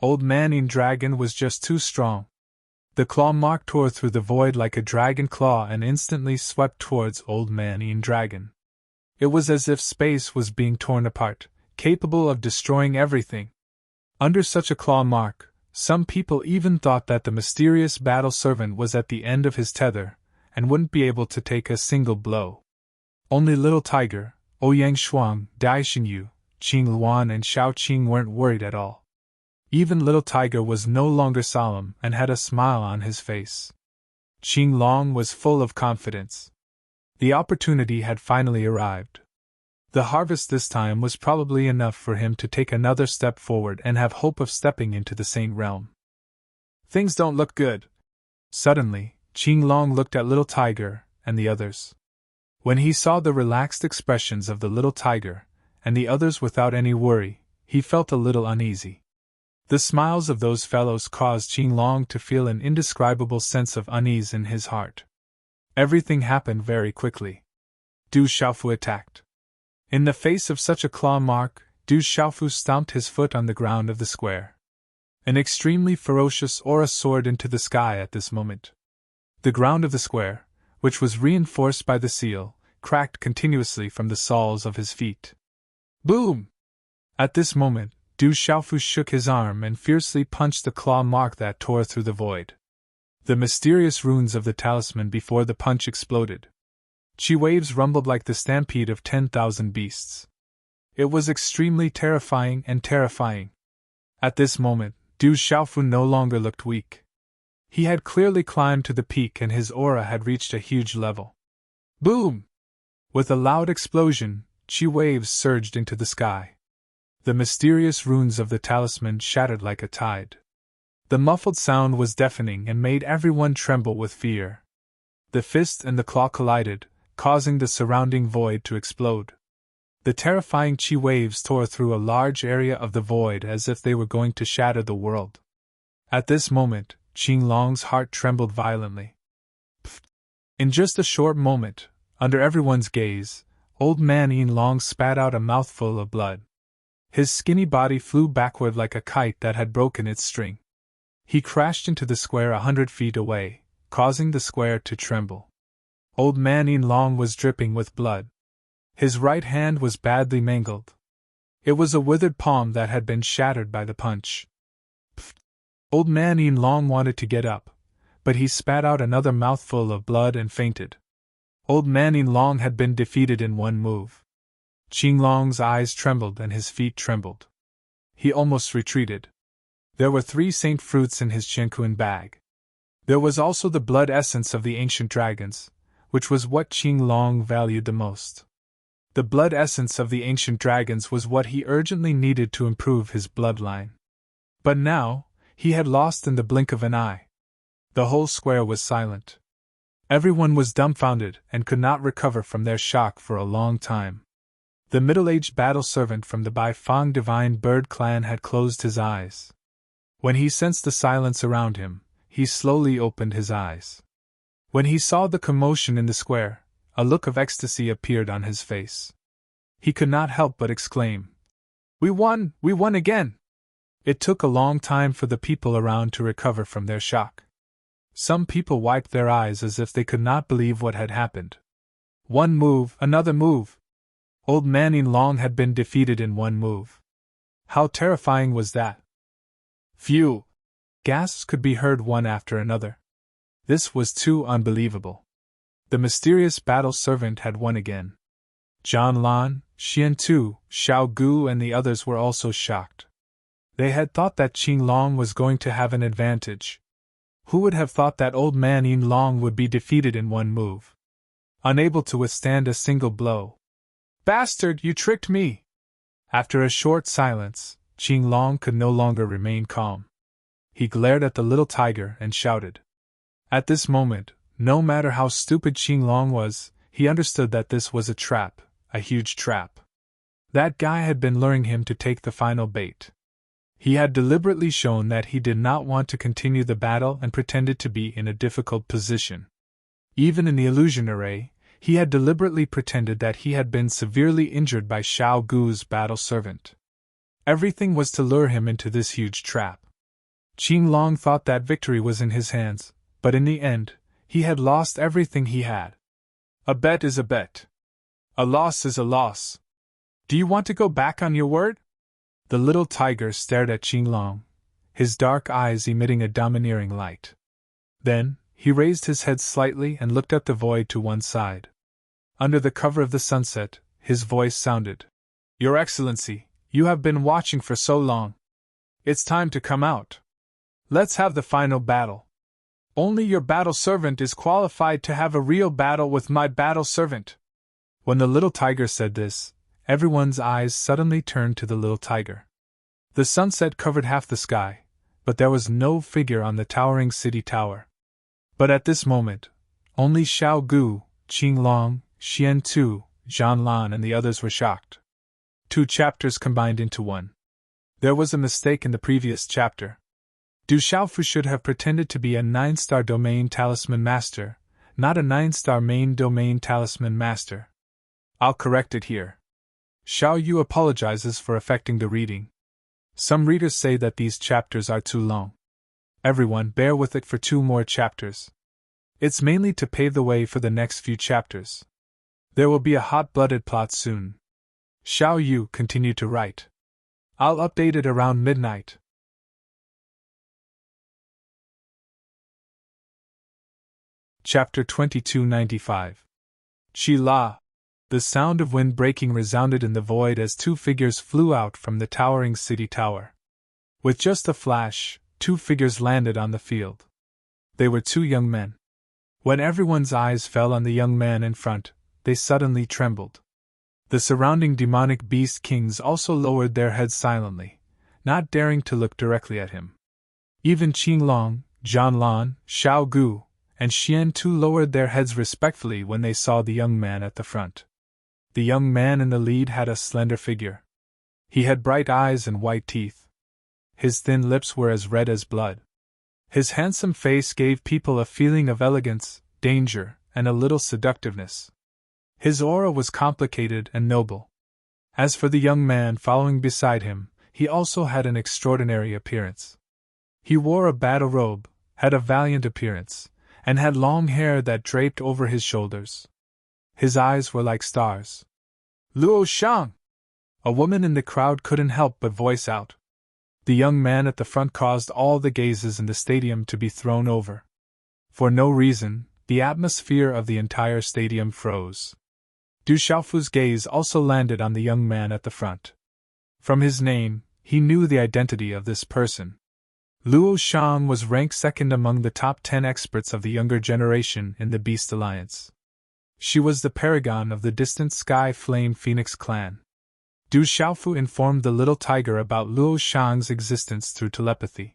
A: Old Man in Dragon was just too strong. The claw mark tore through the void like a dragon claw and instantly swept towards Old Man in Dragon. It was as if space was being torn apart, capable of destroying everything. Under such a claw mark, some people even thought that the mysterious battle servant was at the end of his tether, and wouldn't be able to take a single blow. Only Little Tiger, Ouyang Shuang, Dai Xinyu, Qing Luan and Xiao Qing weren't worried at all. Even Little Tiger was no longer solemn and had a smile on his face. Qing Long was full of confidence. The opportunity had finally arrived. The harvest this time was probably enough for him to take another step forward and have hope of stepping into the Saint Realm. Things don't look good. Suddenly, Qing Long looked at Little Tiger and the others. When he saw the relaxed expressions of the Little Tiger, and the others without any worry, he felt a little uneasy. The smiles of those fellows caused Qing Long to feel an indescribable sense of unease in his heart. Everything happened very quickly. Du Xiaofu attacked. In the face of such a claw mark, Du Xiaofu stomped his foot on the ground of the square. An extremely ferocious aura soared into the sky at this moment. The ground of the square, which was reinforced by the seal, cracked continuously from the soles of his feet. Boom! At this moment, Du Xiaofu shook his arm and fiercely punched the claw mark that tore through the void. The mysterious runes of the talisman before the punch exploded. Chi waves rumbled like the stampede of 10,000 beasts. It was extremely terrifying and terrifying. At this moment, Du Xiaofu no longer looked weak. He had clearly climbed to the peak and his aura had reached a huge level. Boom! With a loud explosion, Chi waves surged into the sky. The mysterious runes of the talisman shattered like a tide. The muffled sound was deafening and made everyone tremble with fear. The fist and the claw collided, causing the surrounding void to explode. The terrifying chi waves tore through a large area of the void as if they were going to shatter the world. At this moment, Qinglong's heart trembled violently. Pfft. In just a short moment, under everyone's gaze, old man Yinlong spat out a mouthful of blood. His skinny body flew backward like a kite that had broken its string. He crashed into the square 100 feet away, causing the square to tremble. Old man Yinlong was dripping with blood. His right hand was badly mangled. It was a withered palm that had been shattered by the punch. Pfft. Old man Yinlong wanted to get up, but he spat out another mouthful of blood and fainted. Old man Yinlong had been defeated in one move. Qinglong's eyes trembled and his feet trembled. He almost retreated. There were 3 saint fruits in his Qianquan bag. There was also the blood essence of the ancient dragons, which was what Qinglong valued the most. The blood essence of the ancient dragons was what he urgently needed to improve his bloodline. But now, he had lost in the blink of an eye. The whole square was silent. Everyone was dumbfounded and could not recover from their shock for a long time. The middle-aged battle servant from the Baifang Divine Bird clan had closed his eyes. When he sensed the silence around him, he slowly opened his eyes. When he saw the commotion in the square, a look of ecstasy appeared on his face. He could not help but exclaim, "We won! We won again!" It took a long time for the people around to recover from their shock. Some people wiped their eyes as if they could not believe what had happened. One move, another move. Old man Yinlong had been defeated in one move. How terrifying was that? Phew! Gasps could be heard one after another. This was too unbelievable. The mysterious battle servant had won again. John Lan, Xian Tu, Xiao Gu and the others were also shocked. They had thought that Qinglong was going to have an advantage. Who would have thought that old man Yinlong would be defeated in one move? Unable to withstand a single blow. Bastard, you tricked me! After a short silence, Qinglong could no longer remain calm. He glared at the little tiger and shouted. At this moment, no matter how stupid Qinglong was, he understood that this was a trap, a huge trap. That guy had been luring him to take the final bait. He had deliberately shown that he did not want to continue the battle and pretended to be in a difficult position. Even in the illusion array, he had deliberately pretended that he had been severely injured by Xiao Gu's battle servant. Everything was to lure him into this huge trap. Qinglong thought that victory was in his hands, but in the end, he had lost everything he had. A bet is a bet. A loss is a loss. Do you want to go back on your word? The little tiger stared at Qinglong, his dark eyes emitting a domineering light. Then, he raised his head slightly and looked up the void to one side. Under the cover of the sunset, his voice sounded. Your Excellency, you have been watching for so long. It's time to come out. Let's have the final battle. Only your battle servant is qualified to have a real battle with my battle servant. When the little tiger said this, everyone's eyes suddenly turned to the little tiger. The sunset covered half the sky, but there was no figure on the towering city tower. But at this moment, only Xiao Gu, Qinglong, Xian Tu, Zhan Lan and the others were shocked. 2 chapters combined into one. There was a mistake in the previous chapter. Du Xiaofu should have pretended to be a 9-star domain talisman master, not a 9-star main domain talisman master. I'll correct it here. Xiao Yu apologizes for affecting the reading. Some readers say that these chapters are too long. Everyone bear with it for 2 more chapters. It's mainly to pave the way for the next few chapters. There will be a hot-blooded plot soon. Xiao Yu continued to write. I'll update it around midnight. Chapter 2295. Chi-la. The sound of wind breaking resounded in the void as two figures flew out from the towering city tower. With just a flash, two figures landed on the field. They were two young men. When everyone's eyes fell on the young man in front, they suddenly trembled. The surrounding demonic beast kings also lowered their heads silently, not daring to look directly at him. Even Qinglong, Jianlan, Xiao Gu, and Xian too lowered their heads respectfully when they saw the young man at the front. The young man in the lead had a slender figure. He had bright eyes and white teeth. His thin lips were as red as blood. His handsome face gave people a feeling of elegance, danger, and a little seductiveness. His aura was complicated and noble. As for the young man following beside him, he also had an extraordinary appearance. He wore a battle robe, had a valiant appearance, and had long hair that draped over his shoulders. His eyes were like stars. "Luo Shang!" A woman in the crowd couldn't help but voice out. The young man at the front caused all the gazes in the stadium to be thrown over. For no reason, the atmosphere of the entire stadium froze. Du Xiaofu's gaze also landed on the young man at the front. From his name, he knew the identity of this person. Luo Shang was ranked second among the top 10 experts of the younger generation in the Beast Alliance. She was the paragon of the distant Sky Flame Phoenix clan. Du Xiaofu informed the little tiger about Luo Shang's existence through telepathy.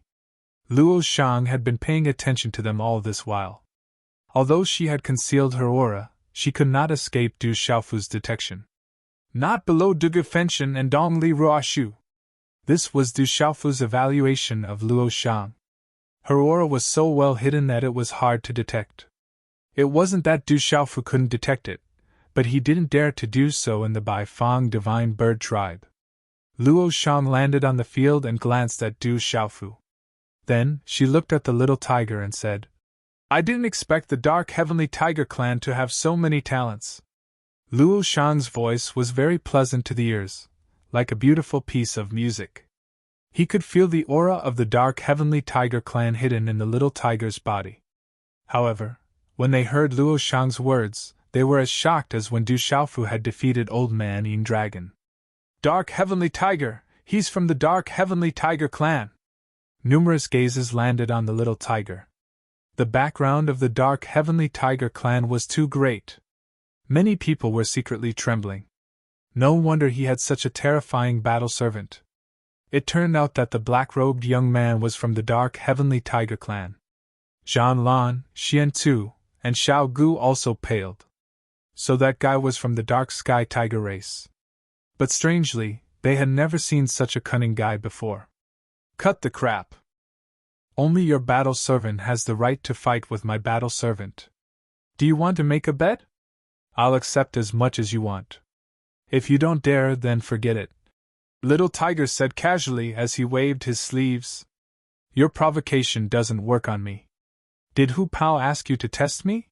A: Luo Shang had been paying attention to them all this while. Although she had concealed her aura, she could not escape Du Xiaofu's detection. Not below Duge Fenshin and Dongli Ruoshu. This was Du Xiaofu's evaluation of Luo Shang. Her aura was so well hidden that it was hard to detect. It wasn't that Du Xiaofu couldn't detect it, but he didn't dare to do so in the Baifang Divine Bird tribe. Luo Shang landed on the field and glanced at Du Xiaofu. Then, she looked at the little tiger and said, "I didn't expect the Dark Heavenly Tiger clan to have so many talents." Luo Shang's voice was very pleasant to the ears, like a beautiful piece of music. He could feel the aura of the Dark Heavenly Tiger clan hidden in the little tiger's body. However, when they heard Luo Shang's words, they were as shocked as when Du Xiaofu had defeated Old Man Yin Dragon. "Dark Heavenly Tiger! He's from the Dark Heavenly Tiger clan!" Numerous gazes landed on the little tiger. The background of the Dark Heavenly Tiger clan was too great. Many people were secretly trembling. No wonder he had such a terrifying battle servant. It turned out that the black-robed young man was from the Dark Heavenly Tiger clan. Zhan Lan, Xian Tu, and Xiao Gu also paled. So that guy was from the Dark Sky Tiger race. But strangely, they had never seen such a cunning guy before. "Cut the crap! Only your battle servant has the right to fight with my battle servant. Do you want to make a bet? I'll accept as much as you want. If you don't dare, then forget it," Little Tiger said casually as he waved his sleeves. "Your provocation doesn't work on me. Did Hu Pao ask you to test me?"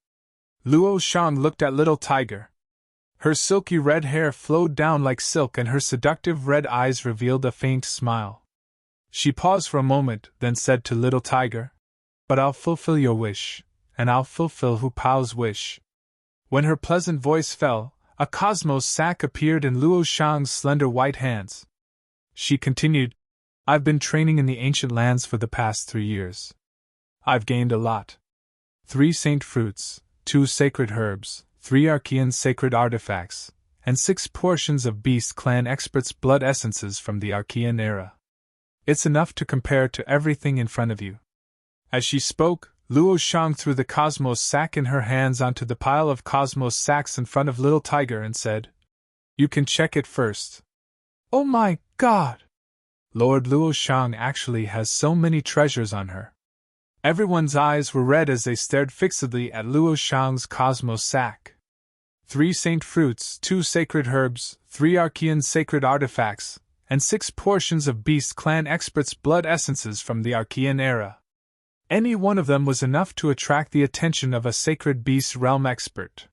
A: Luo Shang looked at Little Tiger. Her silky red hair flowed down like silk and her seductive red eyes revealed a faint smile. She paused for a moment, then said to Little Tiger, "But I'll fulfill your wish, and I'll fulfill Hu Pao's wish." When her pleasant voice fell, a cosmos sac appeared in Luo Shang's slender white hands. She continued, "I've been training in the ancient lands for the past 3 years. I've gained a lot. 3 saint fruits, 2 sacred herbs, 3 Archean sacred artifacts, and 6 portions of Beast Clan experts' blood essences from the Archean era. It's enough to compare to everything in front of you." As she spoke, Luo Shang threw the cosmos sack in her hands onto the pile of cosmos sacks in front of Little Tiger and said, "You can check it first." "Oh my God! Lord Luo Shang actually has so many treasures on her." Everyone's eyes were red as they stared fixedly at Luo Shang's cosmos sack. 3 saint fruits, 2 sacred herbs, 3 Archean sacred artifacts, and 6 portions of Beast Clan experts' blood essences from the Archean era. Any one of them was enough to attract the attention of a sacred beast realm expert.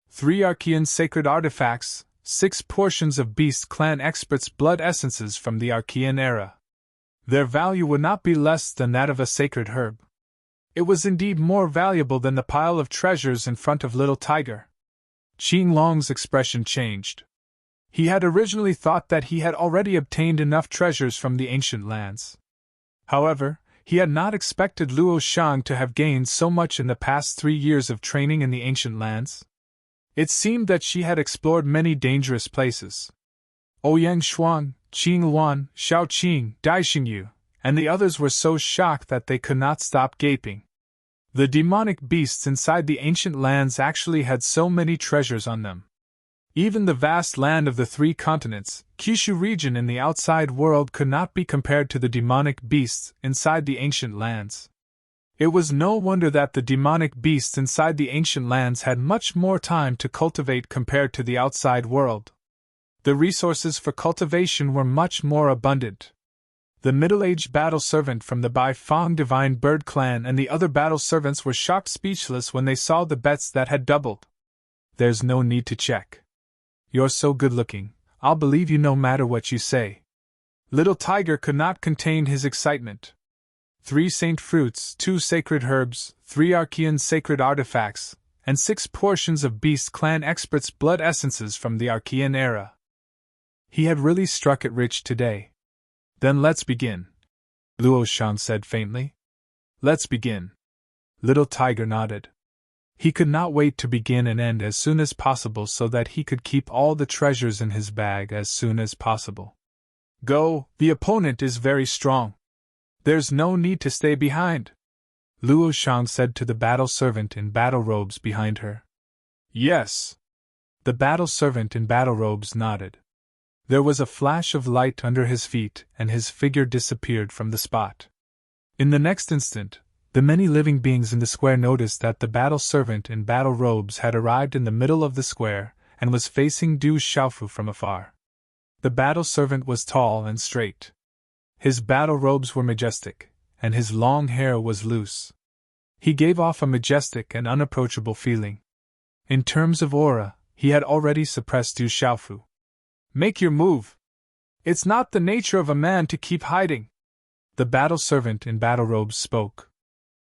A: 3 Archean sacred artifacts, 6 portions of Beast Clan experts' blood essences from the Archean era. Their value would not be less than that of a sacred herb. It was indeed more valuable than the pile of treasures in front of Little Tiger. Qing Long's expression changed. He had originally thought that he had already obtained enough treasures from the ancient lands. However, he had not expected Luo Shang to have gained so much in the past 3 years of training in the ancient lands. It seemed that she had explored many dangerous places. Ouyang Xuan, Qing Luan, Xiao Qing, Dai Xingyu, and the others were so shocked that they could not stop gaping. The demonic beasts inside the ancient lands actually had so many treasures on them. Even the vast land of the 3 continents, Kyushu region in the outside world, could not be compared to the demonic beasts inside the ancient lands. It was no wonder that the demonic beasts inside the ancient lands had much more time to cultivate compared to the outside world. The resources for cultivation were much more abundant. The middle-aged battle servant from the Bai Fang Divine Bird Clan and the other battle servants were shocked speechless when they saw the bets that had doubled. There's no need to check. You're so good-looking, I'll believe you no matter what you say. Little Tiger could not contain his excitement. 3 saint fruits, 2 sacred herbs, 3 Archean sacred artifacts, and 6 portions of Beast Clan experts' blood essences from the Archean era. He had really struck it rich today. Then let's begin, Luo Shang said faintly. Let's begin. Little Tiger nodded. He could not wait to begin and end as soon as possible so that he could keep all the treasures in his bag as soon as possible. Go, the opponent is very strong. There's no need to stay behind, Luo Shang said to the battle servant in battle robes behind her. Yes. The battle servant in battle robes nodded. There was a flash of light under his feet and his figure disappeared from the spot. In the next instant, the many living beings in the square noticed that the battle servant in battle robes had arrived in the middle of the square and was facing Du Xiaofu from afar. The battle servant was tall and straight. His battle robes were majestic, and his long hair was loose. He gave off a majestic and unapproachable feeling. In terms of aura, he had already suppressed Du Xiaofu. Make your move. It's not the nature of a man to keep hiding. The battle servant in battle robes spoke.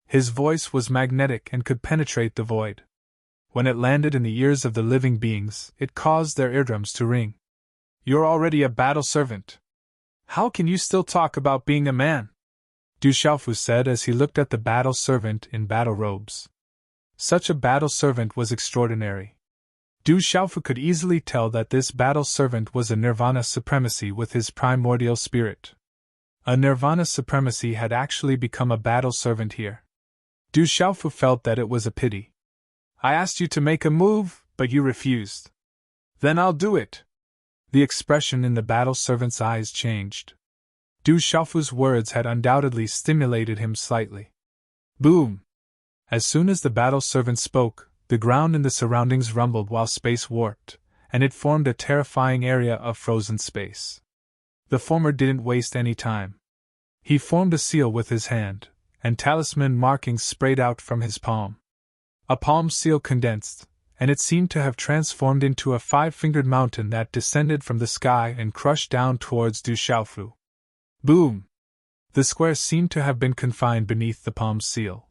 A: His voice was magnetic and could penetrate the void. When it landed in the ears of the living beings, it caused their eardrums to ring. You're already a battle servant. How can you still talk about being a man? Du Xiaofu said as he looked at the battle servant in battle robes. Such a battle servant was extraordinary. Du Xiaofu could easily tell that this battle servant was a nirvana supremacy with his primordial spirit. A nirvana supremacy had actually become a battle servant here. Du Xiaofu felt that it was a pity. I asked you to make a move, but you refused. Then I'll do it. The expression in the battle servant's eyes changed. Du Xiaofu's words had undoubtedly stimulated him slightly. Boom! As soon as the battle servant spoke, the ground in the surroundings rumbled while space warped, and it formed a terrifying area of frozen space. The former didn't waste any time. He formed a seal with his hand, and talisman markings sprayed out from his palm. A palm seal condensed, and it seemed to have transformed into a 5-fingered mountain that descended from the sky and crushed down towards Du Xiaofu. Boom! The square seemed to have been confined beneath the palm seal.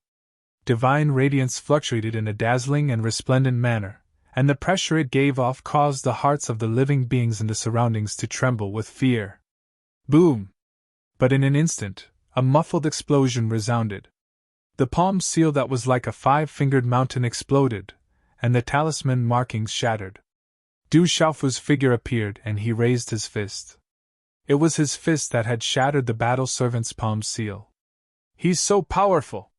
A: Divine radiance fluctuated in a dazzling and resplendent manner, and the pressure it gave off caused the hearts of the living beings in the surroundings to tremble with fear. Boom! But in an instant, a muffled explosion resounded. The palm seal that was like a 5-fingered mountain exploded, and the talisman markings shattered. Du Xiaofu's figure appeared and he raised his fist. It was his fist that had shattered the battle servant's palm seal. He's so powerful!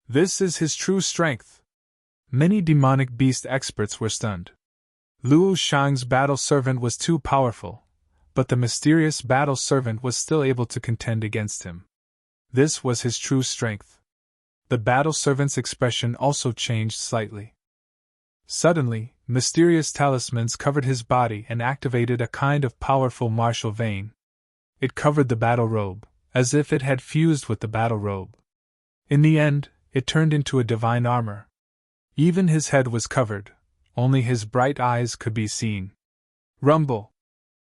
A: This is his true strength. Many demonic beast experts were stunned. Luo Shang's battle servant was too powerful, but the mysterious battle servant was still able to contend against him. This was his true strength. The battle servant's expression also changed slightly. Suddenly, mysterious talismans covered his body and activated a kind of powerful martial vein. It covered the battle robe, as if it had fused with the battle robe. In the end, it turned into a divine armor. Even his head was covered, only his bright eyes could be seen. Rumble!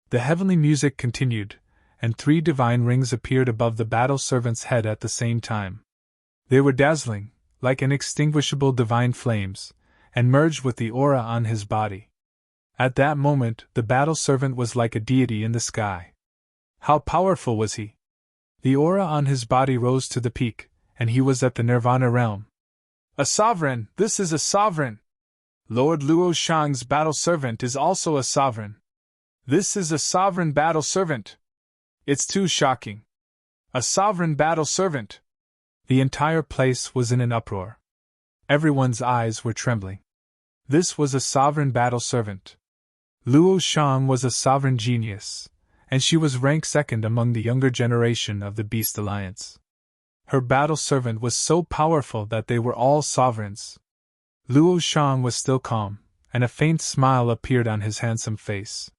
A: The heavenly music continued, and 3 divine rings appeared above the battle servant's head at the same time. They were dazzling, like inextinguishable divine flames, and merged with the aura on his body. At that moment, the battle servant was like a deity in the sky. How powerful was he! The aura on his body rose to the peak, and he was at the Nirvana realm. A sovereign! This is a sovereign! Lord Luo Shang's battle servant is also a sovereign. This is a sovereign battle servant! It's too shocking. A sovereign battle servant! The entire place was in an uproar. Everyone's eyes were trembling. This was a sovereign battle servant. Luo Shang was a sovereign genius, and she was ranked second among the younger generation of the Beast Alliance. Her battle servant was so powerful that they were all sovereigns. Luo Shang was still calm, and a faint smile appeared on his handsome face.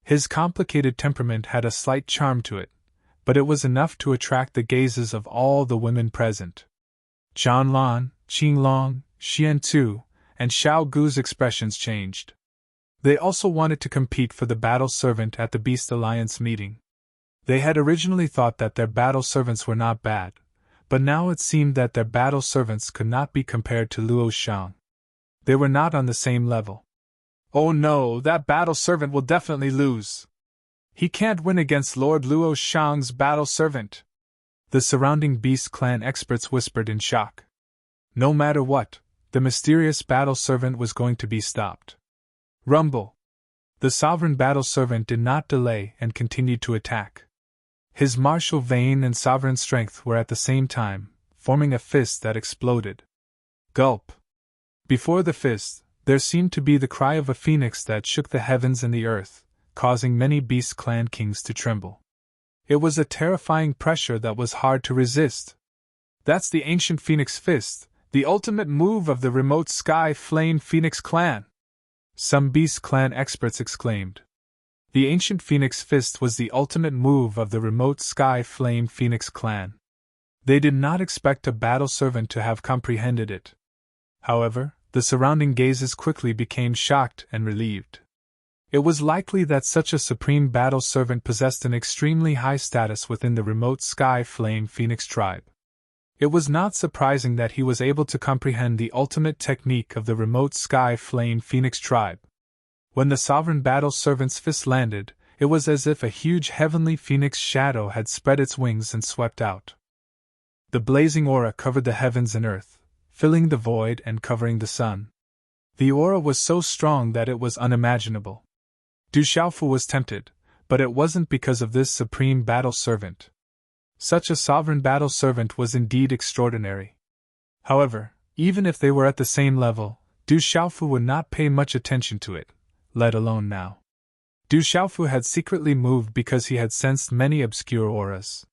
A: His complicated temperament had a slight charm to it, but it was enough to attract the gazes of all the women present. Zhan Lan, Qing Long, Xian Tu, and Xiao Gu's expressions changed. They also wanted to compete for the battle servant at the Beast Alliance meeting. They had originally thought that their battle servants were not bad, but now it seemed that their battle servants could not be compared to Luo Shang. They were not on the same level. Oh no, that battle servant will definitely lose. He can't win against Lord Luo Shang's battle servant. The surrounding Beast Clan experts whispered in shock. No matter what, the mysterious battle servant was going to be stopped. Rumble! The sovereign battle servant did not delay and continued to attack. His martial vein and sovereign strength were at the same time, forming a fist that exploded. Gulp! Before the fist, there seemed to be the cry of a phoenix that shook the heavens and the earth, causing many Beast Clan kings to tremble. It was a terrifying pressure that was hard to resist. That's the ancient Phoenix Fist, the ultimate move of the remote Sky Flame Phoenix Clan! Some Beast Clan experts exclaimed. The ancient Phoenix Fist was the ultimate move of the remote Sky Flame Phoenix Clan. They did not expect a battle servant to have comprehended it. However, the surrounding gazes quickly became shocked and relieved. It was likely that such a supreme battle servant possessed an extremely high status within the remote Sky Flame Phoenix tribe. It was not surprising that he was able to comprehend the ultimate technique of the remote Sky Flame Phoenix tribe. When the sovereign battle servant's fist landed, it was as if a huge heavenly phoenix shadow had spread its wings and swept out. The blazing aura covered the heavens and earth, filling the void and covering the sun. The aura was so strong that it was unimaginable. Du Xiaofu was tempted, but it wasn't because of this supreme battle servant. Such a sovereign battle servant was indeed extraordinary. However, even if they were at the same level, Du Xiaofu would not pay much attention to it, let alone now. Du Xiaofu had secretly moved because he had sensed many obscure auras.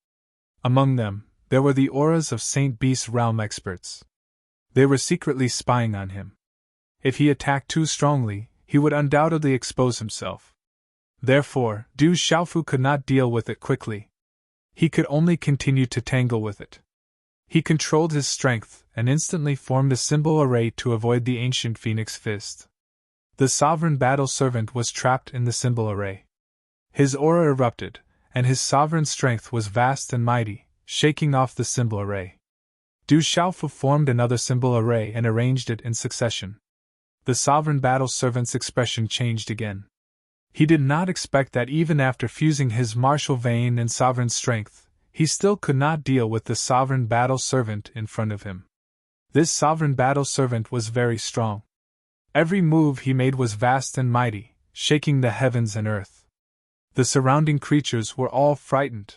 A: Among them, there were the auras of Saint Beast Realm experts. They were secretly spying on him. If he attacked too strongly, he would undoubtedly expose himself. Therefore, Du Xiaofu could not deal with it quickly. He could only continue to tangle with it. He controlled his strength and instantly formed a symbol array to avoid the ancient Phoenix Fist. The sovereign battle servant was trapped in the symbol array. His aura erupted, and his sovereign strength was vast and mighty, shaking off the symbol array. Du Xiaofu formed another symbol array and arranged it in succession. The sovereign battle servant's expression changed again. He did not expect that even after fusing his martial vein and sovereign strength, he still could not deal with the sovereign battle servant in front of him. This sovereign battle servant was very strong. Every move he made was vast and mighty, shaking the heavens and earth. The surrounding creatures were all frightened.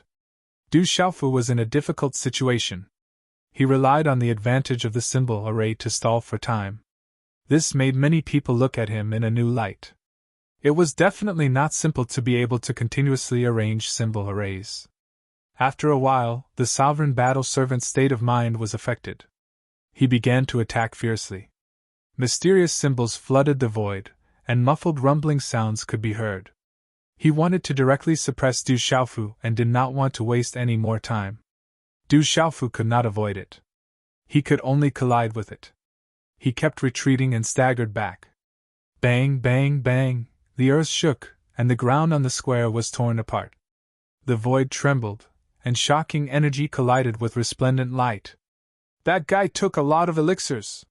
A: Du Xiaofu was in a difficult situation. He relied on the advantage of the symbol array to stall for time. This made many people look at him in a new light. It was definitely not simple to be able to continuously arrange symbol arrays. After a while, the sovereign battle servant's state of mind was affected. He began to attack fiercely. Mysterious symbols flooded the void, and muffled rumbling sounds could be heard. He wanted to directly suppress Du Xiaofu and did not want to waste any more time. Du Xiaofu could not avoid it. He could only collide with it. He kept retreating and staggered back. Bang, bang, bang! The earth shook, and the ground on the square was torn apart. The void trembled, and shocking energy collided with resplendent light. That guy took a lot of elixirs.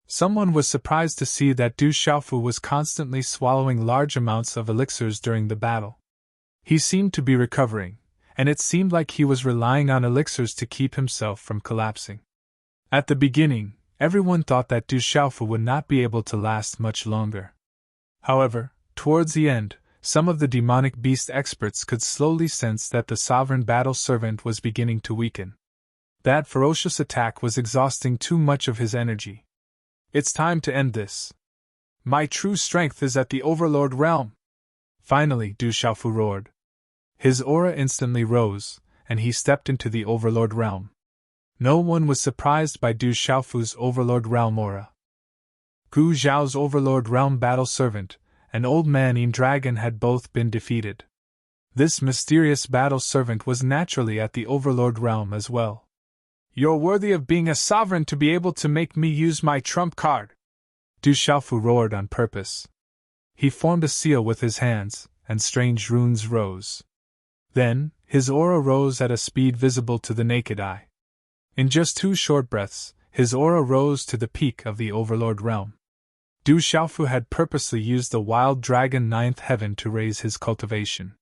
A: Someone was surprised to see that Du Xiaofu was constantly swallowing large amounts of elixirs during the battle. He seemed to be recovering, and it seemed like he was relying on elixirs to keep himself from collapsing. At the beginning, everyone thought that Du Xiaofu would not be able to last much longer. However, towards the end, some of the demonic beast experts could slowly sense that the sovereign battle servant was beginning to weaken. That ferocious attack was exhausting too much of his energy. It's time to end this. My true strength is at the Overlord realm. Finally, Du Xiaofu roared. His aura instantly rose, and he stepped into the Overlord realm. No one was surprised by Du Xiaofu's Overlord realm aura. Gu Zhao's Overlord realm battle servant, and Old Man Dragon had both been defeated. This mysterious battle servant was naturally at the Overlord realm as well. You're worthy of being a sovereign to be able to make me use my trump card! Du Xiaofu roared on purpose. He formed a seal with his hands, and strange runes rose. Then, his aura rose at a speed visible to the naked eye. In just 2 short breaths, his aura rose to the peak of the Overlord realm. Du Xiaofu had purposely used the Wild Dragon 9th Heaven to raise his cultivation.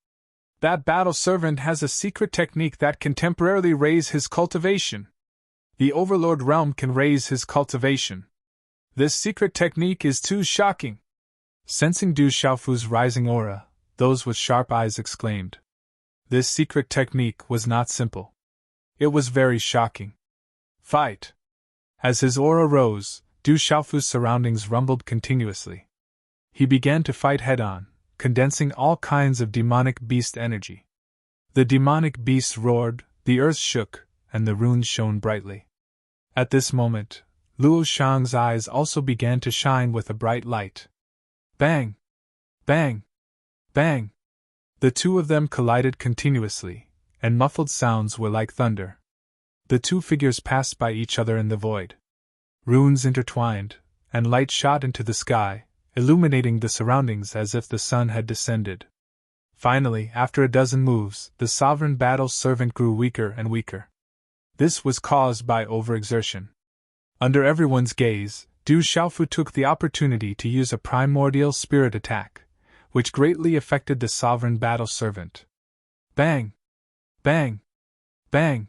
A: That battle servant has a secret technique that can temporarily raise his cultivation. The Overlord realm can raise his cultivation. This secret technique is too shocking. Sensing Du Xiaofu's rising aura, those with sharp eyes exclaimed. This secret technique was not simple. It was very shocking. Fight! As his aura rose, Du Xiaofu's surroundings rumbled continuously. He began to fight head-on, condensing all kinds of demonic beast energy. The demonic beasts roared, the earth shook, and the runes shone brightly. At this moment, Luo Shang's eyes also began to shine with a bright light. Bang! Bang! Bang! The two of them collided continuously, and muffled sounds were like thunder. The two figures passed by each other in the void. Runes intertwined, and light shot into the sky, illuminating the surroundings as if the sun had descended. Finally, after a dozen moves, the sovereign battle servant grew weaker and weaker. This was caused by overexertion. Under everyone's gaze, Du Xiaofu took the opportunity to use a primordial spirit attack, which greatly affected the sovereign battle servant. Bang! Bang! Bang!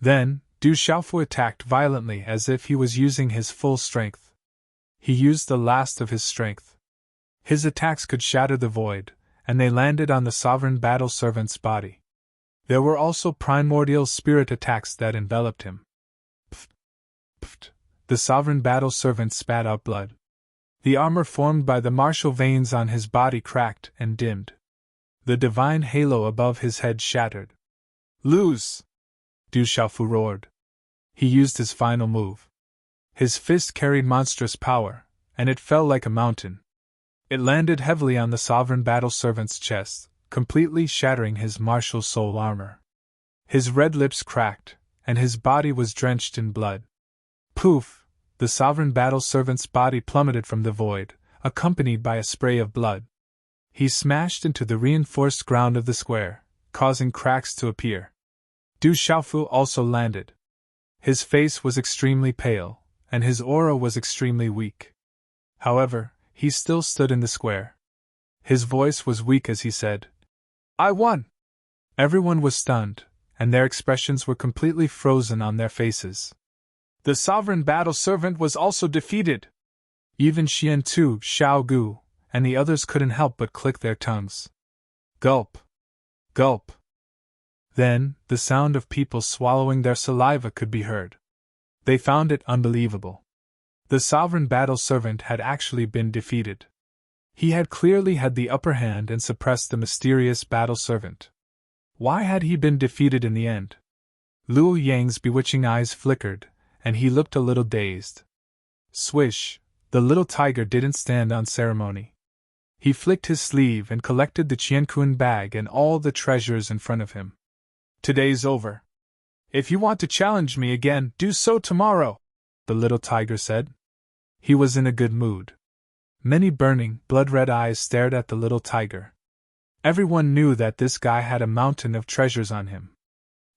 A: Then, Du Xiaofu attacked violently as if he was using his full strength. He used the last of his strength. His attacks could shatter the void, and they landed on the sovereign battle servant's body. There were also primordial spirit attacks that enveloped him. Pft! Pft! The sovereign battle servant spat out blood. The armor formed by the martial veins on his body cracked and dimmed. The divine halo above his head shattered. Lose! Du Xiaofu roared. He used his final move. His fist carried monstrous power, and it fell like a mountain. It landed heavily on the sovereign battle servant's chest, completely shattering his martial soul armor. His red lips cracked, and his body was drenched in blood. Poof! The sovereign battle servant's body plummeted from the void, accompanied by a spray of blood. He smashed into the reinforced ground of the square, causing cracks to appear. Du Xiaofu also landed. His face was extremely pale, and his aura was extremely weak. However, he still stood in the square. His voice was weak as he said, "I won!" Everyone was stunned, and their expressions were completely frozen on their faces. The sovereign battle servant was also defeated. Even Xian Tu, Xiao Gu, and the others couldn't help but click their tongues. Gulp! Gulp! Then, the sound of people swallowing their saliva could be heard. They found it unbelievable. The sovereign battle servant had actually been defeated. He had clearly had the upper hand and suppressed the mysterious battle servant. Why had he been defeated in the end? Luo Yang's bewitching eyes flickered, and he looked a little dazed. Swish! The little tiger didn't stand on ceremony. He flicked his sleeve and collected the Qiankun bag and all the treasures in front of him. Today's over. If you want to challenge me again, do so tomorrow, the little tiger said. He was in a good mood. Many burning, blood-red eyes stared at the little tiger. Everyone knew that this guy had a mountain of treasures on him.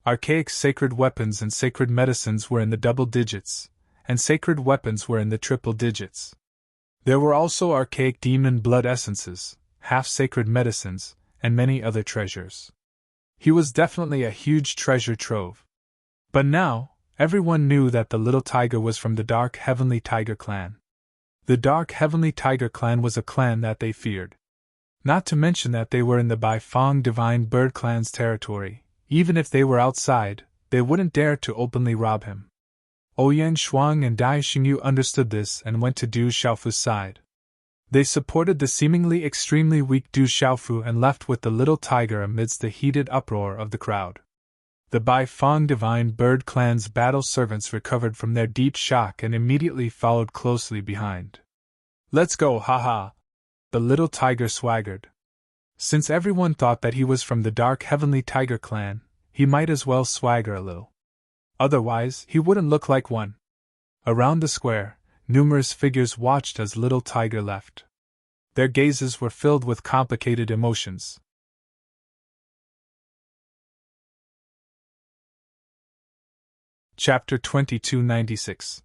A: Archaic sacred weapons and sacred medicines were in the double digits, and sacred weapons were in the triple digits. There were also archaic demon blood essences, half-sacred medicines, and many other treasures. He was definitely a huge treasure trove. But now, everyone knew that the little tiger was from the Dark Heavenly Tiger clan. The Dark Heavenly Tiger clan was a clan that they feared. Not to mention that they were in the Baifeng Divine Bird clan's territory. Even if they were outside, they wouldn't dare to openly rob him. Ouyang Shuang and Dai Xingyu understood this and went to Du Xiaofu's side. They supported the seemingly extremely weak Du Xiaofu and left with the little tiger amidst the heated uproar of the crowd. The Baifeng Divine Bird clan's battle servants recovered from their deep shock and immediately followed closely behind. "Let's go, haha!" the little tiger swaggered. Since everyone thought that he was from the Dark Heavenly Tiger clan, he might as well swagger a little. Otherwise, he wouldn't look like one. Around the square, numerous figures watched as little tiger left. Their gazes were filled with complicated emotions. Chapter 2296.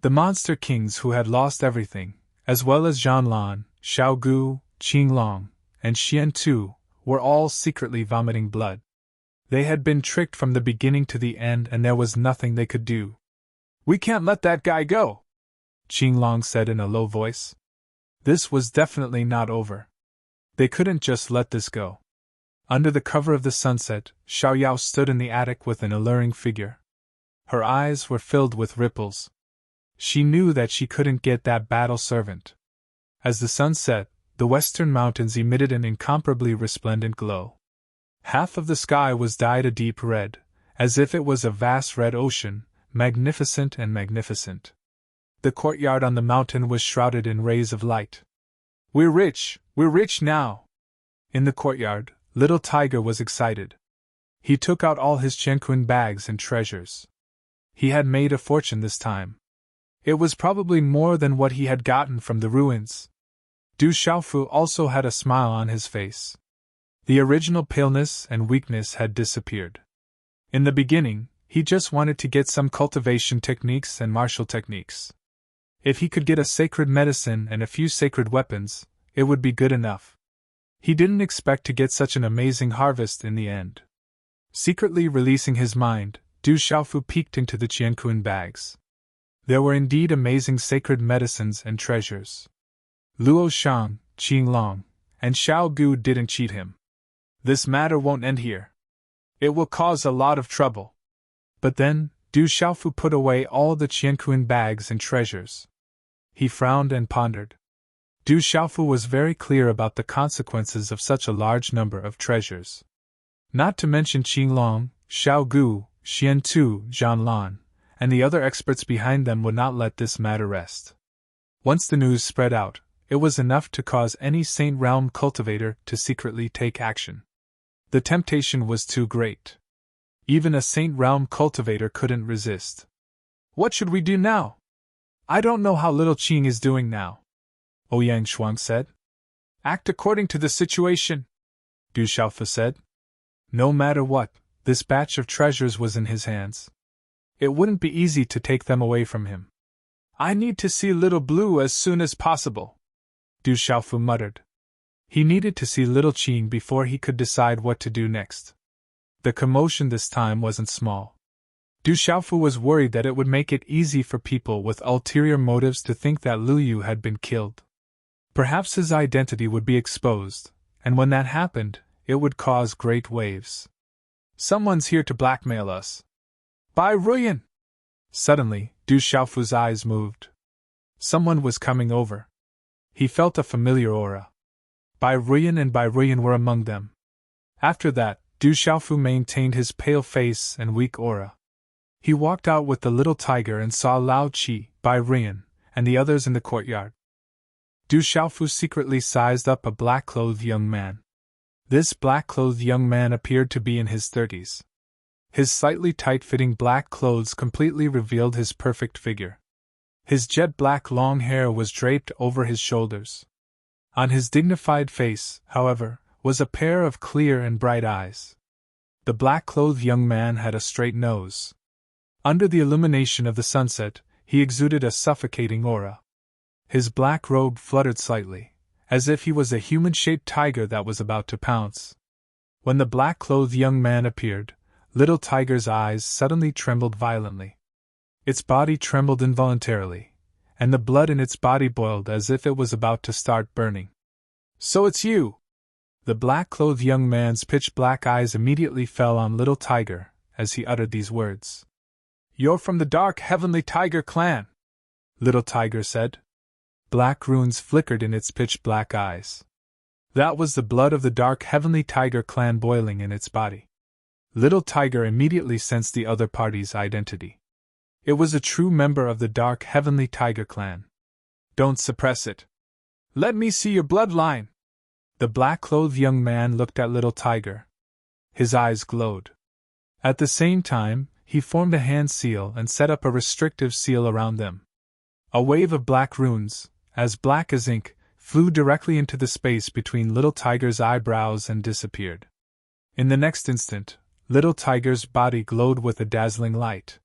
A: The monster kings who had lost everything, as well as Zhanlan, Xiaogu, Qinglong, and Xian Tu, were all secretly vomiting blood. They had been tricked from the beginning to the end and there was nothing they could do. "We can't let that guy go," Qinglong said in a low voice. This was definitely not over. They couldn't just let this go. Under the cover of the sunset, Xiaoyao stood in the attic with an alluring figure. Her eyes were filled with ripples. She knew that she couldn't get that battle servant. As the sun set, the western mountains emitted an incomparably resplendent glow. Half of the sky was dyed a deep red, as if it was a vast red ocean, magnificent and magnificent. The courtyard on the mountain was shrouded in rays of light. We're rich now!" In the courtyard, little tiger was excited. He took out all his Qianquan bags and treasures. He had made a fortune this time. It was probably more than what he had gotten from the ruins. Du Xiaofu also had a smile on his face. The original paleness and weakness had disappeared. In the beginning, he just wanted to get some cultivation techniques and martial techniques. If he could get a sacred medicine and a few sacred weapons, it would be good enough. He didn't expect to get such an amazing harvest in the end. Secretly releasing his mind, Du Xiaofu peeked into the Qianquan bags. There were indeed amazing sacred medicines and treasures. Luo Shang, Qinglong, and Xiao Gu didn't cheat him. This matter won't end here. It will cause a lot of trouble. But then, Du Xiaofu put away all the Qianquan bags and treasures. He frowned and pondered. Du Xiaofu was very clear about the consequences of such a large number of treasures. Not to mention Qinglong, Xiao Gu, Xian Tu, Zhanlan, and the other experts behind them would not let this matter rest. Once the news spread out, it was enough to cause any Saint Realm cultivator to secretly take action. The temptation was too great. Even a Saint Realm cultivator couldn't resist. "What should we do now? I don't know how little Qing is doing now," Ouyang Shuang said. "Act according to the situation," Du Xiaofu said. No matter what, this batch of treasures was in his hands. It wouldn't be easy to take them away from him. "I need to see Little Blue as soon as possible," Du Xiaofu muttered. He needed to see little Qing before he could decide what to do next. The commotion this time wasn't small. Du Xiaofu was worried that it would make it easy for people with ulterior motives to think that Lu Yu had been killed. Perhaps his identity would be exposed, and when that happened, it would cause great waves. "Someone's here to blackmail us. Bai Ruyan!" Suddenly, Du Xiaofu's eyes moved. Someone was coming over. He felt a familiar aura. Bai Ruyan and Bai Ruyan were among them. After that, Du Xiaofu maintained his pale face and weak aura. He walked out with the little tiger and saw Lao Qi, Bai Ruyan, and the others in the courtyard. Du Xiaofu secretly sized up a black-clothed young man. This black-clothed young man appeared to be in his 30s. His slightly tight-fitting black clothes completely revealed his perfect figure. His jet-black long hair was draped over his shoulders. On his dignified face, however, was a pair of clear and bright eyes. The black-clothed young man had a straight nose. Under the illumination of the sunset, he exuded a suffocating aura. His black robe fluttered slightly, as if he was a human-shaped tiger that was about to pounce. When the black-clothed young man appeared, Little Tiger's eyes suddenly trembled violently. Its body trembled involuntarily, and the blood in its body boiled as if it was about to start burning. "So it's you!" The black-clothed young man's pitch-black eyes immediately fell on Little Tiger as he uttered these words. "You're from the Dark Heavenly Tiger clan," Little Tiger said. Black runes flickered in its pitch-black eyes. That was the blood of the Dark Heavenly Tiger clan boiling in its body. Little Tiger immediately sensed the other party's identity. It was a true member of the Dark Heavenly Tiger clan. "Don't suppress it. Let me see your bloodline." The black-clothed young man looked at Little Tiger. His eyes glowed. At the same time, he formed a hand seal and set up a restrictive seal around them. A wave of black runes, as black as ink, flew directly into the space between Little Tiger's eyebrows and disappeared. In the next instant, Little Tiger's body glowed with a dazzling light.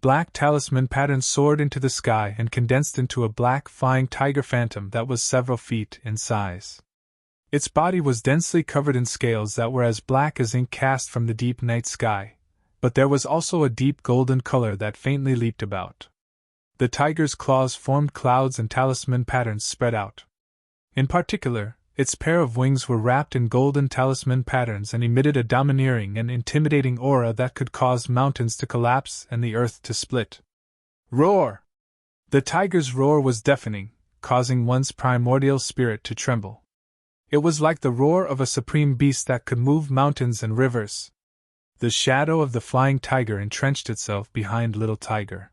A: Black talisman patterns soared into the sky and condensed into a black flying tiger phantom that was several feet in size. Its body was densely covered in scales that were as black as ink cast from the deep night sky, but there was also a deep golden color that faintly leaped about. The tiger's claws formed clouds and talisman patterns spread out. In particular, its pair of wings were wrapped in golden talisman patterns and emitted a domineering and intimidating aura that could cause mountains to collapse and the earth to split. Roar! The tiger's roar was deafening, causing one's primordial spirit to tremble. It was like the roar of a supreme beast that could move mountains and rivers. The shadow of the flying tiger entrenched itself behind Little Tiger.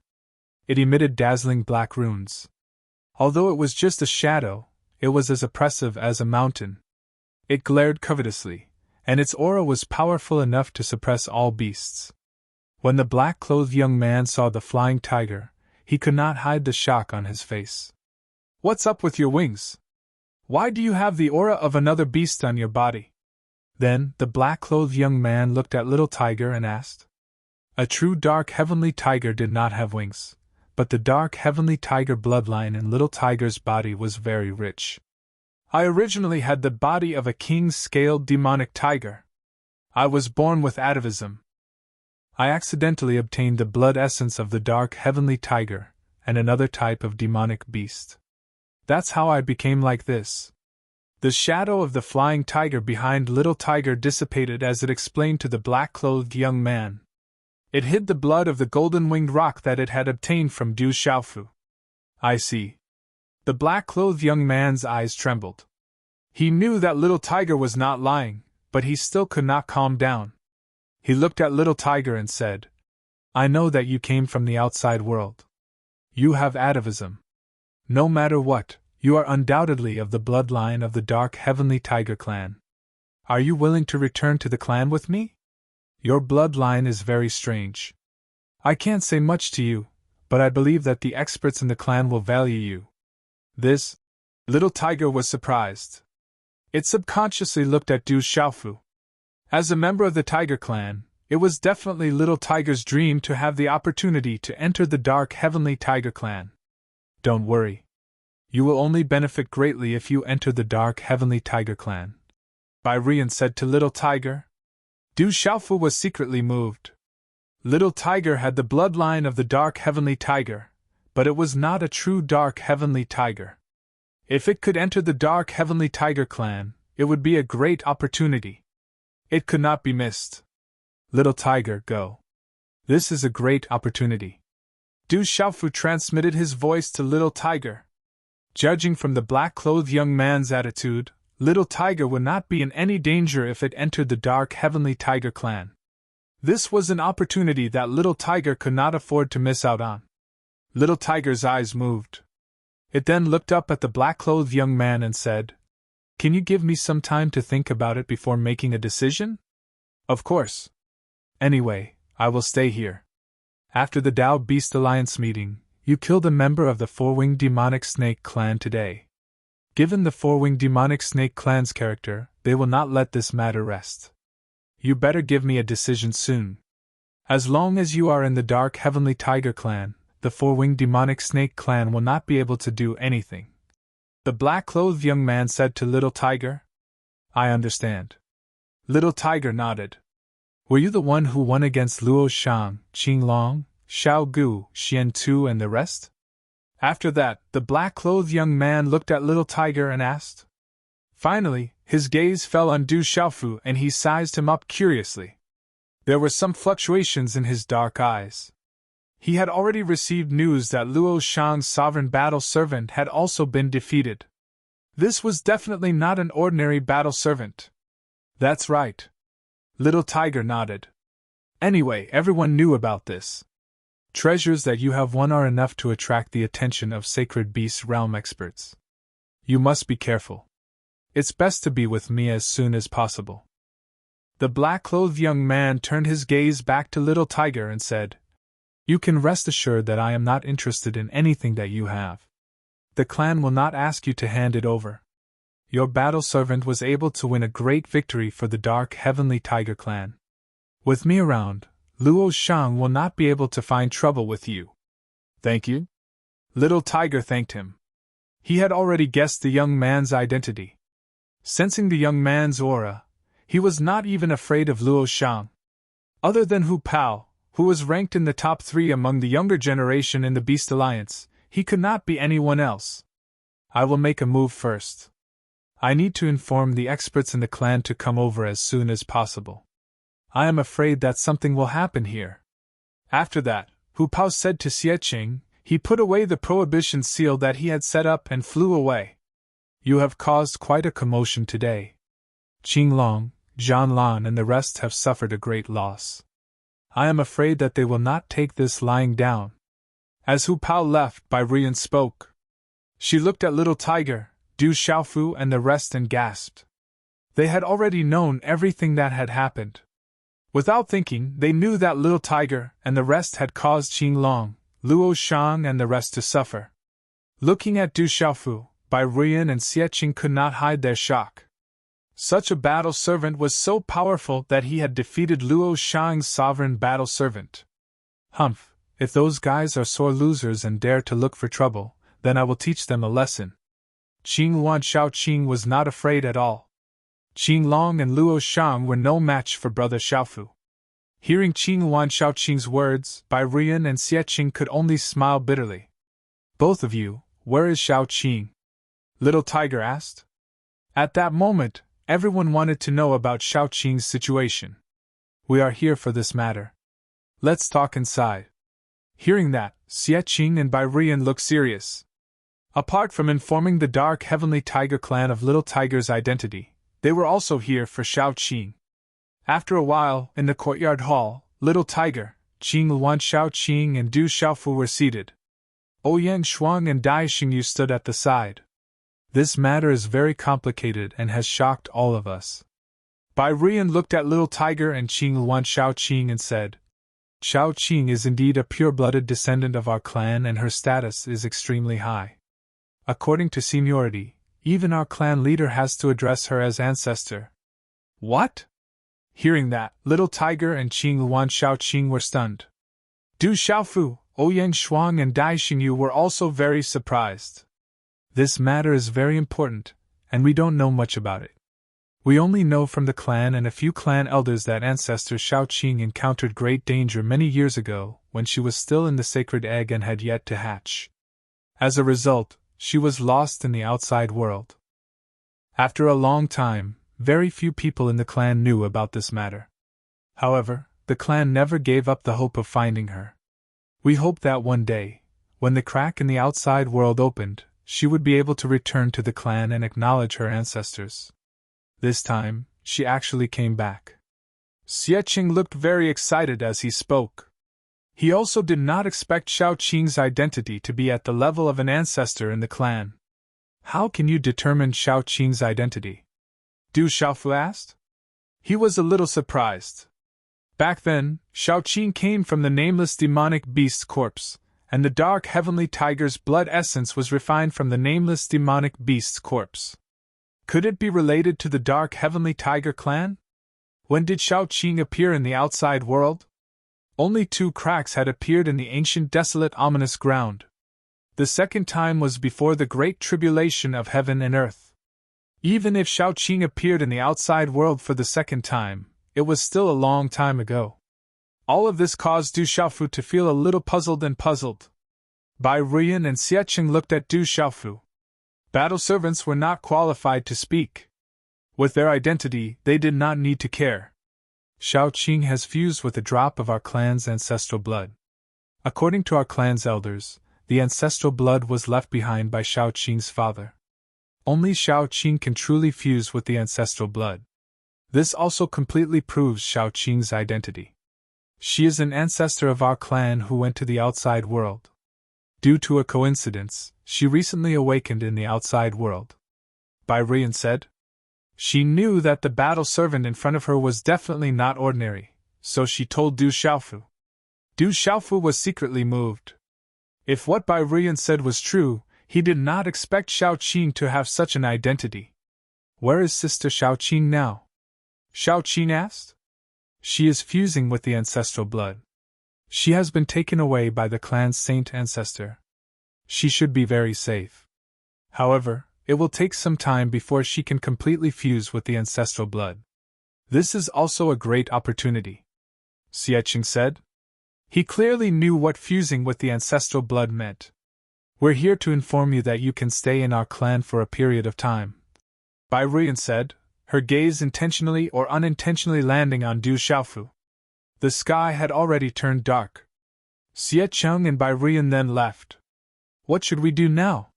A: It emitted dazzling black runes. Although it was just a shadow, it was as oppressive as a mountain. It glared covetously, and its aura was powerful enough to suppress all beasts. When the black-clothed young man saw the flying tiger, he could not hide the shock on his face. "What's up with your wings? Why do you have the aura of another beast on your body?" Then the black-clothed young man looked at Little Tiger and asked. A true Dark Heavenly Tiger did not have wings, but the Dark Heavenly Tiger bloodline in Little Tiger's body was very rich. "I originally had the body of a king-scaled demonic tiger. I was born with atavism. I accidentally obtained the blood essence of the Dark Heavenly Tiger and another type of demonic beast. That's how I became like this." The shadow of the flying tiger behind Little Tiger dissipated as it explained to the black-clothed young man. It hid the blood of the golden-winged rock that it had obtained from Du Xiaofu. "I see." The black-clothed young man's eyes trembled. He knew that Little Tiger was not lying, but he still could not calm down. He looked at Little Tiger and said, "I know that you came from the outside world. You have atavism. No matter what, you are undoubtedly of the bloodline of the Dark Heavenly Tiger clan. Are you willing to return to the clan with me? Your bloodline is very strange. I can't say much to you, but I believe that the experts in the clan will value you." This, Little Tiger was surprised. It subconsciously looked at Du Xiaofu. As a member of the Tiger clan, it was definitely Little Tiger's dream to have the opportunity to enter the Dark Heavenly Tiger clan. "Don't worry. You will only benefit greatly if you enter the Dark Heavenly Tiger clan," Byrian said to Little Tiger. Du Xiaofu was secretly moved. Little Tiger had the bloodline of the Dark Heavenly Tiger, but it was not a true Dark Heavenly Tiger. If it could enter the Dark Heavenly Tiger clan, it would be a great opportunity. It could not be missed. "Little Tiger, go. This is a great opportunity." Du Xiaofu transmitted his voice to Little Tiger. Judging from the black-clothed young man's attitude, Little Tiger would not be in any danger if it entered the Dark Heavenly Tiger clan. This was an opportunity that Little Tiger could not afford to miss out on. Little Tiger's eyes moved. It then looked up at the black-clothed young man and said, "Can you give me some time to think about it before making a decision?" "Of course. Anyway, I will stay here. After the Tao Beast Alliance meeting, you killed a member of the four-winged demonic snake clan today. Given the four-winged demonic snake clan's character, they will not let this matter rest. You better give me a decision soon. As long as you are in the dark heavenly tiger clan, the four-winged demonic snake clan will not be able to do anything. The black-clothed young man said to Little Tiger. I understand. Little Tiger nodded. Were you the one who won against Luo Shang, Qing Long, Xiao Gu, Xian Tu and the rest? After that, the black-clothed young man looked at Little Tiger and asked. Finally, his gaze fell on Du Xiaofu and he sized him up curiously. There were some fluctuations in his dark eyes. He had already received news that Luo Shang's sovereign battle servant had also been defeated. This was definitely not an ordinary battle servant. That's right. Little Tiger nodded. Anyway, everyone knew about this. Treasures that you have won are enough to attract the attention of Sacred Beast Realm experts. You must be careful. It's best to be with me as soon as possible. The black-clothed young man turned his gaze back to Little Tiger and said, You can rest assured that I am not interested in anything that you have. The clan will not ask you to hand it over. Your battle servant was able to win a great victory for the Dark Heavenly Tiger clan. With me around, Luo Shang will not be able to find trouble with you. Thank you. Little Tiger thanked him. He had already guessed the young man's identity. Sensing the young man's aura, he was not even afraid of Luo Shang. Other than Hu Pao, who was ranked in the top 3 among the younger generation in the Beast Alliance, he could not be anyone else. I will make a move first. I need to inform the experts in the clan to come over as soon as possible. I am afraid that something will happen here. After that, Hu Pao said to Xie Qing, he put away the prohibition seal that he had set up and flew away. You have caused quite a commotion today. Qing Long, Zhan Lan and the rest have suffered a great loss. I am afraid that they will not take this lying down. As Hu Pao left, Bai Ruiyan spoke. She looked at Little Tiger, Du Xiaofu and the rest and gasped. They had already known everything that had happened. Without thinking, they knew that Little Tiger and the rest had caused Qing Long, Luo Shang and the rest to suffer. Looking at Du Xiaofu, Bai Ruiyan and Xie Qing could not hide their shock. Such a battle servant was so powerful that he had defeated Luo Shang's sovereign battle servant. Humph, if those guys are sore losers and dare to look for trouble, then I will teach them a lesson. Qing Luan Xiaoqing was not afraid at all. Qing Long and Luo Shang were no match for brother Xiaofu. Hearing Qing Luan Xiaoqing's words, Bai Ruiyan and Xie Qing could only smile bitterly. Both of you, where is Xiaoqing? Little Tiger asked. At that moment, everyone wanted to know about Xiaoqing's situation. We are here for this matter. Let's talk inside. Hearing that, Xie Qing and Bai Ruiyan looked serious. Apart from informing the Dark Heavenly Tiger clan of Little Tiger's identity, they were also here for Xiaoqing. After a while, in the courtyard hall, Little Tiger, Qing Luan Xiaoqing and Du Xiaofu were seated. Ouyang Shuang and Dai Xingyu stood at the side. This matter is very complicated and has shocked all of us. Bai Ruiyan looked at Little Tiger and Qing Luan Xiaoqing and said, Xiaoqing is indeed a pure-blooded descendant of our clan and her status is extremely high. According to seniority, even our clan leader has to address her as ancestor. What? Hearing that, Little Tiger and Qing Luan Xiaoqing were stunned. Du Xiaofu, Ouyang Shuang and Dai Xingyu were also very surprised. This matter is very important, and we don't know much about it. We only know from the clan and a few clan elders that ancestor Xiaoqing encountered great danger many years ago when she was still in the sacred egg and had yet to hatch. As a result, she was lost in the outside world. After a long time, very few people in the clan knew about this matter. However, the clan never gave up the hope of finding her. We hoped that one day, when the crack in the outside world opened, she would be able to return to the clan and acknowledge her ancestors. This time, she actually came back. Xie Qing looked very excited as he spoke. He also did not expect Xiaoqing's identity to be at the level of an ancestor in the clan. How can you determine Xiaoqing's identity? Du Xiaofu asked. He was a little surprised. Back then, Xiaoqing came from the nameless demonic beast's corpse, and the dark heavenly tiger's blood essence was refined from the nameless demonic beast's corpse. Could it be related to the dark heavenly tiger clan? When did Shao Qing appear in the outside world? Only 2 cracks had appeared in the ancient desolate ominous ground. The second time was before the great tribulation of heaven and earth. Even if Shao Qing appeared in the outside world for the second time, it was still a long time ago. All of this caused Du Xiaofu to feel a little puzzled. Bai Ruyan and Xie Qing looked at Du Xiaofu. Battle servants were not qualified to speak. With their identity, they did not need to care. Shao Qing has fused with a drop of our clan's ancestral blood. According to our clan's elders, the ancestral blood was left behind by Shao Qing's father. Only Shao Qing can truly fuse with the ancestral blood. This also completely proves Shao Qing's identity. She is an ancestor of our clan who went to the outside world. Due to a coincidence, she recently awakened in the outside world. Bai Ruyan said. She knew that the battle servant in front of her was definitely not ordinary, so she told Du Xiaofu. Du Xiaofu was secretly moved. If what Bai Ruyan said was true, he did not expect Shao Qing to have such an identity. Where is Sister Shao Qing now? Shao Qing asked. She is fusing with the ancestral blood. She has been taken away by the clan's saint ancestor. She should be very safe. However, it will take some time before she can completely fuse with the ancestral blood. This is also a great opportunity, Xie Qing said. He clearly knew what fusing with the ancestral blood meant. We're here to inform you that you can stay in our clan for a period of time, Bai Ruyan said, her gaze intentionally or unintentionally landing on Du Xiaofu. The sky had already turned dark. Xie Qing and Bai Ruyan then left. What should we do now?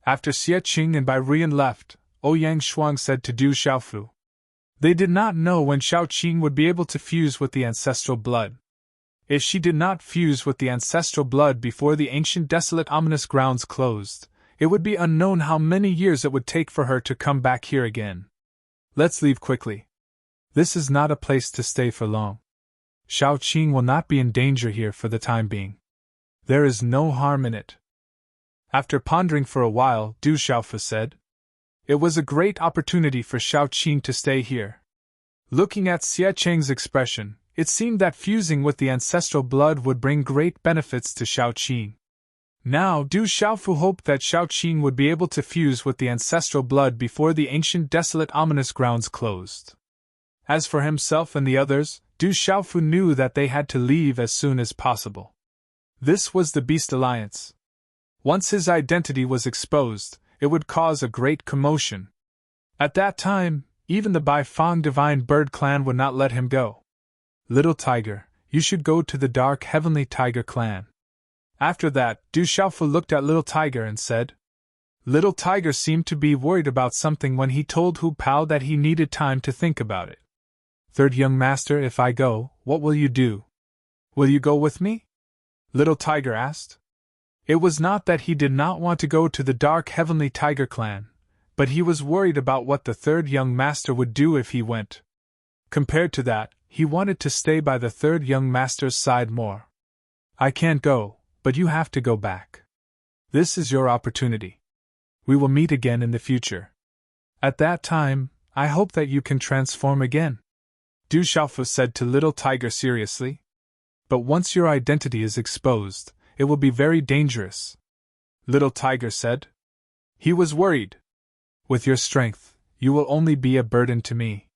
A: After Xie Qing and Bai Ruyan left, Ouyang Shuang said to Du Xiaofu. They did not know when Shao Qing would be able to fuse with the ancestral blood. If she did not fuse with the ancestral blood before the ancient desolate ominous grounds closed, it would be unknown how many years it would take for her to come back here again. Let's leave quickly. This is not a place to stay for long. Shao Qing will not be in danger here for the time being. There is no harm in it. After pondering for a while, Du Xiaofu said. It was a great opportunity for Shao Qing to stay here. Looking at Xie Qing's expression, it seemed that fusing with the ancestral blood would bring great benefits to Shao Qing. Now Du Xiaofu hoped that Shao Qing would be able to fuse with the ancestral blood before the ancient desolate ominous grounds closed. As for himself and the others, Du Xiaofu knew that they had to leave as soon as possible. This was the Beast Alliance. Once his identity was exposed, it would cause a great commotion. At that time, even the Bai Fang Divine Bird Clan would not let him go. Little Tiger, you should go to the Dark Heavenly Tiger Clan. After that, Du Xiaofu looked at Little Tiger and said. Little Tiger seemed to be worried about something when he told Hu Pao that he needed time to think about it. Third young master, if I go, what will you do? Will you go with me? Little Tiger asked. It was not that he did not want to go to the Dark Heavenly Tiger Clan, but he was worried about what the third young master would do if he went. Compared to that, he wanted to stay by the third young master's side more. I can't go, but you have to go back. This is your opportunity. We will meet again in the future. At that time, I hope that you can transform again. Du Xiaofu said to Little Tiger seriously. But once your identity is exposed, it will be very dangerous. Little Tiger said. He was worried. With your strength, you will only be a burden to me.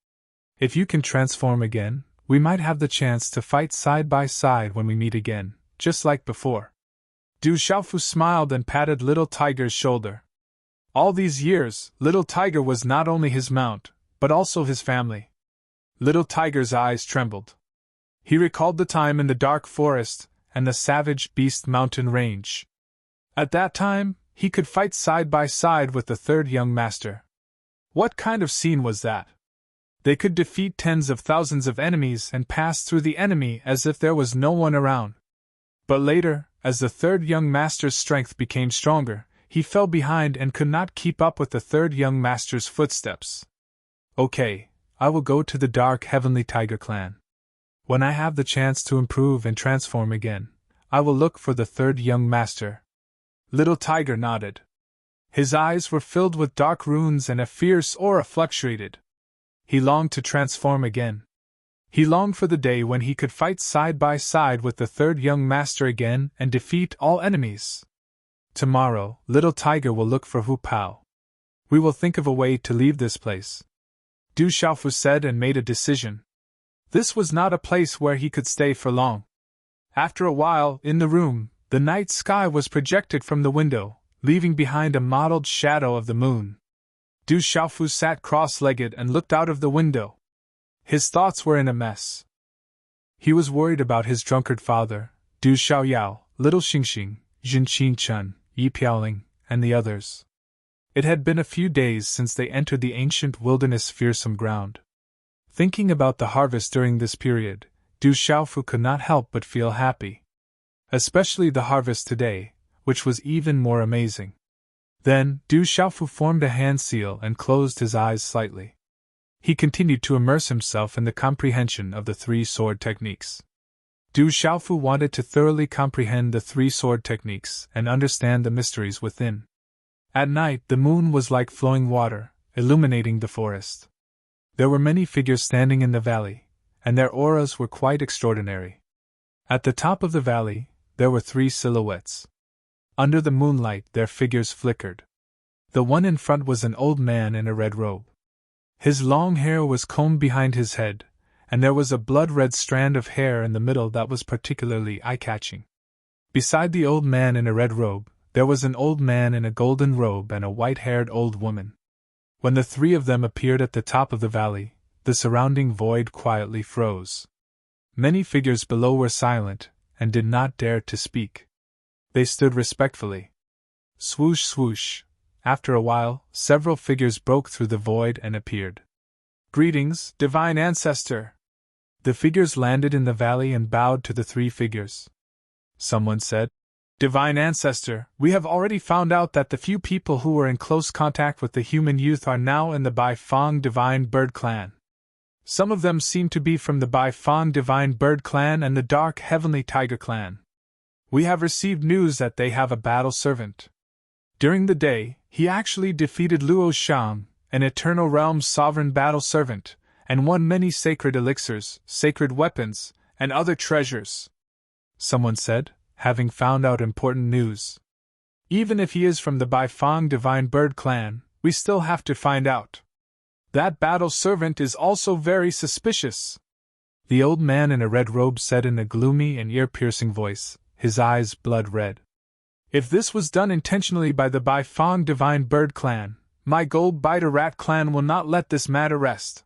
A: If you can transform again, we might have the chance to fight side by side when we meet again, just like before. Du Xiaofu smiled and patted Little Tiger's shoulder. All these years, Little Tiger was not only his mount, but also his family. Little Tiger's eyes trembled. He recalled the time in the dark forest and the savage beast mountain range. At that time, he could fight side by side with the third young master. What kind of scene was that? They could defeat tens of thousands of enemies and pass through the enemy as if there was no one around. But later, as the third young master's strength became stronger, he fell behind and could not keep up with the third young master's footsteps. Okay, I will go to the Dark Heavenly Tiger Clan. When I have the chance to improve and transform again, I will look for the third young master. Little Tiger nodded. His eyes were filled with dark runes and a fierce aura fluctuated. He longed to transform again. He longed for the day when he could fight side by side with the third young master again and defeat all enemies. Tomorrow, Little Tiger will look for Hu Pao. We will think of a way to leave this place, Du Xiaofu said and made a decision. This was not a place where he could stay for long. After a while, in the room, the night sky was projected from the window, leaving behind a mottled shadow of the moon. Du Xiaofu sat cross-legged and looked out of the window. His thoughts were in a mess. He was worried about his drunkard father, Du Xiaoyao, Little Xingxing, Jin Qingchen, Yi Piaoling, and the others. It had been a few days since they entered the ancient wilderness fearsome ground. Thinking about the harvest during this period, Du Xiaofu could not help but feel happy. Especially the harvest today, which was even more amazing. Then, Du Xiaofu formed a hand seal and closed his eyes slightly. He continued to immerse himself in the comprehension of the three sword techniques. Du Xiaofu wanted to thoroughly comprehend the three sword techniques and understand the mysteries within. At night, the moon was like flowing water, illuminating the forest. There were many figures standing in the valley, and their auras were quite extraordinary. At the top of the valley, there were three silhouettes. Under the moonlight, their figures flickered. The one in front was an old man in a red robe. His long hair was combed behind his head, and there was a blood-red strand of hair in the middle that was particularly eye-catching. Beside the old man in a red robe, there was an old man in a golden robe and a white-haired old woman. When the three of them appeared at the top of the valley, the surrounding void quietly froze. Many figures below were silent, and did not dare to speak. They stood respectfully. Swoosh swoosh. After a while, several figures broke through the void and appeared. Greetings, divine ancestor! The figures landed in the valley and bowed to the three figures. Someone said, Divine ancestor, we have already found out that the few people who were in close contact with the human youth are now in the Bai Fang Divine Bird Clan. Some of them seem to be from the Bai Fang Divine Bird Clan and the Dark Heavenly Tiger Clan. We have received news that they have a battle servant. During the day, he actually defeated Luo Shang, an Eternal Realm's sovereign battle servant, and won many sacred elixirs, sacred weapons, and other treasures. Someone said, having found out important news. Even if he is from the Bai Fang Divine Bird Clan, we still have to find out. That battle servant is also very suspicious. The old man in a red robe said in a gloomy and ear-piercing voice, his eyes blood-red. If this was done intentionally by the Bai Fang Divine Bird Clan, my Gold Biter Rat Clan will not let this matter rest.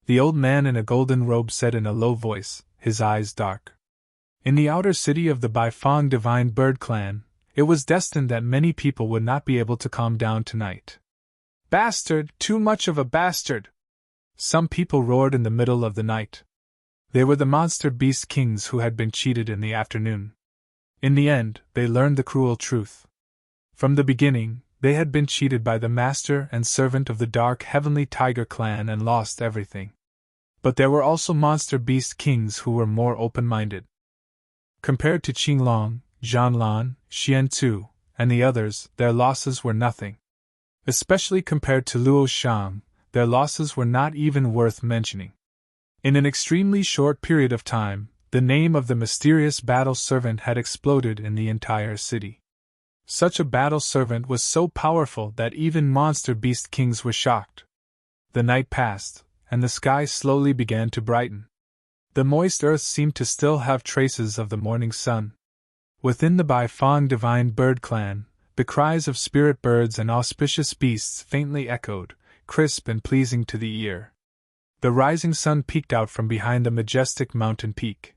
A: The old man in a golden robe said in a low voice, his eyes dark. In the outer city of the Bai Fang Divine Bird Clan, it was destined that many people would not be able to calm down tonight. Bastard, too much of a bastard! Some people roared in the middle of the night. They were the monster beast kings who had been cheated in the afternoon. In the end, they learned the cruel truth. From the beginning, they had been cheated by the master and servant of the Dark Heavenly Tiger Clan and lost everything. But there were also monster beast kings who were more open-minded. Compared to Qinglong, Zhanlan, Xiantu, and the others, their losses were nothing. Especially compared to Luo Shang, their losses were not even worth mentioning. In an extremely short period of time, the name of the mysterious battle servant had exploded in the entire city. Such a battle servant was so powerful that even monster beast kings were shocked. The night passed, and the sky slowly began to brighten. The moist earth seemed to still have traces of the morning sun. Within the Bai Fang Divine Bird Clan, the cries of spirit birds and auspicious beasts faintly echoed, crisp and pleasing to the ear. The rising sun peeked out from behind the majestic mountain peak.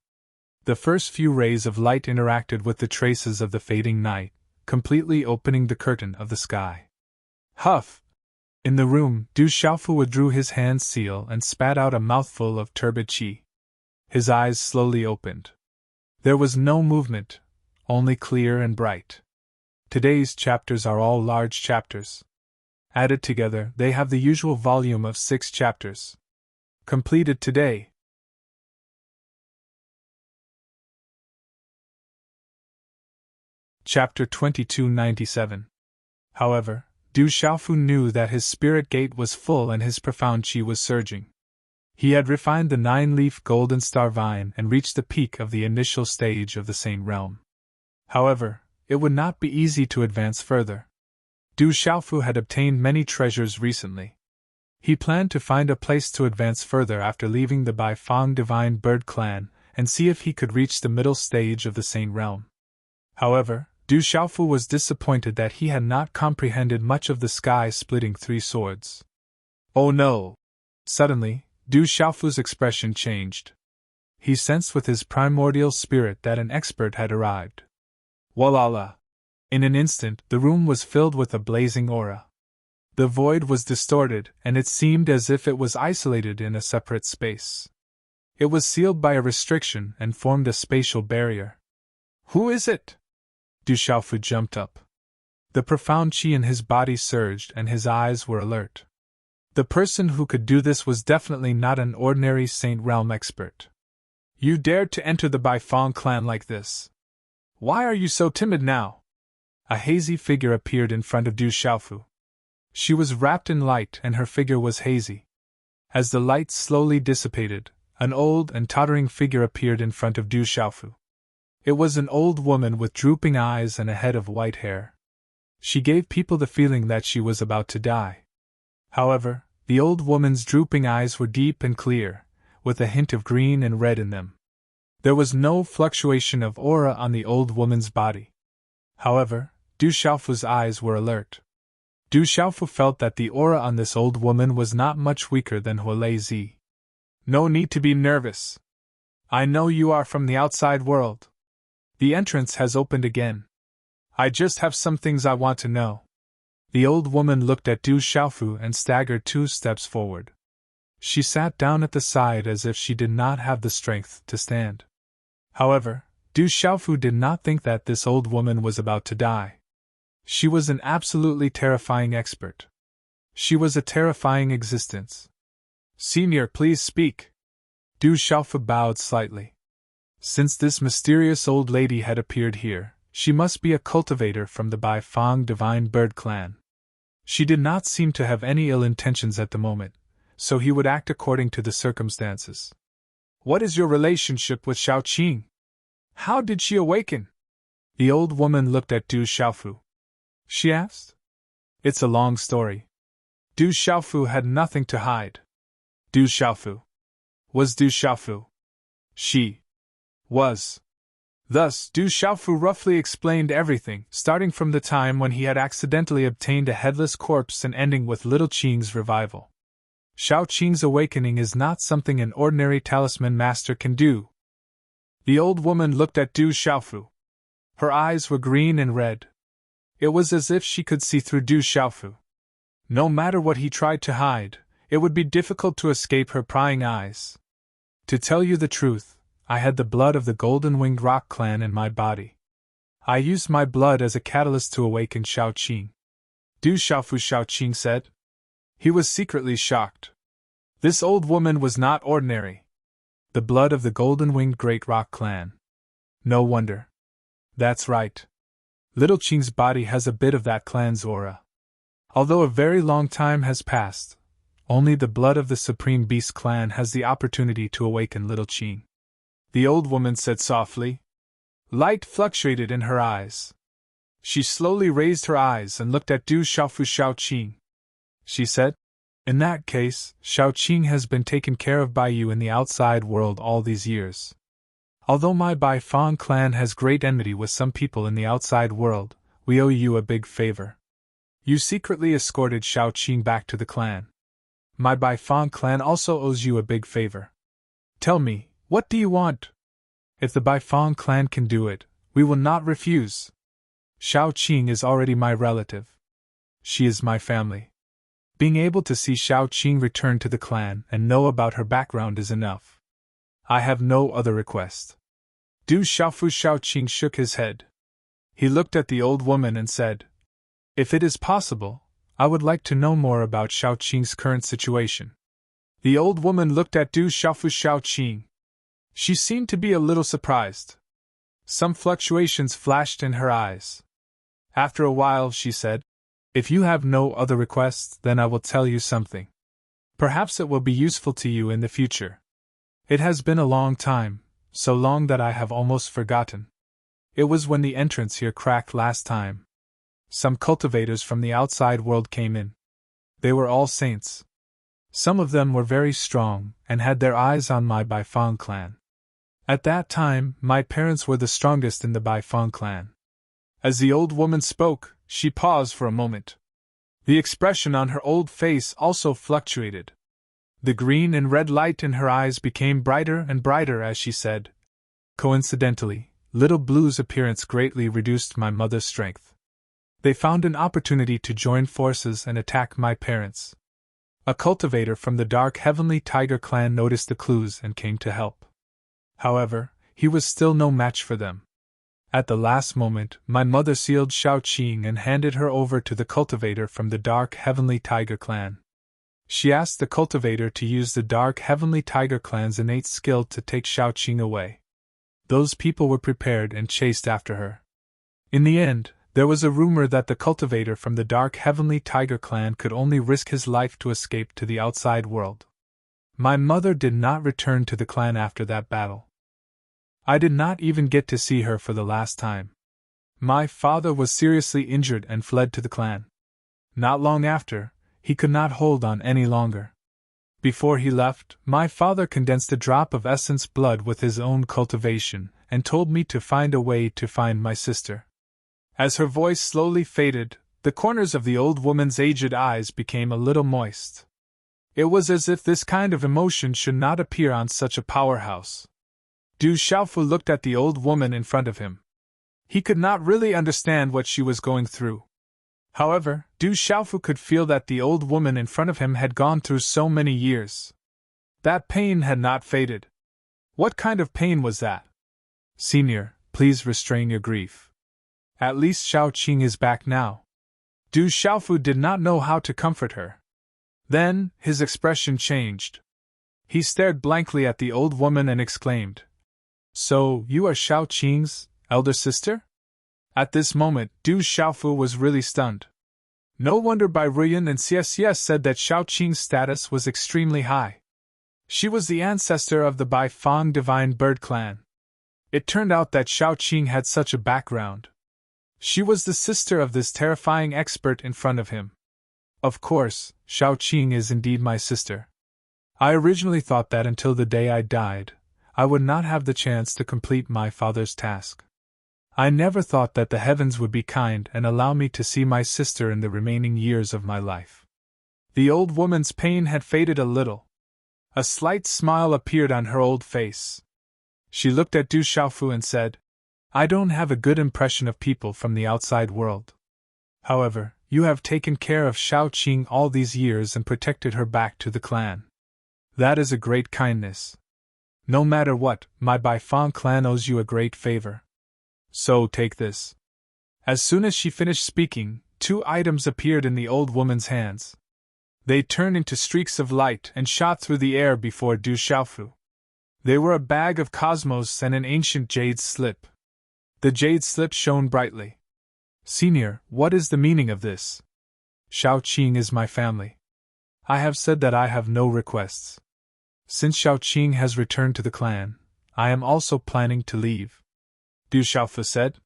A: The first few rays of light interacted with the traces of the fading night, completely opening the curtain of the sky. Huff! In the room, Du Xiaofu withdrew his hand seal and spat out a mouthful of turbid qi. His eyes slowly opened. There was no movement, only clear and bright. Today's chapters are all large chapters. Added together, they have the usual volume of 6 chapters. Completed today. Chapter 2297. However, Du Xiaofu knew that his spirit gate was full and his profound qi was surging. He had refined the 9-leaf golden star vine and reached the peak of the initial stage of the same realm. However, it would not be easy to advance further. Du Xiaofu had obtained many treasures recently. He planned to find a place to advance further after leaving the Baifang Divine Bird Clan and see if he could reach the middle stage of the same realm. However, Du Xiaofu was disappointed that he had not comprehended much of the sky-splitting 3 swords. Oh no! Suddenly, Du Xiaofu's expression changed. He sensed with his primordial spirit that an expert had arrived. Walala! In an instant, the room was filled with a blazing aura. The void was distorted, and it seemed as if it was isolated in a separate space. It was sealed by a restriction and formed a spatial barrier. Who is it? Du Xiaofu jumped up. The profound qi in his body surged and his eyes were alert. The person who could do this was definitely not an ordinary Saint Realm expert. You dared to enter the Baifang clan like this. Why are you so timid now? A hazy figure appeared in front of Du Xiaofu. She was wrapped in light and her figure was hazy. As the light slowly dissipated, an old and tottering figure appeared in front of Du Xiaofu. It was an old woman with drooping eyes and a head of white hair. She gave people the feeling that she was about to die. However, the old woman's drooping eyes were deep and clear, with a hint of green and red in them. There was no fluctuation of aura on the old woman's body. However, Du Xiaofu's eyes were alert. Du Xiaofu felt that the aura on this old woman was not much weaker than Huolei Zi. No need to be nervous. I know you are from the outside world. The entrance has opened again. I just have some things I want to know. The old woman looked at Du Xiaofu and staggered 2 steps forward. She sat down at the side as if she did not have the strength to stand. However, Du Xiaofu did not think that this old woman was about to die. She was an absolutely terrifying expert. She was a terrifying existence. Senior, please speak. Du Xiaofu bowed slightly. Since this mysterious old lady had appeared here, she must be a cultivator from the Baifang Divine Bird Clan. She did not seem to have any ill intentions at the moment, so he would act according to the circumstances. What is your relationship with Xiaoqing? How did she awaken? The old woman looked at Du Xiaofu. She asked. It's a long story. Du Xiaofu had nothing to hide. Du Xiaofu. Was Du Xiaofu. She. Was. Thus, Du Xiaofu roughly explained everything, starting from the time when he had accidentally obtained a headless corpse and ending with Little Qing's revival. Xiaoqing's awakening is not something an ordinary talisman master can do. The old woman looked at Du Xiaofu. Her eyes were green and red. It was as if she could see through Du Xiaofu. No matter what he tried to hide, it would be difficult to escape her prying eyes. To tell you the truth, I had the blood of the Golden-Winged Rock clan in my body. I used my blood as a catalyst to awaken Xiaoqing. Du Xiaofu, Xiaoqing said. He was secretly shocked. This old woman was not ordinary. The blood of the Golden-Winged Great Rock clan. No wonder. That's right. Little Qing's body has a bit of that clan's aura. Although a very long time has passed, only the blood of the Supreme Beast clan has the opportunity to awaken Little Qing. The old woman said softly. Light fluctuated in her eyes. She slowly raised her eyes and looked at Du Xiaofu Xiaoqing. She said, In that case, Xiaoqing has been taken care of by you in the outside world all these years. Although my Baifang clan has great enmity with some people in the outside world, we owe you a big favor. You secretly escorted Xiaoqing back to the clan. My Baifang clan also owes you a big favor. Tell me, what do you want? If the Baifang clan can do it, we will not refuse. Xiaoqing is already my relative. She is my family. Being able to see Xiaoqing return to the clan and know about her background is enough. I have no other request. Du Xiaofu Xiaoqing shook his head. He looked at the old woman and said, If it is possible, I would like to know more about Xiaoqing's current situation. The old woman looked at Du Xiaofu Xiaoqing. She seemed to be a little surprised. Some fluctuations flashed in her eyes. After a while, she said, "If you have no other requests, then I will tell you something. Perhaps it will be useful to you in the future. It has been a long time, so long that I have almost forgotten. It was when the entrance here cracked last time. Some cultivators from the outside world came in. They were all saints. Some of them were very strong, and had their eyes on my Baifeng clan. At that time, my parents were the strongest in the Baifeng clan." As the old woman spoke, she paused for a moment. The expression on her old face also fluctuated. The green and red light in her eyes became brighter and brighter as she said, "Coincidentally, Little Blue's appearance greatly reduced my mother's strength. They found an opportunity to join forces and attack my parents. A cultivator from the dark Heavenly Tiger clan noticed the clues and came to help. However, he was still no match for them. At the last moment, my mother sealed Shao Qing and handed her over to the cultivator from the dark Heavenly Tiger clan. She asked the cultivator to use the dark Heavenly Tiger clan's innate skill to take Shao Qing away. Those people were prepared and chased after her. In the end, there was a rumor that the cultivator from the dark Heavenly Tiger clan could only risk his life to escape to the outside world. My mother did not return to the clan after that battle. I did not even get to see her for the last time. My father was seriously injured and fled to the clan. Not long after, he could not hold on any longer. Before he left, my father condensed a drop of essence blood with his own cultivation and told me to find a way to find my sister." As her voice slowly faded, the corners of the old woman's aged eyes became a little moist. It was as if this kind of emotion should not appear on such a powerhouse. Du Xiaofu looked at the old woman in front of him. He could not really understand what she was going through. However, Du Xiaofu could feel that the old woman in front of him had gone through so many years. That pain had not faded. What kind of pain was that? "Senior, please restrain your grief. At least Shao Qing is back now." Du Xiaofu did not know how to comfort her. Then, his expression changed. He stared blankly at the old woman and exclaimed, "So, you are Shao Qing's elder sister?" At this moment, Du Xiaofu was really stunned. No wonder Bai Ruyan and CSCS said that Shao Qing's status was extremely high. She was the ancestor of the Bai Fang Divine Bird clan. It turned out that Shao Qing had such a background. She was the sister of this terrifying expert in front of him. Of course, Shao Qing is indeed my sister. I originally thought that until the day I died, I would not have the chance to complete my father's task. I never thought that the heavens would be kind and allow me to see my sister in the remaining years of my life." The old woman's pain had faded a little. A slight smile appeared on her old face. She looked at Du Xiaofu and said, "I don't have a good impression of people from the outside world. However, you have taken care of Shao Qing all these years and protected her back to the clan. That is a great kindness. No matter what, my Baifeng clan owes you a great favor. So take this." As soon as she finished speaking, 2 items appeared in the old woman's hands. They turned into streaks of light and shot through the air before Du Xiaofu. They were a bag of cosmos and an ancient jade slip. The jade slip shone brightly. "Senior, what is the meaning of this?" "Shao Qing is my family. I have said that I have no requests. Since Shao Qing has returned to the clan, I am also planning to leave," Du Xiaofu said.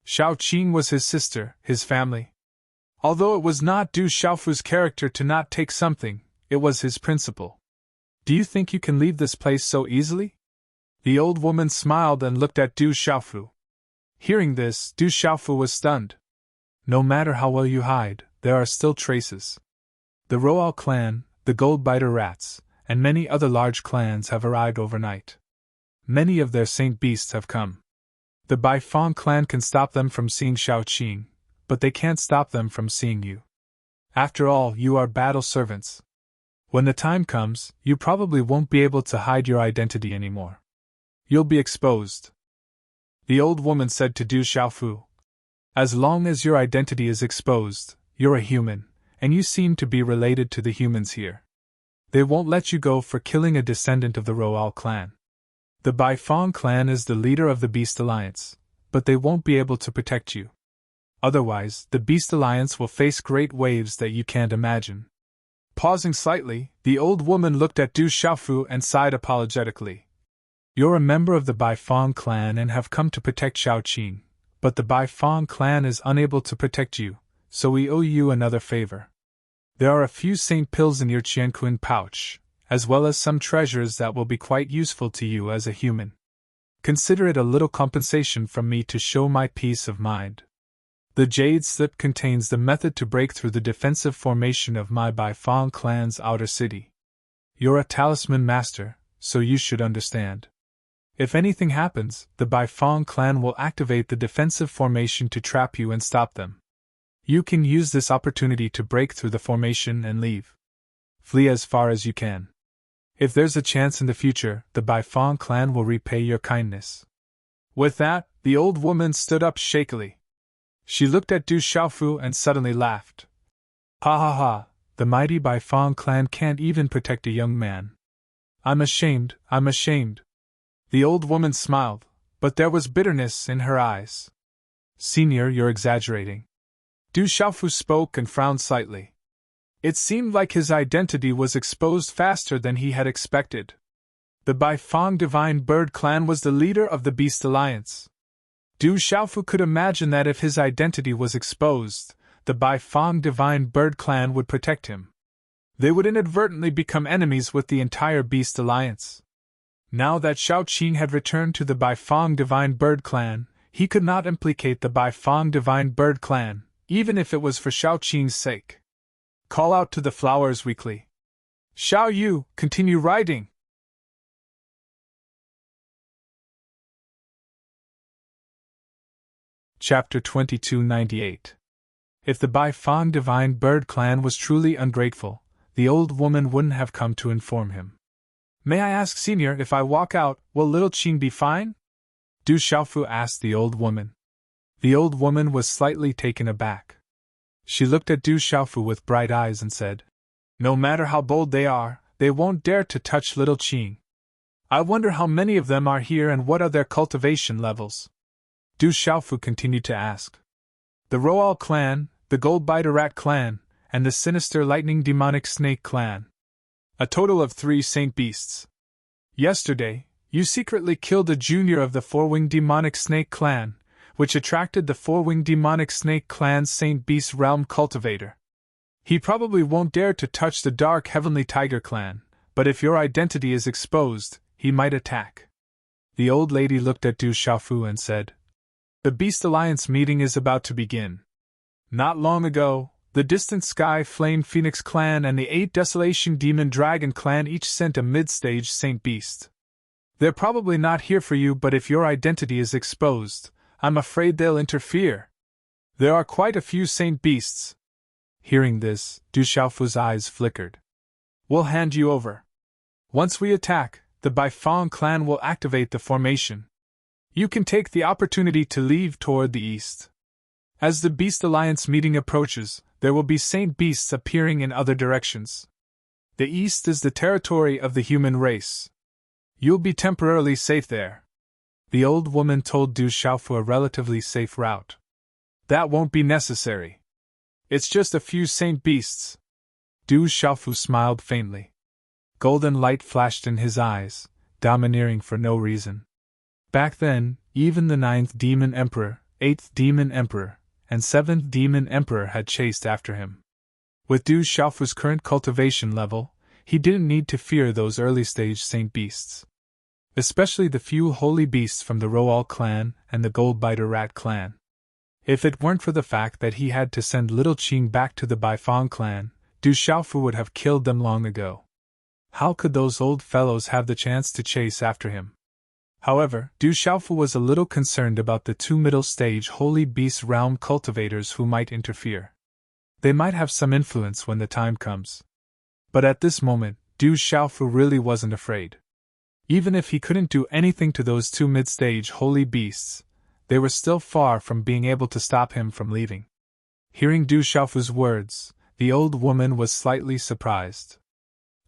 A: Shao Qing was his sister, his family. Although it was not Du Xiaofu's character to not take something, it was his principle. "Do you think you can leave this place so easily?" The old woman smiled and looked at Du Xiaofu. Hearing this, Du Xiaofu was stunned. "No matter how well you hide, there are still traces. The Roal clan, the Goldbiter rats, and many other large clans have arrived overnight. Many of their saint beasts have come. The Baifeng clan can stop them from seeing Shao Qing, but they can't stop them from seeing you. After all, you are battle servants. When the time comes, you probably won't be able to hide your identity anymore. You'll be exposed." The old woman said to Du Xiaofu, "As long as your identity is exposed, you're a human, and you seem to be related to the humans here. They won't let you go for killing a descendant of the Roal clan. The Baifeng clan is the leader of the Beast Alliance, but they won't be able to protect you. Otherwise, the Beast Alliance will face great waves that you can't imagine. Pausing slightly, the old woman looked at Du Xiaofu and sighed apologetically. You're a member of the Baifeng clan and have come to protect Xiaoqing, but the Baifeng clan is unable to protect you, so we owe you another favor. There are a few saint pills in your Qianquan pouch, as well as some treasures that will be quite useful to you as a human. Consider it a little compensation from me to show my peace of mind. The jade slip contains the method to break through the defensive formation of my Baifeng clan's outer city. You're a talisman master, so you should understand. If anything happens, the Baifeng clan will activate the defensive formation to trap you and stop them. You can use this opportunity to break through the formation and leave. Flee as far as you can. If there's a chance in the future, the Baifeng clan will repay your kindness. With that, the old woman stood up shakily. She looked at Du Xiaofu and suddenly laughed. Ha ha ha, the mighty Baifeng clan can't even protect a young man. I'm ashamed. The old woman smiled, but there was bitterness in her eyes. Senior, you're exaggerating. Du Xiaofu spoke and frowned slightly. It seemed like his identity was exposed faster than he had expected. The Baifeng Divine Bird Clan was the leader of the Beast Alliance. Du Xiaofu could imagine that if his identity was exposed, the Baifeng Divine Bird Clan would protect him. They would inadvertently become enemies with the entire Beast Alliance. Now that Xiaoqing had returned to the Baifeng Divine Bird Clan, he could not implicate the Baifeng Divine Bird Clan, even if it was for Xiaoqing's sake. Call out to the flowers weekly. Xiao Yu, continue writing. Chapter 2298. If the Baifeng Divine Bird Clan was truly ungrateful, the old woman wouldn't have come to inform him. May I ask, Senior, if I walk out, will little Qing be fine? Du Xiaofu asked the old woman. The old woman was slightly taken aback. She looked at Du Xiaofu with bright eyes and said, No matter how bold they are, they won't dare to touch little Qing. I wonder how many of them are here and what are their cultivation levels. Du Xiaofu continued to ask. The Roal clan, the Gold-Biter Rat clan, and the sinister Lightning Demonic Snake clan. A total of 3 saint beasts. Yesterday, you secretly killed a junior of the Four-Winged Demonic Snake clan, which attracted the Four-Winged Demonic Snake clan's Saint Beast Realm cultivator. He probably won't dare to touch the Dark Heavenly Tiger clan, but if your identity is exposed, he might attack. The old lady looked at Du Xiaofu and said, The Beast Alliance meeting is about to begin. Not long ago, the Distant Sky Flame Phoenix clan and the 8 Desolation Demon Dragon clan each sent a mid-stage Saint Beast. They're probably not here for you, but if your identity is exposed, I'm afraid they'll interfere. There are quite a few Saint Beasts. Hearing this, Du Xiaofu's eyes flickered. We'll hand you over. Once we attack, the Baifeng clan will activate the formation. You can take the opportunity to leave toward the east. As the Beast Alliance meeting approaches, there will be Saint Beasts appearing in other directions. The east is the territory of the human race. You'll be temporarily safe there. The old woman told Du Xiaofu a relatively safe route. That won't be necessary. It's just a few Saint Beasts. Du Xiaofu smiled faintly. Golden light flashed in his eyes, domineering for no reason. Back then, even the 9th Demon Emperor, 8th Demon Emperor, and 7th Demon Emperor had chased after him. With Du Xiaofu's current cultivation level, he didn't need to fear those early-stage Saint Beasts. Especially the few holy beasts from the Roal clan and the Gold-Biter Rat clan. If it weren't for the fact that he had to send little Qing back to the Baifeng clan, Du Xiaofu would have killed them long ago. How could those old fellows have the chance to chase after him? However, Du Xiaofu was a little concerned about the 2 middle-stage Holy Beast Realm cultivators who might interfere. They might have some influence when the time comes. But at this moment, Du Xiaofu really wasn't afraid. Even if he couldn't do anything to those 2 mid-stage Holy Beasts, they were still far from being able to stop him from leaving. Hearing Du Xiaofu's words, the old woman was slightly surprised.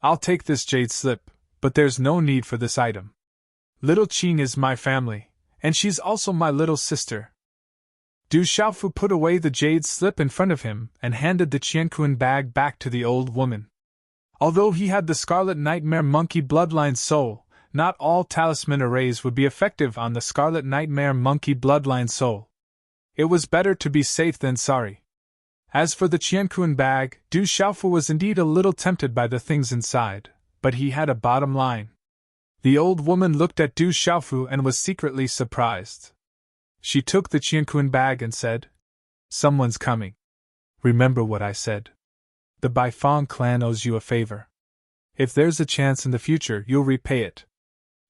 A: I'll take this jade slip, but there's no need for this item. Little Qing is my family, and she's also my little sister. Du Xiaofu put away the jade slip in front of him and handed the Qianquan bag back to the old woman. Although he had the Scarlet Nightmare Monkey bloodline soul, not all talisman arrays would be effective on the Scarlet Nightmare Monkey bloodline soul. It was better to be safe than sorry. As for the Qianquan bag, Du Xiaofu was indeed a little tempted by the things inside, but he had a bottom line. The old woman looked at Du Xiaofu and was secretly surprised. She took the Qianquan bag and said, "Someone's coming. Remember what I said. The Baifeng clan owes you a favor. If there's a chance in the future, you'll repay it."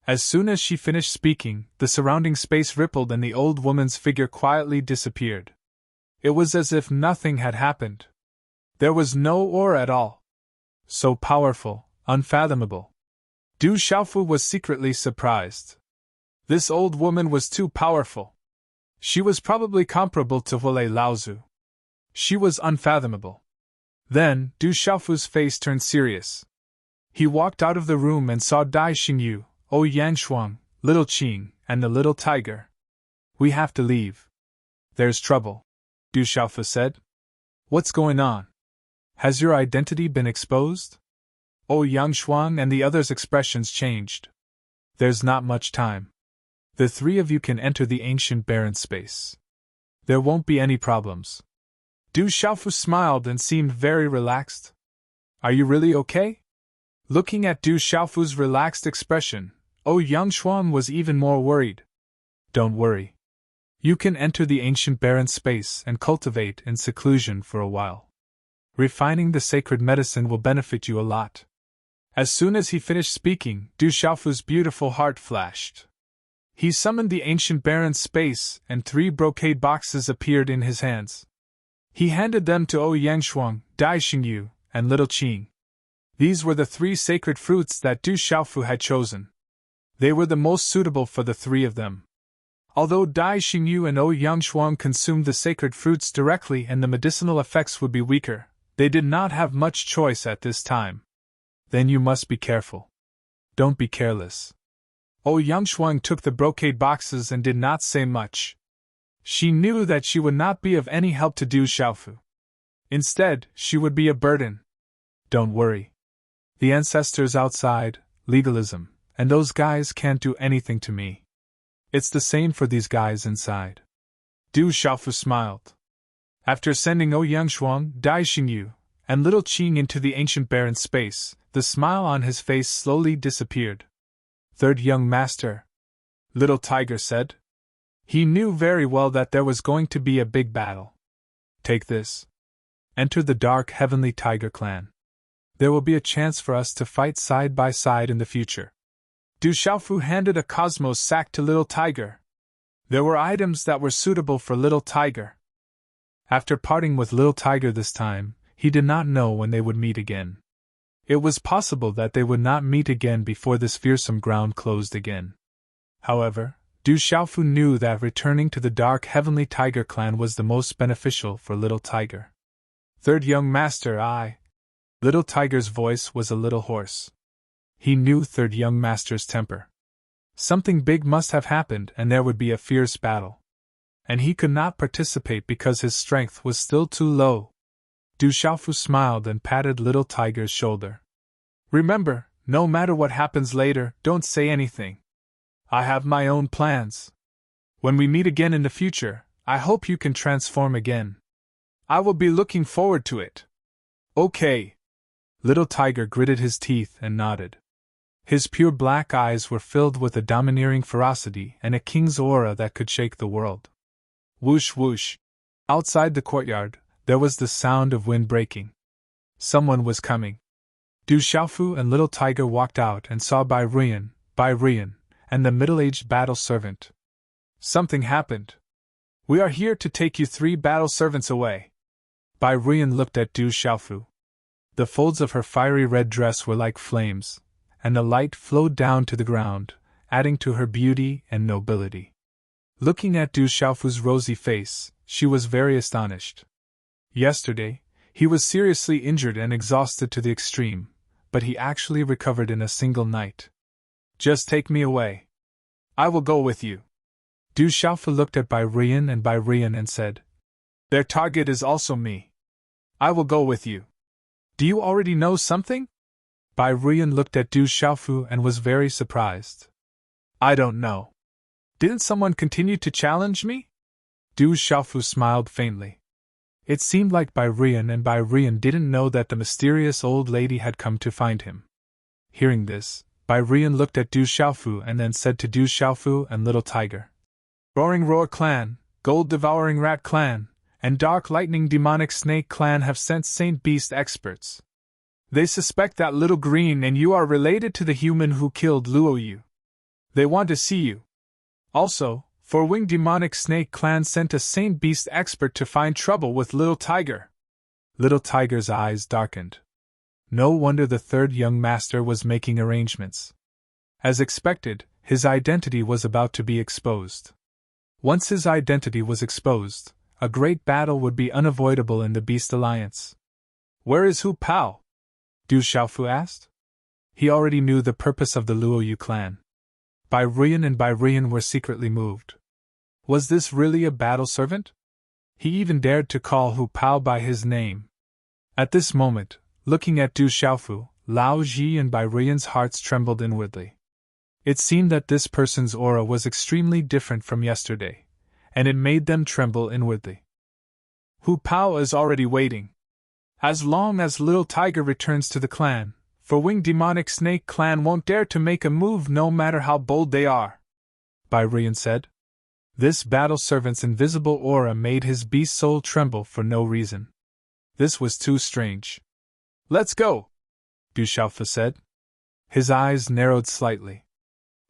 A: As soon as she finished speaking, the surrounding space rippled and the old woman's figure quietly disappeared. It was as if nothing had happened. There was no aura at all. So powerful, unfathomable. Du Xiaofu was secretly surprised. This old woman was too powerful. She was probably comparable to Huolei Laozu. She was unfathomable. Then, Du Xiaofu's face turned serious. He walked out of the room and saw Dai Xingyu, Ou Yangshuang, Little Qing, and the little tiger. "We have to leave. There's trouble," Du Xiaofu said. "What's going on? Has your identity been exposed?" Ou Yangshuang and the others' expressions changed. "There's not much time. The three of you can enter the ancient barren space. There won't be any problems." Du Xiaofu smiled and seemed very relaxed. "Are you really okay?" Looking at Du Xiaofu's relaxed expression, Ou Yangshuang was even more worried. "Don't worry. You can enter the ancient barren space and cultivate in seclusion for a while. Refining the sacred medicine will benefit you a lot." As soon as he finished speaking, Du Xiaofu's beautiful heart flashed. He summoned the ancient barren space, and 3 brocade boxes appeared in his hands. He handed them to Ou Yangshuang, Dai Xingyu, and Little Qing. These were the 3 sacred fruits that Du Xiaofu had chosen. They were the most suitable for the 3 of them. Although Dai Xingyu and Ou Yangshuang consumed the sacred fruits directly and the medicinal effects would be weaker, they did not have much choice at this time. "Then you must be careful. Don't be careless." Ou Yangshuang took the brocade boxes and did not say much. She knew that she would not be of any help to Du Xiaofu. Instead, she would be a burden. "Don't worry. The ancestors outside, legalism, and those guys can't do anything to me. It's the same for these guys inside." Du Xiaofu smiled. After sending Ou Yangshuang, Dai Xingyu, and Little Qing into the ancient barren space, the smile on his face slowly disappeared. "Third young master," Little Tiger said. He knew very well that there was going to be a big battle. "Take this. Enter the dark heavenly tiger clan. There will be a chance for us to fight side by side in the future." Du Xiaofu handed a cosmos sack to Little Tiger. There were items that were suitable for Little Tiger. After parting with Little Tiger this time, he did not know when they would meet again. It was possible that they would not meet again before this fearsome ground closed again. However, Du Xiaofu knew that returning to the dark heavenly tiger clan was the most beneficial for Little Tiger. "Third young master, I..." Little Tiger's voice was a little hoarse. He knew Third young master's temper. Something big must have happened and there would be a fierce battle. And he could not participate because his strength was still too low. Du Xiaofu smiled and patted Little Tiger's shoulder. "Remember, no matter what happens later, don't say anything. I have my own plans. When we meet again in the future, I hope you can transform again. I will be looking forward to it." "Okay." Little Tiger gritted his teeth and nodded. His pure black eyes were filled with a domineering ferocity and a king's aura that could shake the world. Whoosh whoosh. Outside the courtyard, there was the sound of wind breaking. Someone was coming. Du Xiaofu and Little Tiger walked out and saw Bai Ruyan, and the middle-aged battle servant. "Something happened. We are here to take you 3 battle servants away." Bai Ruyan looked at Du Xiaofu. The folds of her fiery red dress were like flames, and the light flowed down to the ground, adding to her beauty and nobility. Looking at Du Xiaofu's rosy face, she was very astonished. Yesterday, he was seriously injured and exhausted to the extreme, but he actually recovered in a single night. "Just take me away. I will go with you. Du Xiaofu looked at Bai Rian and said, Their target is also me. I will go with you. Do you already know something? Bai Rian looked at Du Xiaofu and was very surprised. I don't know. Didn't someone continue to challenge me? Du Xiaofu smiled faintly. It seemed like Bai Rian didn't know that the mysterious old lady had come to find him. Hearing this, Bai Rian looked at Du Xiaofu and then said to Du Xiaofu and Little Tiger, Roaring Roar Clan, Gold Devouring Rat Clan, and Dark Lightning Demonic Snake Clan have sent Saint Beast experts. They suspect that Little Green and you are related to the human who killed Luo Yu. They want to see you. Also, Four Winged Demonic Snake Clan sent a Saint Beast expert to find trouble with Little Tiger. Little Tiger's eyes darkened. No wonder the third young master was making arrangements. As expected, his identity was about to be exposed. Once his identity was exposed, a great battle would be unavoidable in the Beast Alliance. Where is Hu Pao? Du Xiaofu asked. He already knew the purpose of the Luo Yu clan. Bai Rian were secretly moved. Was this really a battle servant? He even dared to call Hu Pao by his name. At this moment, looking at Du Xiaofu, Lao Ji and Bai Rian's hearts trembled inwardly. It seemed that this person's aura was extremely different from yesterday, and it made them tremble inwardly. Hu Pao is already waiting. As long as Little Tiger returns to the clan, Four Winged Demonic Snake Clan won't dare to make a move no matter how bold they are, Bai Rian said. This battle servant's invisible aura made his beast soul tremble for no reason. This was too strange. Let's go, Du Xiaofu said. His eyes narrowed slightly.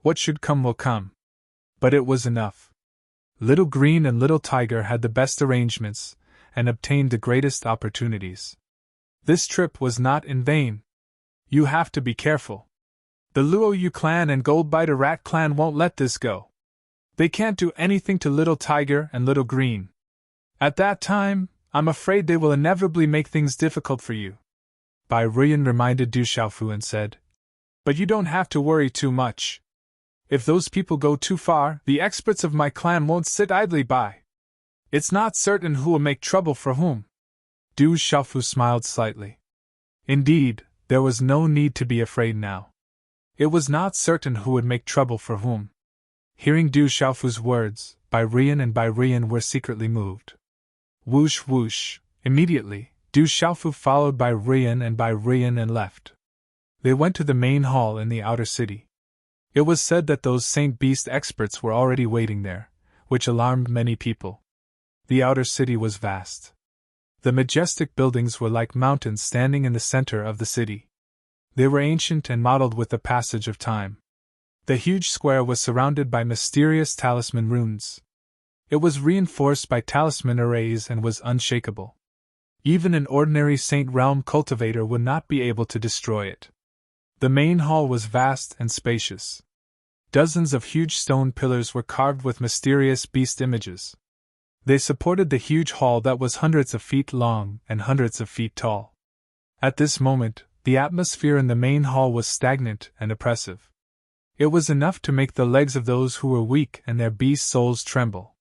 A: What should come will come. But it was enough. Little Green and Little Tiger had the best arrangements, and obtained the greatest opportunities. This trip was not in vain. You have to be careful. The Luo Yu clan and Goldbiter Rat clan won't let this go. They can't do anything to Little Tiger and Little Green. At that time, I'm afraid they will inevitably make things difficult for you. Bai Rian reminded Du Xiaofu and said, But you don't have to worry too much. If those people go too far, the experts of my clan won't sit idly by. It's not certain who will make trouble for whom. Du Xiaofu smiled slightly. Indeed, there was no need to be afraid now. It was not certain who would make trouble for whom. Hearing Du Xiaofu's words, Bai Rian were secretly moved. Whoosh whoosh, immediately, Du Xiaofu followed Bai Rian and left. They went to the main hall in the outer city. It was said that those Saint Beast experts were already waiting there, which alarmed many people. The outer city was vast. The majestic buildings were like mountains standing in the center of the city. They were ancient and modeled with the passage of time. The huge square was surrounded by mysterious talisman runes. It was reinforced by talisman arrays and was unshakable. Even an ordinary Saint Realm cultivator would not be able to destroy it. The main hall was vast and spacious. Dozens of huge stone pillars were carved with mysterious beast images. They supported the huge hall that was hundreds of feet long and hundreds of feet tall. At this moment, the atmosphere in the main hall was stagnant and oppressive. It was enough to make the legs of those who were weak and their beast souls tremble.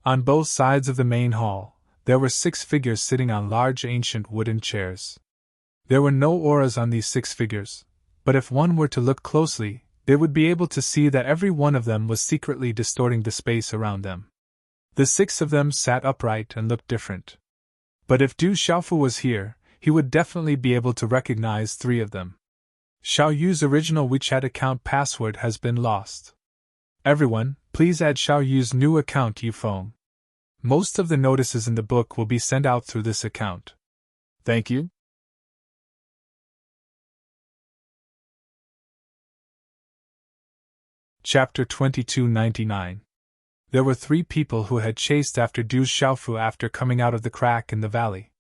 A: On both sides of the main hall, there were 6 figures sitting on large ancient wooden chairs. There were no auras on these 6 figures, but if one were to look closely, they would be able to see that every one of them was secretly distorting the space around them. The 6 of them sat upright and looked different. But if Du Xiaofu was here, he would definitely be able to recognize 3 of them. Xiao Yu's original WeChat account password has been lost. Everyone, please add Xiao Yu's new account Yufeng. Most of the notices in the book will be sent out through this account. Thank you. Chapter 2299. There were 3 people who had chased after Du Xiaofu after coming out of the crack in the valley.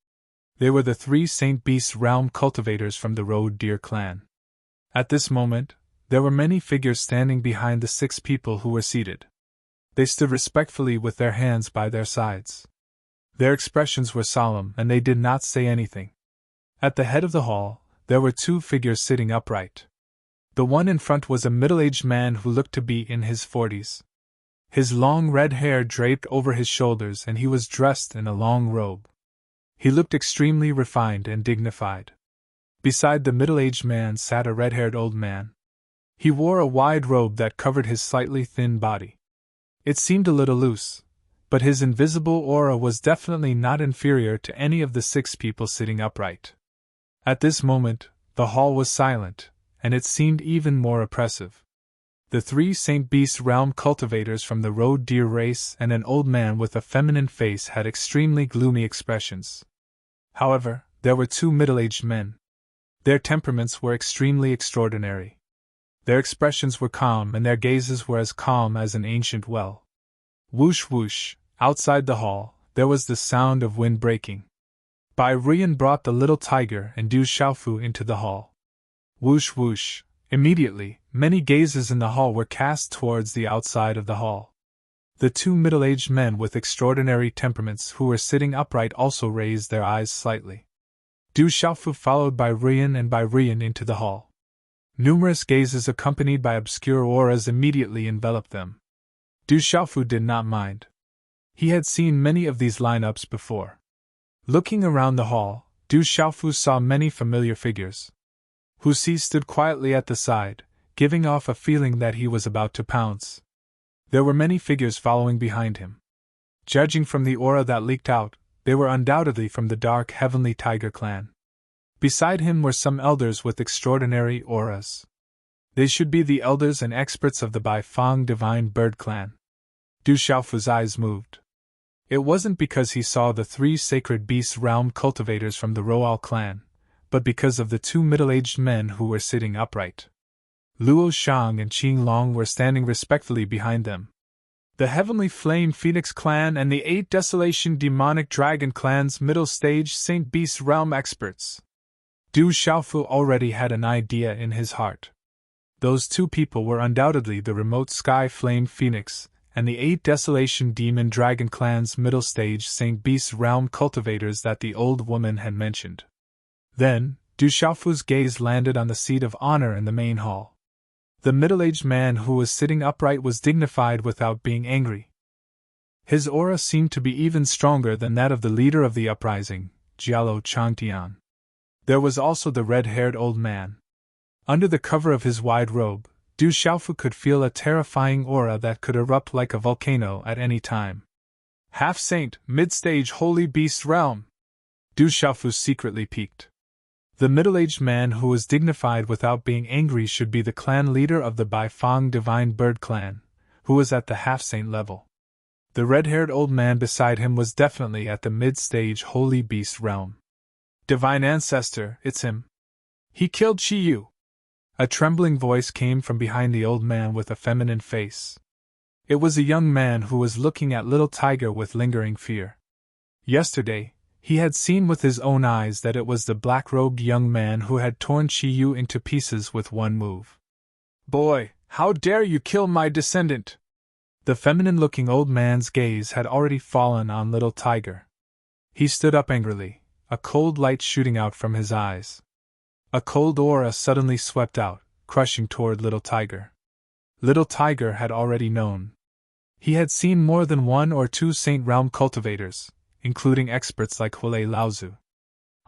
A: They were the 3 Saint Beast Realm cultivators from the Road Deer clan. At this moment, there were many figures standing behind the 6 people who were seated. They stood respectfully with their hands by their sides. Their expressions were solemn and they did not say anything. At the head of the hall, there were 2 figures sitting upright. The one in front was a middle-aged man who looked to be in his 40s. His long red hair draped over his shoulders and he was dressed in a long robe. He looked extremely refined and dignified. Beside the middle-aged man sat a red-haired old man. He wore a wide robe that covered his slightly thin body. It seemed a little loose, but his invisible aura was definitely not inferior to any of the 6 people sitting upright. At this moment, the hall was silent, and it seemed even more oppressive. The 3 St. Beast Realm cultivators from the road deer race and an old man with a feminine face had extremely gloomy expressions. However, there were 2 middle-aged men. Their temperaments were extremely extraordinary. Their expressions were calm and their gazes were as calm as an ancient well. Whoosh whoosh, outside the hall, there was the sound of wind breaking. Bai Ruyan brought the little tiger and Du Xiaofu into the hall. Whoosh whoosh, immediately, many gazes in the hall were cast towards the outside of the hall. The 2 middle-aged men with extraordinary temperaments who were sitting upright also raised their eyes slightly. Du Xiaofu followed Bai Ruyan and Bai Ruyan into the hall. Numerous gazes accompanied by obscure auras immediately enveloped them. Du Xiaofu did not mind. He had seen many of these lineups before. Looking around the hall, Du Xiaofu saw many familiar figures. Hu Si stood quietly at the side, giving off a feeling that he was about to pounce. There were many figures following behind him. Judging from the aura that leaked out, they were undoubtedly from the dark heavenly tiger clan. Beside him were some elders with extraordinary auras. They should be the elders and experts of the Bai Fang divine bird clan. Du Xiaofu's eyes moved. It wasn't because he saw the 3 sacred beast realm cultivators from the Roal clan, but because of the 2 middle-aged men who were sitting upright. Luo Shang and Qing Long were standing respectfully behind them. The Heavenly Flame Phoenix clan and the 8 Desolation Demonic Dragon clans middle stage Saint Beast realm experts. Du Xiaofu already had an idea in his heart. Those 2 people were undoubtedly the Remote Sky Flame Phoenix and the 8 Desolation Demon Dragon clans middle stage Saint Beast realm cultivators that the old woman had mentioned. Then, Du Xiaofu's gaze landed on the seat of honor in the main hall. The middle-aged man who was sitting upright was dignified without being angry. His aura seemed to be even stronger than that of the leader of the uprising, Jialo Changtian. There was also the red-haired old man. Under the cover of his wide robe, Du Xiaofu could feel a terrifying aura that could erupt like a volcano at any time. Half-saint, mid-stage holy beast realm! Du Xiaofu secretly piqued. The middle-aged man who was dignified without being angry should be the clan leader of the Bai Fang divine bird clan, who was at the half-saint level. The red-haired old man beside him was definitely at the mid-stage holy beast realm. Divine Ancestor, it's him. He killed Qi Yu. A trembling voice came from behind the old man with a feminine face. It was a young man who was looking at little tiger with lingering fear. Yesterday, he had seen with his own eyes that it was the black-robed young man who had torn Qi Yu into pieces with one move. Boy, how dare you kill my descendant! The feminine-looking old man's gaze had already fallen on little tiger. He stood up angrily, a cold light shooting out from his eyes. A cold aura suddenly swept out, crushing toward little tiger. Little tiger had already known. He had seen more than 1 or 2 Saint Realm cultivators, including experts like Huilei Laozu.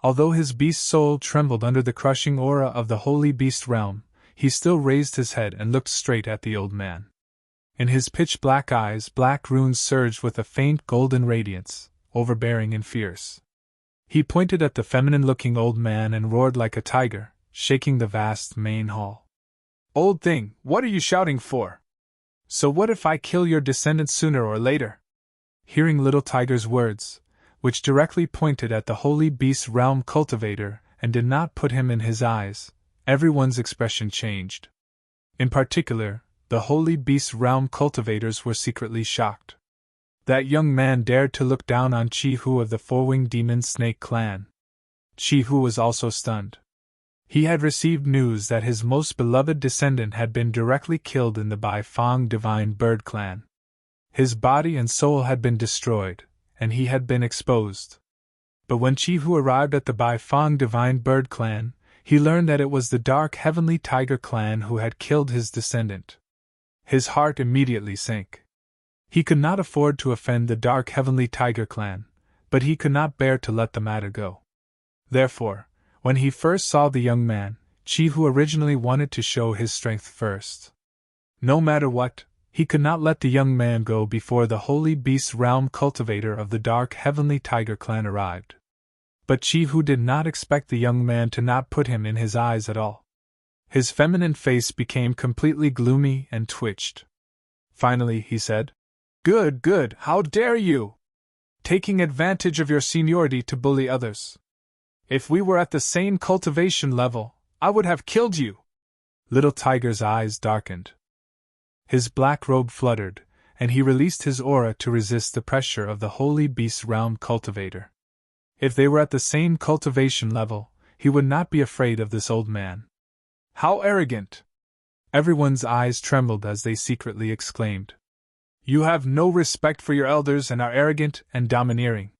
A: Although his beast soul trembled under the crushing aura of the holy beast realm, he still raised his head and looked straight at the old man. In his pitch-black eyes black runes surged with a faint golden radiance, overbearing and fierce. He pointed at the feminine-looking old man and roared like a tiger, shaking the vast main hall. Old thing, what are you shouting for? So what if I kill your descendants sooner or later? Hearing little tiger's words, which directly pointed at the holy beast realm cultivator and did not put him in his eyes, everyone's expression changed. In particular, the holy beast realm cultivators were secretly shocked. That young man dared to look down on Qi Hu of the four-winged demon snake clan. Qi Hu was also stunned. He had received news that his most beloved descendant had been directly killed in the Bai Fang divine bird clan. His body and soul had been destroyed, and he had been exposed. But when Qi Hu arrived at the Bai Fang divine bird clan, he learned that it was the Dark Heavenly Tiger clan who had killed his descendant. His heart immediately sank. He could not afford to offend the Dark Heavenly Tiger clan, but he could not bear to let the matter go. Therefore, when he first saw the young man, Chihu originally wanted to show his strength first. No matter what, he could not let the young man go before the Holy Beast Realm cultivator of the Dark Heavenly Tiger clan arrived. But Chihu did not expect the young man to not put him in his eyes at all. His feminine face became completely gloomy and twitched. Finally, he said, "Good, good, how dare you! Taking advantage of your seniority to bully others. If we were at the same cultivation level, I would have killed you." Little Tiger's eyes darkened. His black robe fluttered, and he released his aura to resist the pressure of the Holy Beast Realm cultivator. If they were at the same cultivation level, he would not be afraid of this old man. How arrogant! Everyone's eyes trembled as they secretly exclaimed. You have no respect for your elders and are arrogant and domineering.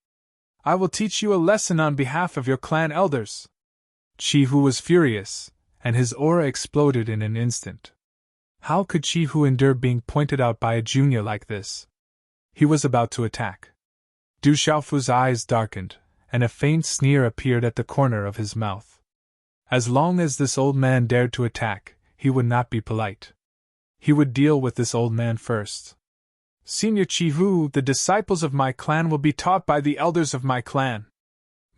A: I will teach you a lesson on behalf of your clan elders. Chihu was furious, and his aura exploded in an instant. How could Chihu endure being pointed out by a junior like this? He was about to attack. Du Xiaofu's eyes darkened, and a faint sneer appeared at the corner of his mouth. As long as this old man dared to attack, he would not be polite. He would deal with this old man first. Senior Chihu, the disciples of my clan will be taught by the elders of my clan.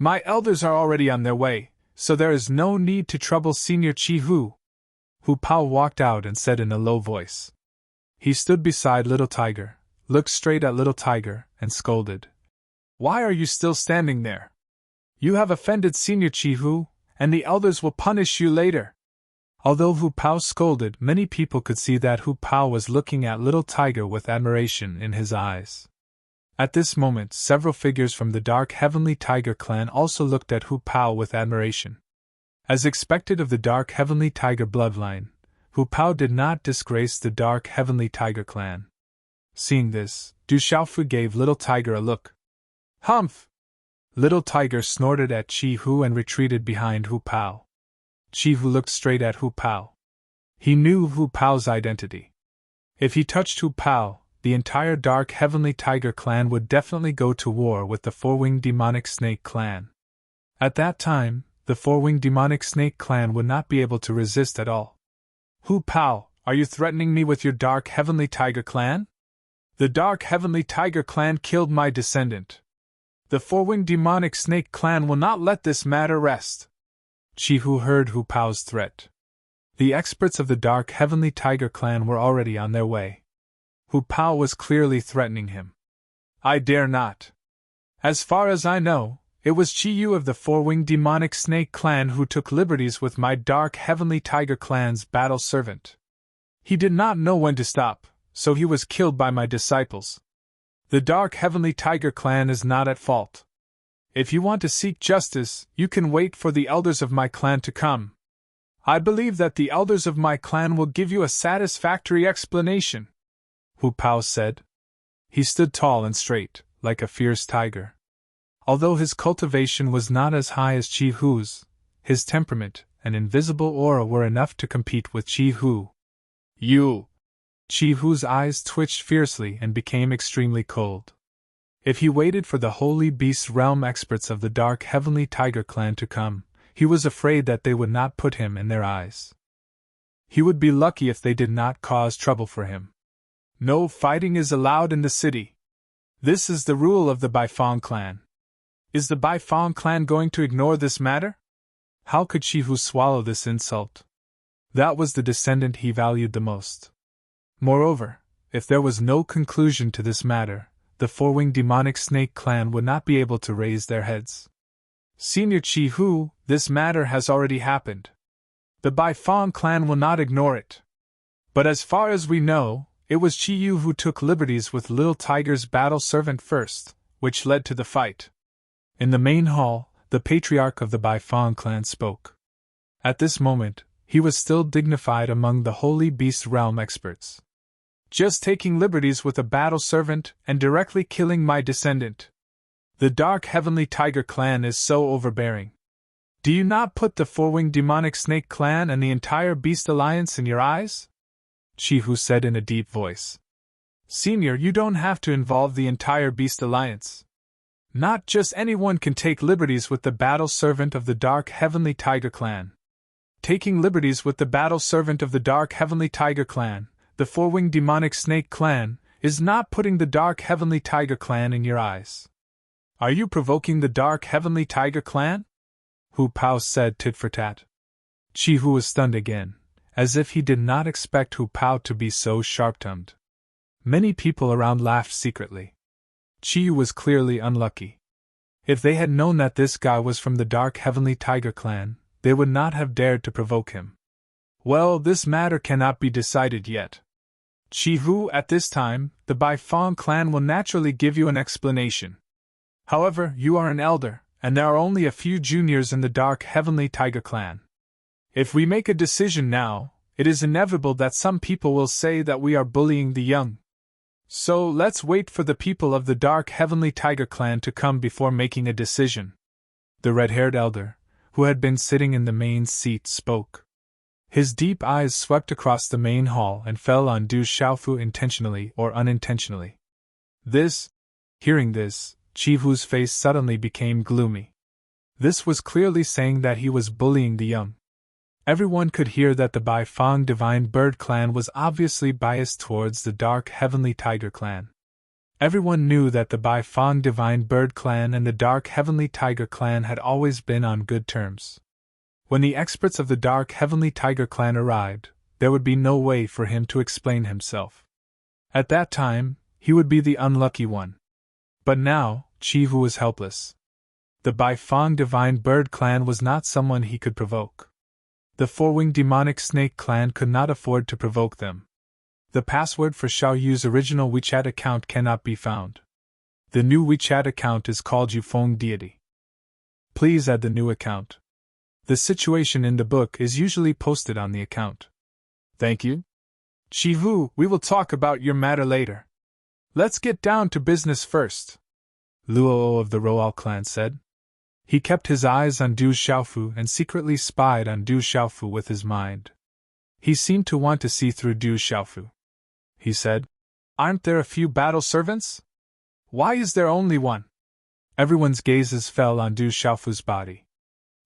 A: My elders are already on their way, so there is no need to trouble Senior Chihu. Hu Pao walked out and said in a low voice. He stood beside Little Tiger, looked straight at Little Tiger, and scolded. Why are you still standing there? You have offended Senior Chihu, and the elders will punish you later. Although Hu Pao scolded, many people could see that Hu Pao was looking at Little Tiger with admiration in his eyes. At this moment, several figures from the Dark Heavenly Tiger clan also looked at Hu Pao with admiration. As expected of the Dark Heavenly Tiger bloodline, Hu Pao did not disgrace the Dark Heavenly Tiger clan. Seeing this, Du Xiaofu gave Little Tiger a look. Humph! Little Tiger snorted at Chihu and retreated behind Hu Pao. Chihu looked straight at Hu Pao. He knew Hu Pao's identity. If he touched Hu Pao, the entire Dark Heavenly Tiger clan would definitely go to war with the Four-Winged Demonic Snake clan. At that time, the Four-Winged Demonic Snake clan would not be able to resist at all. Hu Pao, are you threatening me with your Dark Heavenly Tiger clan? The Dark Heavenly Tiger clan killed my descendant. The Four-Winged Demonic Snake clan will not let this matter rest. Chihu heard Hu Pao's threat. The experts of the Dark Heavenly Tiger clan were already on their way. Hu Pao was clearly threatening him. I dare not. As far as I know, it was Chiyu of the Four-Winged Demonic Snake clan who took liberties with my Dark Heavenly Tiger clan's battle servant. He did not know when to stop, so he was killed by my disciples. The Dark Heavenly Tiger clan is not at fault. If you want to seek justice, you can wait for the elders of my clan to come. I believe that the elders of my clan will give you a satisfactory explanation, Hu Pao said. He stood tall and straight, like a fierce tiger. Although his cultivation was not as high as Chihu's, his temperament and invisible aura were enough to compete with Chihu. You! Chihu's eyes twitched fiercely and became extremely cold. If he waited for the Holy Beast Realm experts of the Dark Heavenly Tiger clan to come, he was afraid that they would not put him in their eyes. He would be lucky if they did not cause trouble for him. No fighting is allowed in the city. This is the rule of the Baifeng clan. Is the Baifeng clan going to ignore this matter? How could Chihu swallow this insult? That was the descendant he valued the most. Moreover, if there was no conclusion to this matter, the Four-Winged Demonic Snake clan would not be able to raise their heads. Senior Chihu, this matter has already happened. The Baifeng clan will not ignore it. But as far as we know, it was Chiyu who took liberties with Little Tiger's battle servant first, which led to the fight. In the main hall, the patriarch of the Baifeng clan spoke. At this moment, he was still dignified among the Holy Beast Realm experts. Just taking liberties with a battle servant and directly killing my descendant. The Dark Heavenly Tiger clan is so overbearing. Do you not put the four-winged demonic snake clan and the entire beast alliance in your eyes? Chihu said in a deep voice. Senior, you don't have to involve the entire beast alliance. Not just anyone can take liberties with the battle servant of the Dark Heavenly Tiger clan. Taking liberties with the battle servant of the Dark Heavenly Tiger clan, the four-winged demonic snake clan, is not putting the Dark Heavenly Tiger clan in your eyes. Are you provoking the Dark Heavenly Tiger clan? Hu Pao said tit for tat. Chihu was stunned again, as if he did not expect Hu Pao to be so sharp-tongued. Many people around laughed secretly. Chiyu was clearly unlucky. If they had known that this guy was from the Dark Heavenly Tiger clan, they would not have dared to provoke him. Well, this matter cannot be decided yet. Chihu, at this time, the Bai Fong clan will naturally give you an explanation. However, you are an elder, and there are only a few juniors in the Dark Heavenly Tiger clan. If we make a decision now, it is inevitable that some people will say that we are bullying the young. So let's wait for the people of the Dark Heavenly Tiger clan to come before making a decision. The red-haired elder, who had been sitting in the main seat, spoke. His deep eyes swept across the main hall and fell on Du Xiaofu intentionally or unintentionally. Hearing this, Chihu's face suddenly became gloomy. This was clearly saying that he was bullying the young. Everyone could hear that the Bai Fong Divine Bird clan was obviously biased towards the Dark Heavenly Tiger clan. Everyone knew that the Bai Fong Divine Bird clan and the Dark Heavenly Tiger clan had always been on good terms. When the experts of the Dark Heavenly Tiger clan arrived, there would be no way for him to explain himself. At that time, he would be the unlucky one. But now, Chihu was helpless. The Bai Fong Divine Bird clan was not someone he could provoke. The four-winged demonic snake clan could not afford to provoke them. The password for Xiao Yu's original WeChat account cannot be found. The new WeChat account is called Yufeng Deity. Please add the new account. The situation in the book is usually posted on the account. Thank you. Chihu, we will talk about your matter later. Let's get down to business first, Luo of the Roal clan said. He kept his eyes on Du Xiaofu and secretly spied on Du Xiaofu with his mind. He seemed to want to see through Du Xiaofu. He said, Aren't there a few battle servants? Why is there only one? Everyone's gazes fell on Du Xiaofu's body.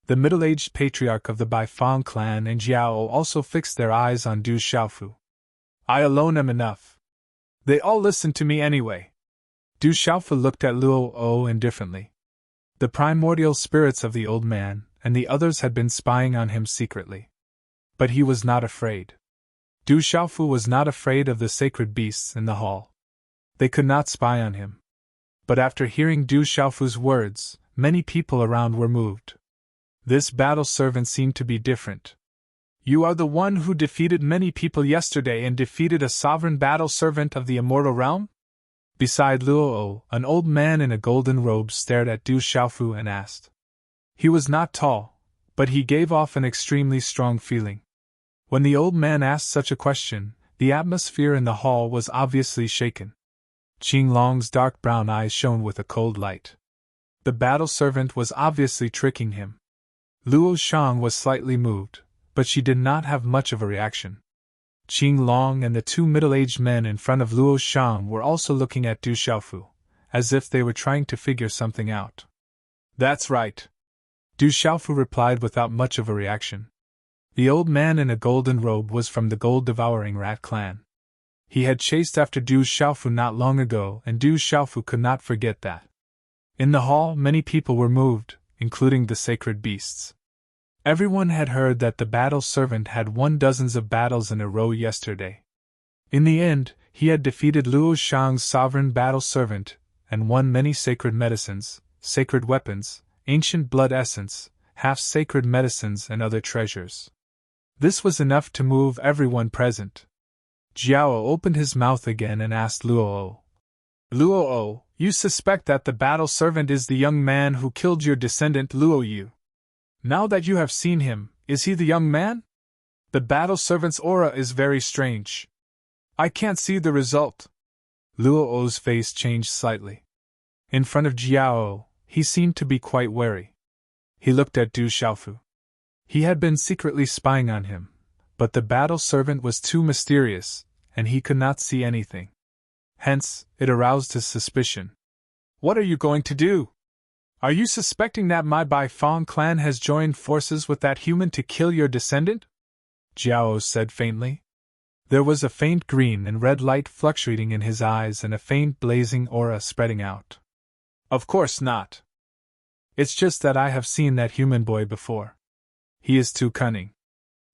A: The middle-aged patriarch of the Bai Fong clan and Jiao also fixed their eyes on Du Xiaofu. I alone am enough. They all listen to me anyway. Du Xiaofu looked at Luo indifferently. The primordial spirits of the old man and the others had been spying on him secretly. But he was not afraid. Du Xiaofu was not afraid of the sacred beasts in the hall. They could not spy on him. But after hearing Du Xiaofu's words, many people around were moved. This battle servant seemed to be different. You are the one who defeated many people yesterday and defeated a sovereign battle servant of the immortal realm? Beside Luo, an old man in a golden robe stared at Du Xiaofu and asked. He was not tall, but he gave off an extremely strong feeling. When the old man asked such a question, the atmosphere in the hall was obviously shaken. Qing Long's dark brown eyes shone with a cold light. The battle servant was obviously tricking him. Luo Shang was slightly moved, but she did not have much of a reaction. Qing Long and the two middle-aged men in front of Luo Shang were also looking at Du Xiaofu, as if they were trying to figure something out. That's right, Du Xiaofu replied without much of a reaction. The old man in a golden robe was from the gold-devouring rat clan. He had chased after Du Xiaofu not long ago, and Du Xiaofu could not forget that. In the hall, many people were moved, including the sacred beasts. Everyone had heard that the battle servant had won dozens of battles in a row yesterday. In the end, he had defeated Luo Shang's sovereign battle servant, and won many sacred medicines, sacred weapons, ancient blood essence, half-sacred medicines and other treasures. This was enough to move everyone present. Jiao opened his mouth again and asked Luo. Luo, you suspect that the battle servant is the young man who killed your descendant Luo Yu. Now that you have seen him, is he the young man? The battle servant's aura is very strange. I can't see the result. Luo's face changed slightly. In front of Jiao, he seemed to be quite wary. He looked at Du Xiaofu. He had been secretly spying on him, but the battle servant was too mysterious, and he could not see anything. Hence, it aroused his suspicion. What are you going to do? Are you suspecting that my Bai Fong clan has joined forces with that human to kill your descendant? Jiao said faintly. There was a faint green and red light fluctuating in his eyes and a faint blazing aura spreading out. Of course not. It's just that I have seen that human boy before. He is too cunning.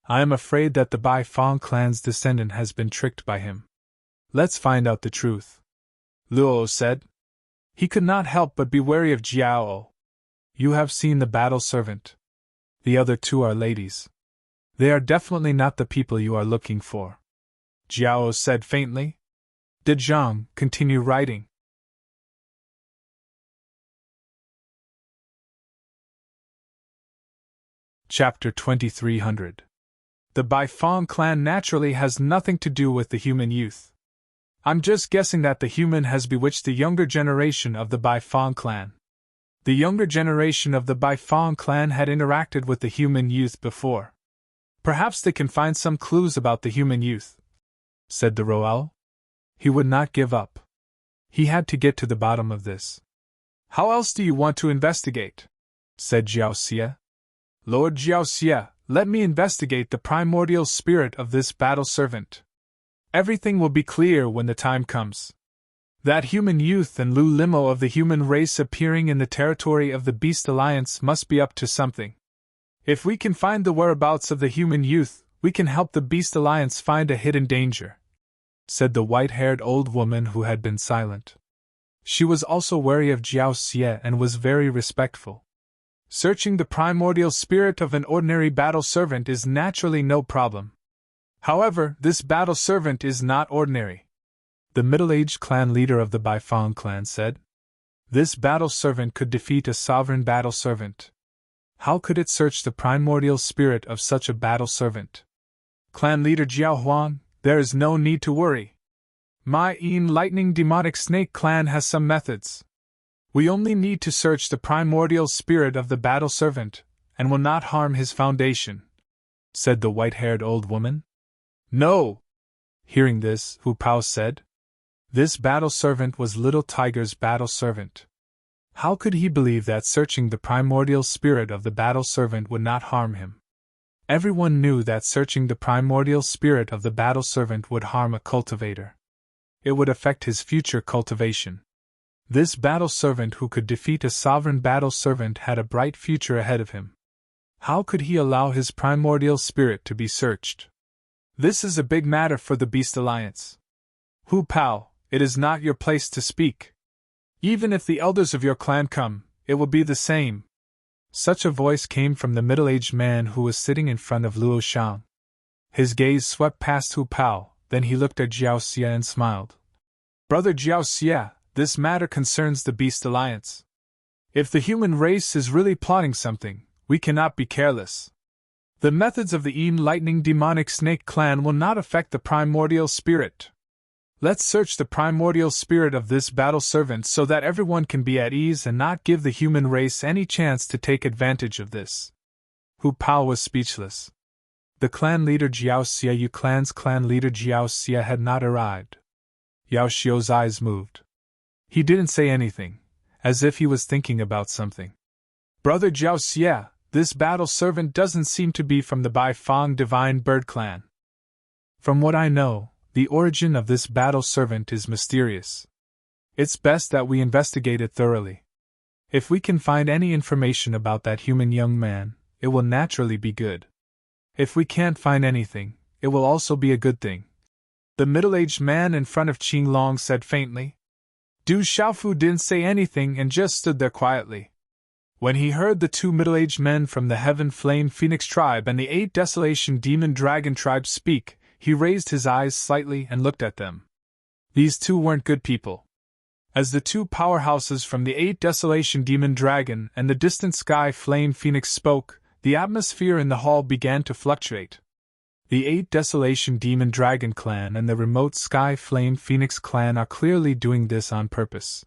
A: I am afraid that the Bai Fong clan's descendant has been tricked by him. Let's find out the truth. Luo said. He could not help but be wary of Jiao. You have seen the battle servant. The other two are ladies. They are definitely not the people you are looking for. Jiao said faintly. Did Zhang continue writing? Chapter 2300. The Bai Fong clan naturally has nothing to do with the human youth. I'm just guessing that the human has bewitched the younger generation of the Bai Fong clan. The younger generation of the Bai Fong clan had interacted with the human youth before. Perhaps they can find some clues about the human youth, said the Roel. He would not give up. He had to get to the bottom of this. How else do you want to investigate? Said Jiao Xie. Lord Jiao Xie, let me investigate the primordial spirit of this battle servant. Everything will be clear when the time comes. That human youth and Lu Limo of the human race appearing in the territory of the Beast Alliance must be up to something. If we can find the whereabouts of the human youth, we can help the Beast Alliance find a hidden danger, said the white-haired old woman who had been silent. She was also wary of Jiao Xie and was very respectful. Searching the primordial spirit of an ordinary battle servant is naturally no problem. However, this battle servant is not ordinary. The middle-aged clan leader of the Bai Fong clan said. This battle servant could defeat a sovereign battle servant. How could it search the primordial spirit of such a battle servant? Clan leader Jiao Huang, there is no need to worry. My lightning demonic snake clan has some methods. We only need to search the primordial spirit of the battle servant, and will not harm his foundation, said the white-haired old woman. No! Hearing this, Hu Pao said. This battle servant was Little Tiger's battle servant. How could he believe that searching the primordial spirit of the battle servant would not harm him? Everyone knew that searching the primordial spirit of the battle servant would harm a cultivator. It would affect his future cultivation. This battle servant who could defeat a sovereign battle servant had a bright future ahead of him. How could he allow his primordial spirit to be searched? This is a big matter for the Beast Alliance. Hu Pao, it is not your place to speak. Even if the elders of your clan come, it will be the same. Such a voice came from the middle-aged man who was sitting in front of Luo Shang. His gaze swept past Hu Pao, then he looked at Jiao Xie and smiled. Brother Jiao Xie, this matter concerns the Beast Alliance. If the human race is really plotting something, we cannot be careless. The methods of the lightning demonic snake clan will not affect the primordial spirit. Let's search the primordial spirit of this battle servant so that everyone can be at ease and not give the human race any chance to take advantage of this. Hu Pao was speechless. The clan leader Jiao Xie Yu clan's clan leader Jiao Xie had not arrived. Yao Xiu's eyes moved. He didn't say anything, as if he was thinking about something. Brother Jiao Xie, this battle servant doesn't seem to be from the Bai Fong Divine Bird clan. From what I know, the origin of this battle servant is mysterious. It's best that we investigate it thoroughly. If we can find any information about that human young man, it will naturally be good. If we can't find anything, it will also be a good thing. The middle-aged man in front of Qing Long said faintly. Du Xiaofu didn't say anything and just stood there quietly. When he heard the two middle-aged men from the Heaven Flame Phoenix tribe and the 8 Desolation Demon Dragon tribe speak, he raised his eyes slightly and looked at them. These two weren't good people. As the two powerhouses from the 8 Desolation Demon Dragon and the Distant Sky Flame Phoenix spoke, the atmosphere in the hall began to fluctuate. The 8 Desolation Demon Dragon clan and the remote Sky Flame Phoenix clan are clearly doing this on purpose.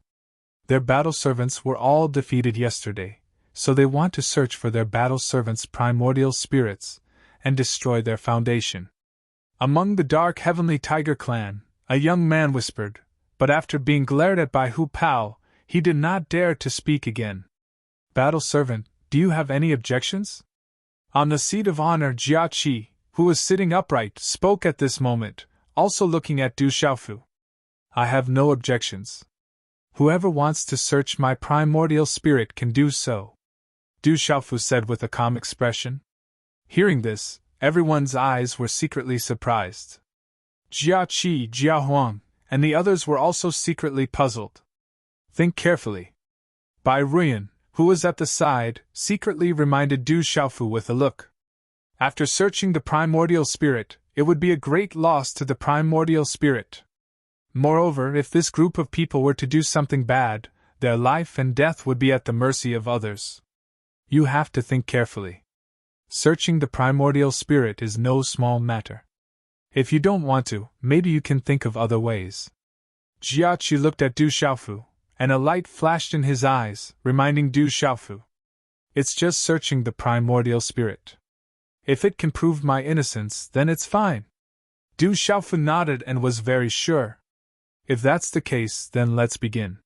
A: Their battle servants were all defeated yesterday, so they want to search for their battle servants' primordial spirits and destroy their foundation. Among the dark heavenly tiger clan, a young man whispered, but after being glared at by Hu Pao, he did not dare to speak again. Battle servant, do you have any objections? On the seat of honor, Jia Qi, who was sitting upright, spoke at this moment, also looking at Du Xiaofu. I have no objections. Whoever wants to search my primordial spirit can do so, Du Xiaofu said with a calm expression. Hearing this, everyone's eyes were secretly surprised. Jia Qi, Jia Huang, and the others were also secretly puzzled. Think carefully. Bai Ruyan, who was at the side, secretly reminded Du Xiaofu with a look. After searching the primordial spirit, it would be a great loss to the primordial spirit. Moreover, if this group of people were to do something bad, their life and death would be at the mercy of others. You have to think carefully. Searching the primordial spirit is no small matter. If you don't want to, maybe you can think of other ways. Jia Qi looked at Du Xiaofu, and a light flashed in his eyes, reminding Du Xiaofu. It's just searching the primordial spirit. If it can prove my innocence, then it's fine. Du Xiaofu nodded and was very sure. If that's the case, then let's begin.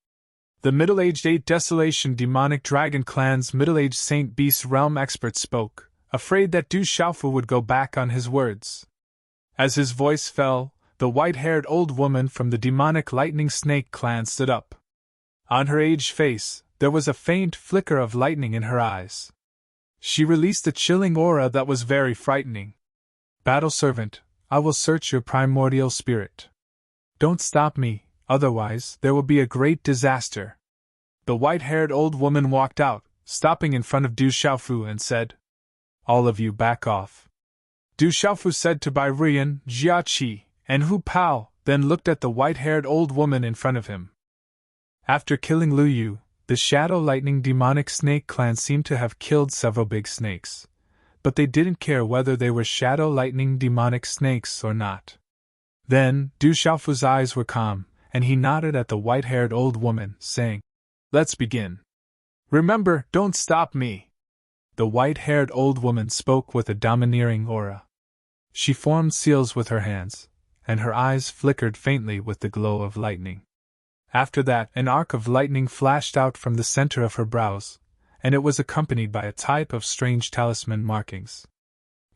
A: The middle-aged 8 Desolation Demonic Dragon Clan's middle-aged Saint Beast Realm expert spoke, afraid that Du Xiaofu would go back on his words. As his voice fell, the white-haired old woman from the Demonic Lightning Snake Clan stood up. On her aged face, there was a faint flicker of lightning in her eyes. She released a chilling aura that was very frightening. Battle servant, I will search your primordial spirit. Don't stop me, otherwise there will be a great disaster. The white-haired old woman walked out, stopping in front of Du Xiaofu and said, All of you back off. Du Xiaofu said to Bai Ruyan, Jia Qi, and Hu Pao, then looked at the white-haired old woman in front of him. After killing Lu Yu, the Shadow Lightning Demonic Snake Clan seemed to have killed several big snakes, but they didn't care whether they were Shadow Lightning Demonic Snakes or not. Then, Du Xiaofu's eyes were calm, and he nodded at the white-haired old woman, saying, Let's begin. Remember, don't stop me. The white-haired old woman spoke with a domineering aura. She formed seals with her hands, and her eyes flickered faintly with the glow of lightning. After that, an arc of lightning flashed out from the center of her brows, and it was accompanied by a type of strange talisman markings.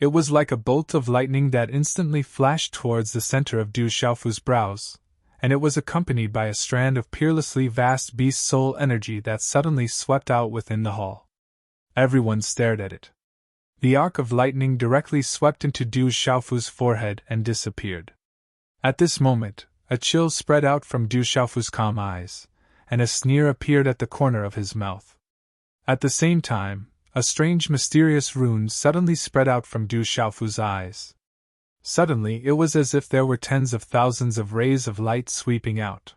A: It was like a bolt of lightning that instantly flashed towards the center of Du Xiaofu's brows, and it was accompanied by a strand of peerlessly vast beast soul energy that suddenly swept out within the hall. Everyone stared at it. The arc of lightning directly swept into Du Xiaofu's forehead and disappeared. At this moment, a chill spread out from Du Xiaofu's calm eyes, and a sneer appeared at the corner of his mouth. At the same time, a strange mysterious rune suddenly spread out from Du Xiaofu's eyes. Suddenly it was as if there were tens of thousands of rays of light sweeping out.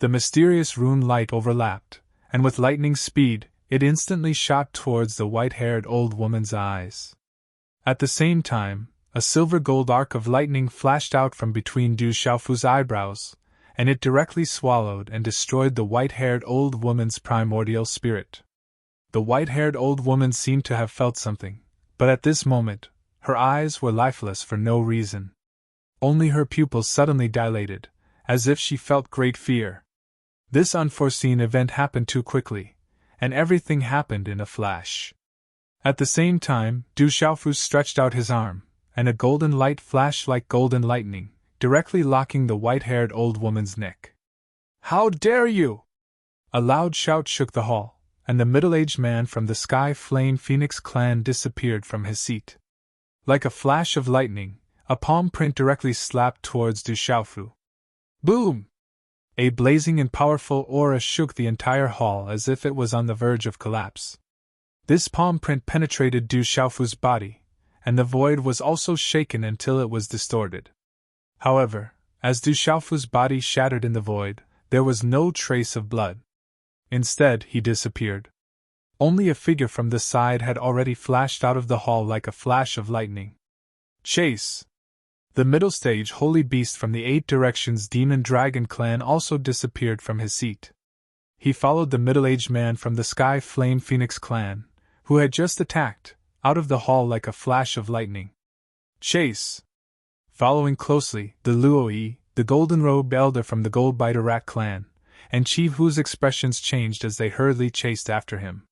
A: The mysterious rune light overlapped, and with lightning speed, it instantly shot towards the white-haired old woman's eyes. At the same time, a silver-gold arc of lightning flashed out from between Du Xiaofu's eyebrows, and it directly swallowed and destroyed the white-haired old woman's primordial spirit. The white-haired old woman seemed to have felt something, but at this moment, her eyes were lifeless for no reason. Only her pupils suddenly dilated, as if she felt great fear. This unforeseen event happened too quickly, and everything happened in a flash. At the same time, Du Xiaofu stretched out his arm, and a golden light flashed like golden lightning, directly locking the white-haired old woman's neck. How dare you! A loud shout shook the hall, and the middle-aged man from the Sky Flame Phoenix clan disappeared from his seat. Like a flash of lightning, a palm print directly slapped towards Du Xiaofu. Boom! A blazing and powerful aura shook the entire hall as if it was on the verge of collapse. This palm print penetrated Du Xiaofu's body, and the void was also shaken until it was distorted. However, as Du Xiaofu's body shattered in the void, there was no trace of blood. Instead, he disappeared. Only a figure from the side had already flashed out of the hall like a flash of lightning. Chase! The middle stage holy beast from the 8 Directions Demon Dragon clan also disappeared from his seat. He followed the middle-aged man from the Sky Flame Phoenix clan, who had just attacked, out of the hall like a flash of lightning. Chase! Following closely, the Luo-yi, the golden-robed elder from the Gold-Biter Rat clan, and Chi Hu's expressions changed as they hurriedly chased after him.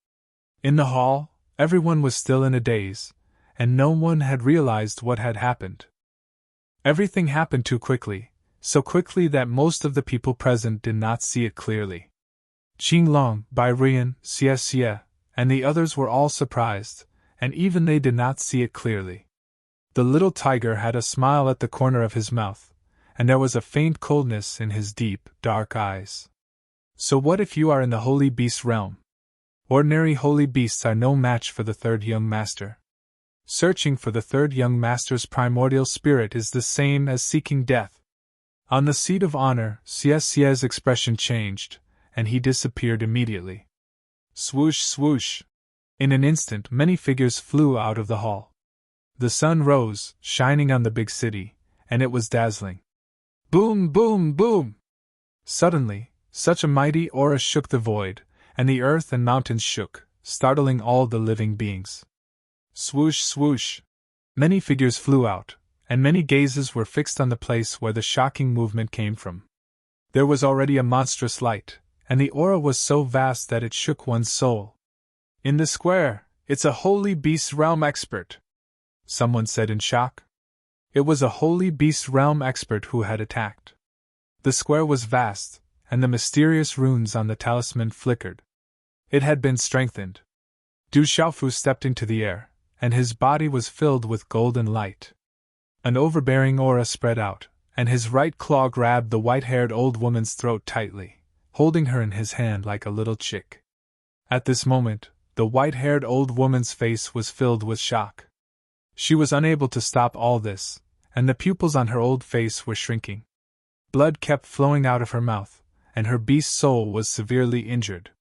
A: In the hall, everyone was still in a daze, and no one had realized what had happened. Everything happened too quickly, so quickly that most of the people present did not see it clearly. Qing Long, Bai Rian, Xie Xie, and the others were all surprised, and even they did not see it clearly. The little tiger had a smile at the corner of his mouth, and there was a faint coldness in his deep, dark eyes. So what if you are in the holy beast realm? Ordinary holy beasts are no match for the third young master. Searching for the third young master's primordial spirit is the same as seeking death. On the seat of honor, Xie Xie's expression changed, and he disappeared immediately. Swoosh, swoosh! In an instant, many figures flew out of the hall. The sun rose, shining on the big city, and it was dazzling. Boom, boom, boom! Suddenly, such a mighty aura shook the void, and the earth and mountains shook, startling all the living beings. Swoosh, swoosh! Many figures flew out, and many gazes were fixed on the place where the shocking movement came from. There was already a monstrous light, and the aura was so vast that it shook one's soul. In the square, it's a holy beast realm expert, someone said in shock. It was a holy beast realm expert who had attacked. The square was vast, and the mysterious runes on the talisman flickered. It had been strengthened. Du Xiaofu stepped into the air, and his body was filled with golden light. An overbearing aura spread out, and his right claw grabbed the white-haired old woman's throat tightly, holding her in his hand like a little chick. At this moment, the white-haired old woman's face was filled with shock. She was unable to stop all this, and the pupils on her old face were shrinking. Blood kept flowing out of her mouth, and her beast soul was severely injured.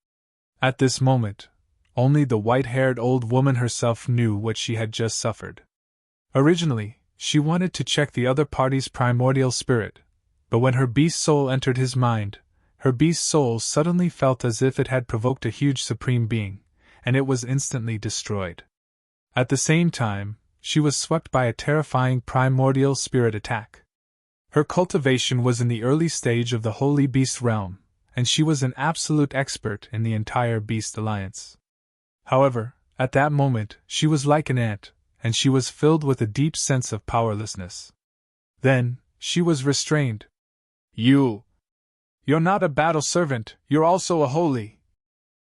A: At this moment, only the white-haired old woman herself knew what she had just suffered. Originally, she wanted to check the other party's primordial spirit, but when her beast soul entered his mind, her beast soul suddenly felt as if it had provoked a huge supreme being, and it was instantly destroyed. At the same time, she was swept by a terrifying primordial spirit attack. Her cultivation was in the early stage of the holy beast realm, and she was an absolute expert in the entire beast alliance. However, at that moment, she was like an ant, and she was filled with a deep sense of powerlessness. Then, she was restrained. You're not a battle servant, you're also a holy.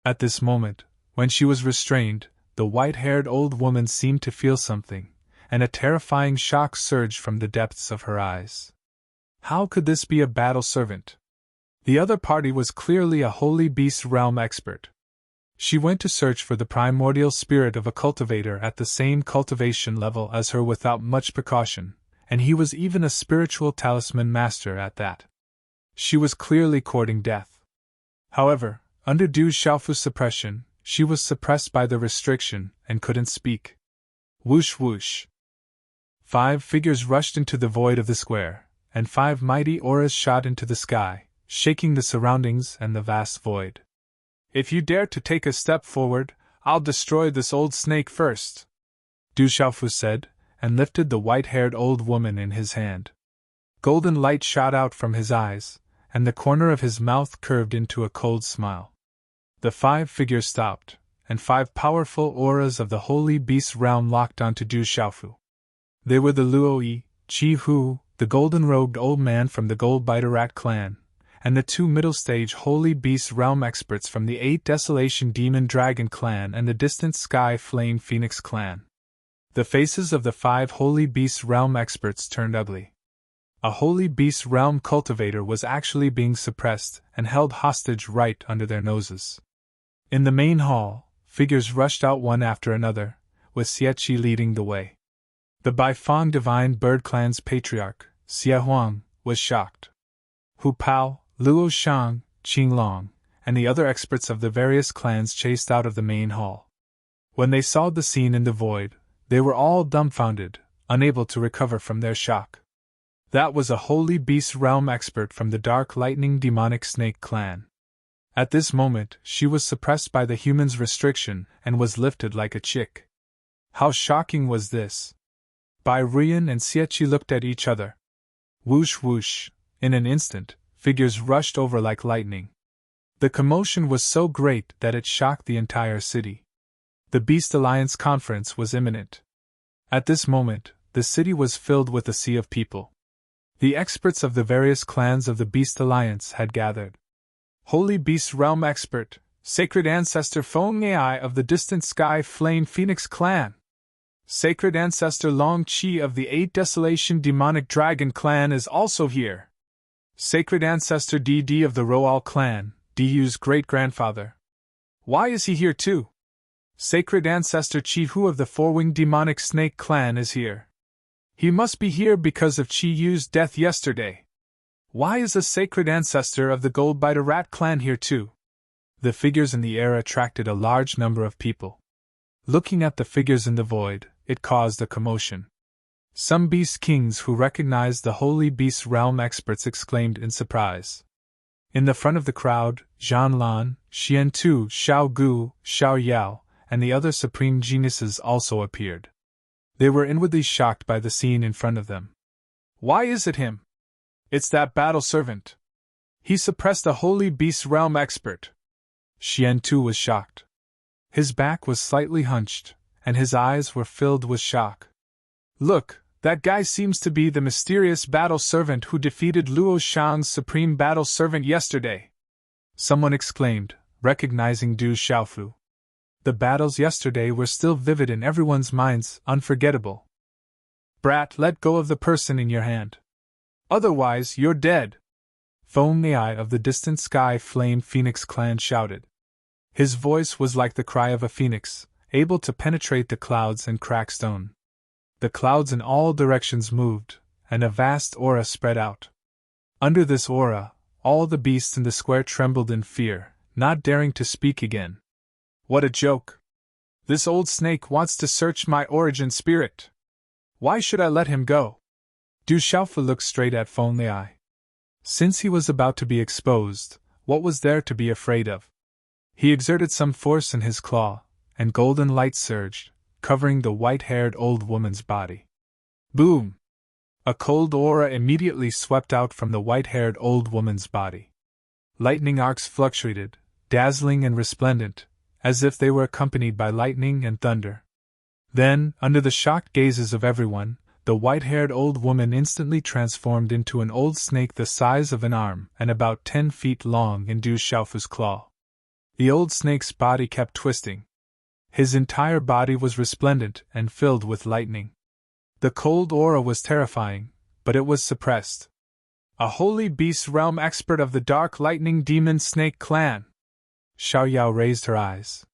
A: At this moment, when she was restrained, the white-haired old woman seemed to feel something, and a terrifying shock surged from the depths of her eyes. How could this be a battle servant? The other party was clearly a holy beast realm expert. She went to search for the primordial spirit of a cultivator at the same cultivation level as her without much precaution, and he was even a spiritual talisman master at that. She was clearly courting death. However, under Du Xiaofu's suppression, she was suppressed by the restriction and couldn't speak. Whoosh whoosh. 5 figures rushed into the void of the square, and 5 mighty auras shot into the sky, shaking the surroundings and the vast void. If you dare to take a step forward, I'll destroy this old snake first, Du Xiaofu said, and lifted the white-haired old woman in his hand. Golden light shot out from his eyes, and the corner of his mouth curved into a cold smile. The 5 figures stopped, and 5 powerful auras of the holy beast realm locked onto Du Xiaofu. They were the Luo-yi, Chi Hu, the golden-robed old man from the Gold-Biter Rat clan, and the 2 middle-stage holy beast realm experts from the 8 Desolation Demon Dragon clan and the distant Sky Flame Phoenix clan. The faces of the 5 holy beast realm experts turned ugly. A holy beast realm cultivator was actually being suppressed and held hostage right under their noses. In the main hall, figures rushed out one after another, with Xie leading the way. The Baifang Divine Bird Clan's patriarch, Xie Huang, was shocked. Hu Pao, Luo Shang, Qing Long, and the other experts of the various clans chased out of the main hall. When they saw the scene in the void, they were all dumbfounded, unable to recover from their shock. That was a holy beast realm expert from the Dark Lightning Demonic Snake clan. At this moment, she was suppressed by the human's restriction and was lifted like a chick. How shocking was this? Bai Ruyan and Xiechi looked at each other. Whoosh whoosh, in an instant, figures rushed over like lightning. The commotion was so great that it shocked the entire city. The Beast Alliance conference was imminent. At this moment, the city was filled with a sea of people. The experts of the various clans of the Beast Alliance had gathered. Holy Beast Realm Expert, Sacred Ancestor Feng Ai of the Distant Sky Flame Phoenix Clan. Sacred Ancestor Long Qi of the Eight Desolation Demonic Dragon Clan is also here. Sacred Ancestor DD of the Roal Clan, Du's great-grandfather. Why is he here too? Sacred Ancestor Chi Hu of the Four-Winged Demonic Snake Clan is here. He must be here because of Chi Yu's death yesterday. Why is the Sacred Ancestor of the Goldbiter Rat Clan here too? The figures in the air attracted a large number of people. Looking at the figures in the void, it caused a commotion. Some beast kings who recognized the Holy Beast Realm experts exclaimed in surprise. In the front of the crowd, Zhan Lan, Xian Tu, Xiao Gu, Xiao Yao, and the other supreme geniuses also appeared. They were inwardly shocked by the scene in front of them. Why is it him? It's that battle servant. He suppressed the Holy Beast Realm expert. Xian Tu was shocked. His back was slightly hunched, and his eyes were filled with shock. Look, that guy seems to be the mysterious battle servant who defeated Luo Shang's supreme battle servant yesterday. Someone exclaimed, recognizing Du Xiaofu. The battles yesterday were still vivid in everyone's minds, unforgettable. Brat, let go of the person in your hand. Otherwise, you're dead. Feng Ai of the Distant Sky Flame Phoenix Clan shouted. His voice was like the cry of a phoenix, able to penetrate the clouds and crack stone. The clouds in all directions moved, and a vast aura spread out. Under this aura, all the beasts in the square trembled in fear, not daring to speak again. What a joke! This old snake wants to search my origin spirit. Why should I let him go? Du Xiaofu looked straight at Feng Ai. Since he was about to be exposed, what was there to be afraid of? He exerted some force in his claw, and golden light surged, covering the white-haired old woman's body. Boom! A cold aura immediately swept out from the white-haired old woman's body. Lightning arcs fluctuated, dazzling and resplendent, as if they were accompanied by lightning and thunder. Then, under the shocked gazes of everyone, the white-haired old woman instantly transformed into an old snake the size of an arm and about 10 feet long in Du Xiaofu's claw. The old snake's body kept twisting. His entire body was resplendent and filled with lightning. The cold aura was terrifying, but it was suppressed. A Holy Beast Realm expert of the Dark Lightning Demon Snake Clan! Xiao Yao raised her eyes.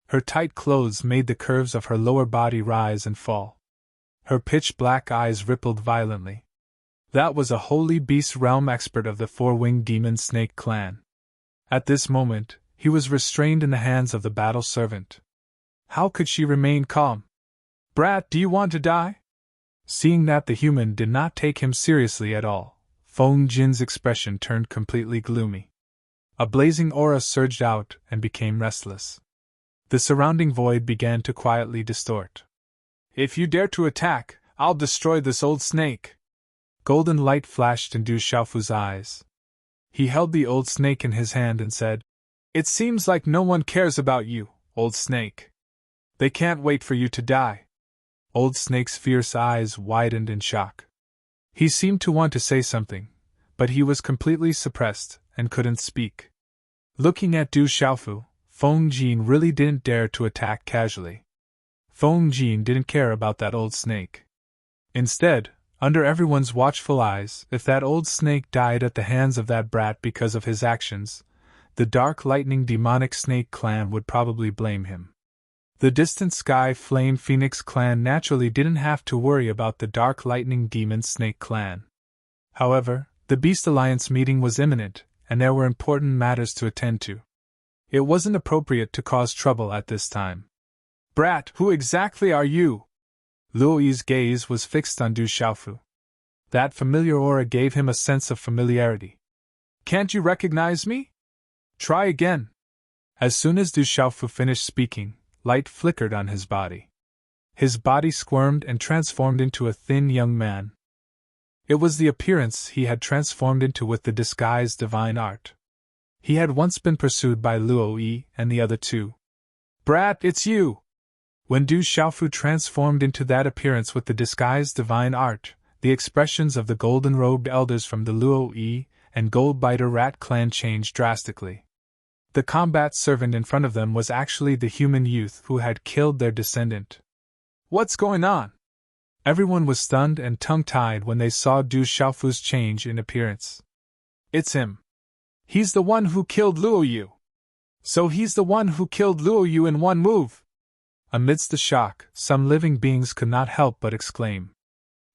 A: Her tight clothes made the curves of her lower body rise and fall. Her pitch-black eyes rippled violently. That was a Holy Beast Realm expert of the Four-Winged Demon Snake Clan. At this moment, he was restrained in the hands of the battle servant. How could she remain calm? Brat, do you want to die? Seeing that the human did not take him seriously at all, Feng Jin's expression turned completely gloomy. A blazing aura surged out and became restless. The surrounding void began to quietly distort. If you dare to attack, I'll destroy this old snake. Golden light flashed in Du Xiaofu's eyes. He held the old snake in his hand and said, It seems like no one cares about you, old snake. They can't wait for you to die. Old Snake's fierce eyes widened in shock. He seemed to want to say something, but he was completely suppressed and couldn't speak. Looking at Du Xiaofu, Feng Jin really didn't dare to attack casually. Feng Jin didn't care about that old snake. Instead, under everyone's watchful eyes, if that old snake died at the hands of that brat because of his actions, the Dark Lightning Demonic Snake Clan would probably blame him. The Distant Sky Flame Phoenix Clan naturally didn't have to worry about the Dark Lightning Demon Snake Clan. However, the Beast Alliance meeting was imminent, and there were important matters to attend to. It wasn't appropriate to cause trouble at this time. Brat, who exactly are you? Luo Yi's gaze was fixed on Du Xiaofu. That familiar aura gave him a sense of familiarity. Can't you recognize me? Try again. As soon as Du Xiaofu finished speaking, light flickered on his body. His body squirmed and transformed into a thin young man. It was the appearance he had transformed into with the disguised divine art. He had once been pursued by Luo Yi and the other two. Brat, it's you! When Du Xiaofu transformed into that appearance with the disguised divine art, the expressions of the golden-robed elders from the Luo Yi and Goldbiter Rat clan changed drastically. The combat servant in front of them was actually the human youth who had killed their descendant. What's going on? Everyone was stunned and tongue-tied when they saw Du Xiaofu's change in appearance. It's him. He's the one who killed Luo Yu. So he's the one who killed Luo Yu in one move. Amidst the shock, some living beings could not help but exclaim.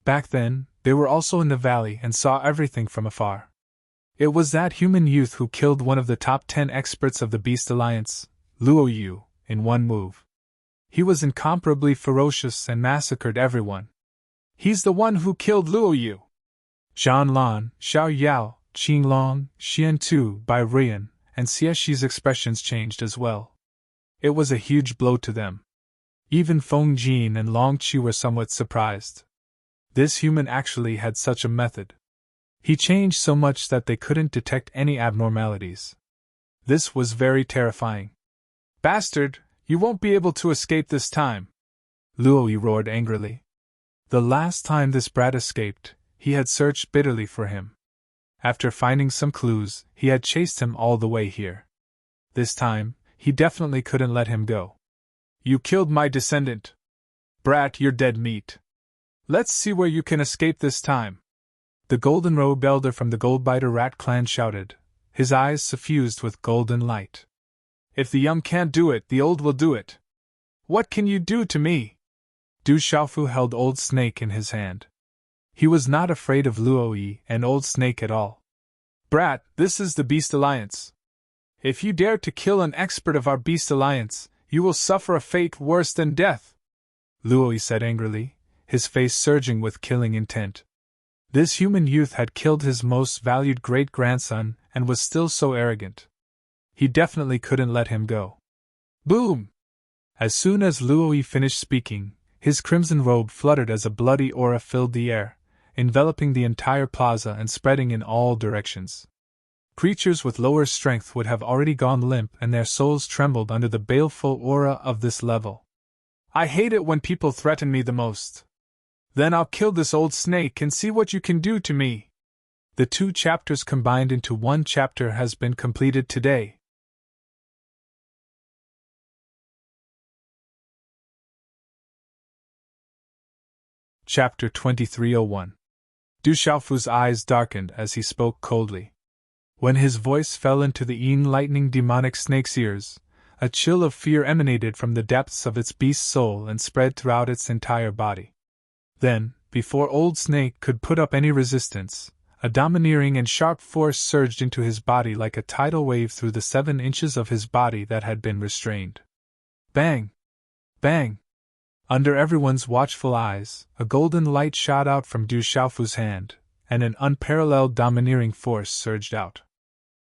A: Back then, they were also in the valley and saw everything from afar. It was that human youth who killed one of the top 10 experts of the Beast Alliance, Luo Yu, in one move. He was incomparably ferocious and massacred everyone. He's the one who killed Luo Yu. Zhan Lan, Xiao Yao, Qing Long, Xian Tu, Bai Ruian, and Xie Shi's expressions changed as well. It was a huge blow to them. Even Feng Jin and Long Qi were somewhat surprised. This human actually had such a method. He changed so much that they couldn't detect any abnormalities. This was very terrifying. Bastard, you won't be able to escape this time! Luo Yi roared angrily. The last time this brat escaped, he had searched bitterly for him. After finding some clues, he had chased him all the way here. This time, he definitely couldn't let him go. You killed my descendant. Brat, you're dead meat. Let's see where you can escape this time. The golden-robed elder from the Goldbiter Rat clan shouted, his eyes suffused with golden light. If the young can't do it, the old will do it. What can you do to me? Du Xiaofu held Old Snake in his hand. He was not afraid of Luo Yi and Old Snake at all. Brat, this is the Beast Alliance. If you dare to kill an expert of our Beast Alliance, you will suffer a fate worse than death, Luo Yi said angrily, his face surging with killing intent. This human youth had killed his most valued great-grandson and was still so arrogant. He definitely couldn't let him go. Boom! As soon as Luo Yi finished speaking, his crimson robe fluttered as a bloody aura filled the air, enveloping the entire plaza and spreading in all directions. Creatures with lower strength would have already gone limp and their souls trembled under the baleful aura of this level. I hate it when people threaten me the most. Then I'll kill this old snake and see what you can do to me. The 2 chapters combined into 1 chapter has been completed today. Chapter 2301. Du Xiaofu's eyes darkened as he spoke coldly. When his voice fell into the enlightening demonic snake's ears, a chill of fear emanated from the depths of its beast soul and spread throughout its entire body. Then, before Old Snake could put up any resistance, a domineering and sharp force surged into his body like a tidal wave through the 7 inches of his body that had been restrained. Bang! Bang! Under everyone's watchful eyes, a golden light shot out from Du Xiaofu's hand, and an unparalleled domineering force surged out.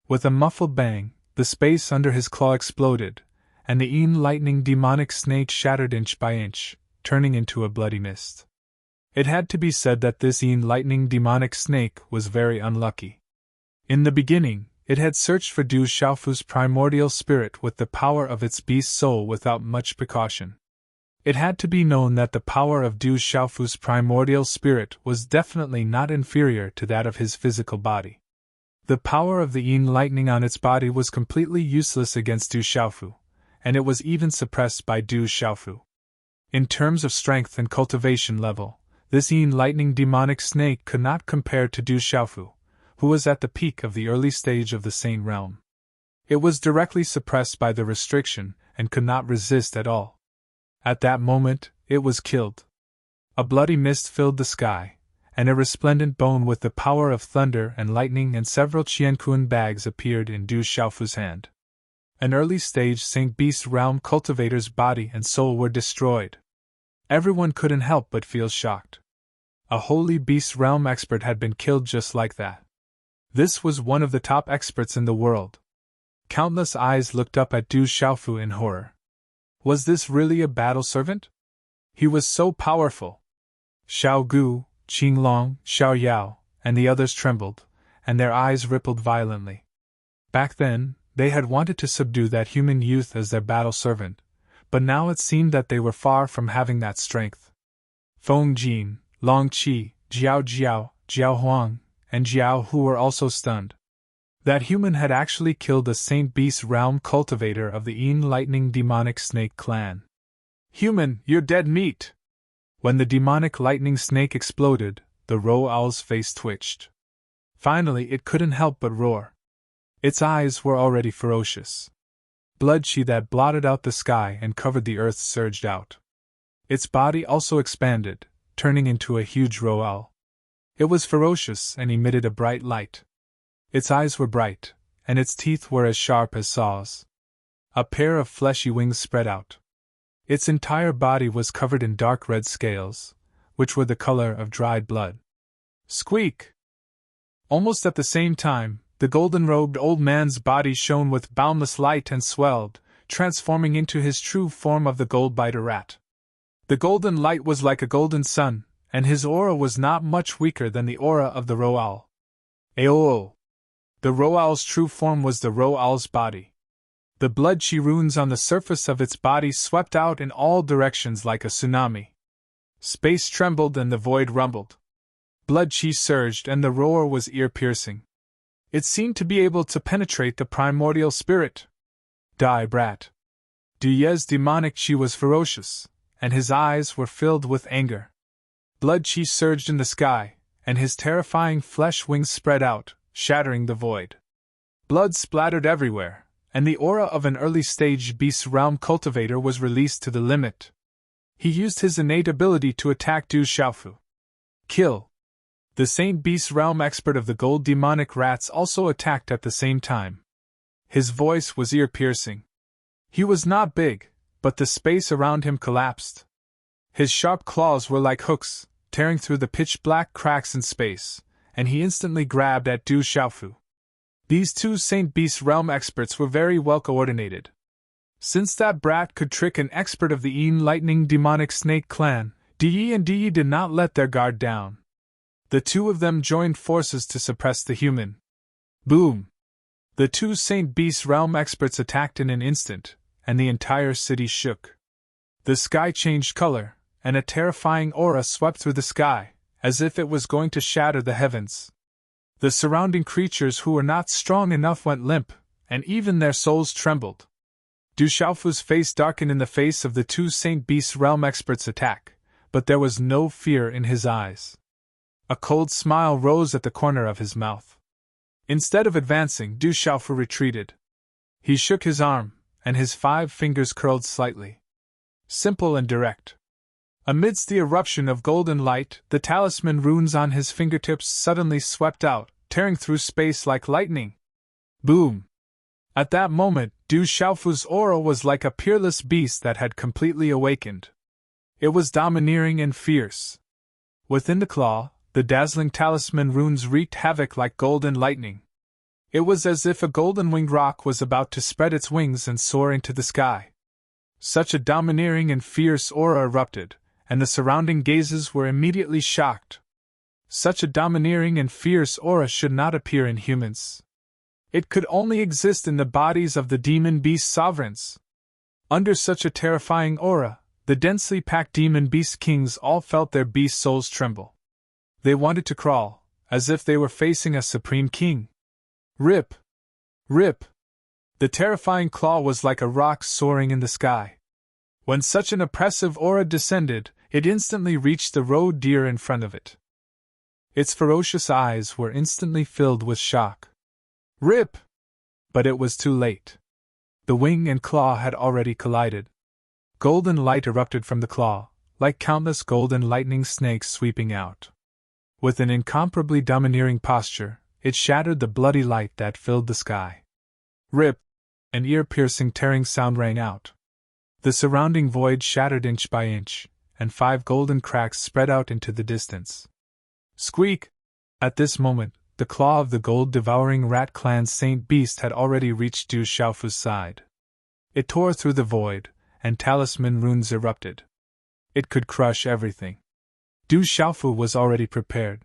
A: With a muffled bang, the space under his claw exploded, and the enlightening demonic snake shattered inch by inch, turning into a bloody mist. It had to be said that this enlightening demonic snake was very unlucky. In the beginning, it had searched for Du Xiaofu's primordial spirit with the power of its beast soul without much precaution. It had to be known that the power of Du Xiaofu's primordial spirit was definitely not inferior to that of his physical body. The power of the Yin lightning on its body was completely useless against Du Xiaofu, and it was even suppressed by Du Xiaofu. In terms of strength and cultivation level, this Yin lightning demonic snake could not compare to Du Xiaofu, who was at the peak of the early stage of the Saint realm. It was directly suppressed by the restriction and could not resist at all. At that moment, it was killed. A bloody mist filled the sky, and a resplendent bone with the power of thunder and lightning and several Qianquan bags appeared in Du Xiaofu's hand. An early-stage Saint Beast realm cultivator's body and soul were destroyed. Everyone couldn't help but feel shocked. A holy beast realm expert had been killed just like that. This was one of the top experts in the world. Countless eyes looked up at Du Xiaofu in horror. Was this really a battle servant? He was so powerful. Xiao Gu, Qing Long, Xiao Yao, and the others trembled, and their eyes rippled violently. Back then, they had wanted to subdue that human youth as their battle servant, but now it seemed that they were far from having that strength. Feng Jin, Long Qi, Jiao Jiao, Jiao Huang, and Jiao Hu were also stunned. That human had actually killed the Saint Beast realm cultivator of the Yin Lightning Demonic Snake clan. Human, you're dead meat! When the demonic lightning snake exploded, the Ro Owl's face twitched. Finally, it couldn't help but roar. Its eyes were already ferocious. Blood chi that blotted out the sky and covered the earth surged out. Its body also expanded, turning into a huge Ro Owl. It was ferocious and emitted a bright light. Its eyes were bright, and its teeth were as sharp as saws. A pair of fleshy wings spread out. Its entire body was covered in dark red scales, which were the color of dried blood. Squeak! Almost at the same time, the golden-robed old man's body shone with boundless light and swelled, transforming into his true form of the gold-biter rat. The golden light was like a golden sun, and his aura was not much weaker than the aura of the Ro Owl. Aoo! The Ro Owl's true form was the Ro Owl's body. The blood chi runes on the surface of its body swept out in all directions like a tsunami. Space trembled and the void rumbled. Blood chi surged and the roar was ear-piercing. It seemed to be able to penetrate the primordial spirit. Die, brat! Du Ye's demonic chi was ferocious, and his eyes were filled with anger. Blood chi surged in the sky, and his terrifying flesh wings spread out, shattering the void. Blood splattered everywhere, and the aura of an early-stage beast realm cultivator was released to the limit. He used his innate ability to attack Du Xiaofu. Kill! The Saint Beast realm expert of the gold demonic rats also attacked at the same time. His voice was ear-piercing. He was not big, but the space around him collapsed. His sharp claws were like hooks, tearing through the pitch-black cracks in space, and he instantly grabbed at Du Xiaofu. These two Saint Beast realm experts were very well coordinated. Since that brat could trick an expert of the Yin Lightning Demonic Snake clan, Di and Di did not let their guard down. The two of them joined forces to suppress the human. Boom! The two Saint Beast realm experts attacked in an instant, and the entire city shook. The sky changed color, and a terrifying aura swept through the sky, as if it was going to shatter the heavens. The surrounding creatures who were not strong enough went limp, and even their souls trembled. Du Xiaofu's face darkened in the face of the two Saint Beast realm experts' attack, but there was no fear in his eyes. A cold smile rose at the corner of his mouth. Instead of advancing, Du Xiaofu retreated. He shook his arm, and his 5 fingers curled slightly. Simple and direct. Amidst the eruption of golden light, the talisman runes on his fingertips suddenly swept out, tearing through space like lightning. Boom! At that moment, Du Xiaofu's aura was like a peerless beast that had completely awakened. It was domineering and fierce. Within the claw, the dazzling talisman runes wreaked havoc like golden lightning. It was as if a golden-winged rock was about to spread its wings and soar into the sky. Such a domineering and fierce aura erupted, and the surrounding gazes were immediately shocked. Such a domineering and fierce aura should not appear in humans. It could only exist in the bodies of the demon beast sovereigns. Under such a terrifying aura, the densely packed demon beast kings all felt their beast souls tremble. They wanted to crawl, as if they were facing a supreme king. Rip! Rip! The terrifying claw was like a rock soaring in the sky. When such an oppressive aura descended, it instantly reached the roe deer in front of it. Its ferocious eyes were instantly filled with shock. Rip! But it was too late. The wing and claw had already collided. Golden light erupted from the claw, like countless golden lightning snakes sweeping out. With an incomparably domineering posture, it shattered the bloody light that filled the sky. Rip! An ear-piercing tearing sound rang out. The surrounding void shattered inch by inch, and 5 golden cracks spread out into the distance. Squeak! At this moment, the claw of the gold-devouring rat clan's saint beast had already reached Du Xiaofu's side. It tore through the void, and talisman runes erupted. It could crush everything. Du Xiaofu was already prepared.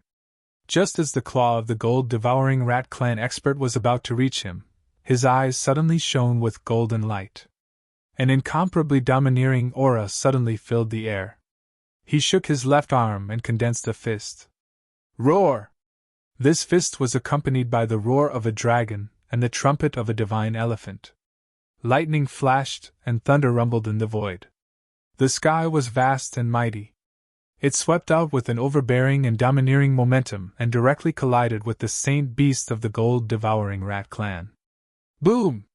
A: Just as the claw of the gold-devouring rat clan expert was about to reach him, his eyes suddenly shone with golden light. An incomparably domineering aura suddenly filled the air. He shook his left arm and condensed a fist. Roar! This fist was accompanied by the roar of a dragon and the trumpet of a divine elephant. Lightning flashed and thunder rumbled in the void. The sky was vast and mighty. It swept out with an overbearing and domineering momentum and directly collided with the saint beast of the gold-devouring rat clan. Boom!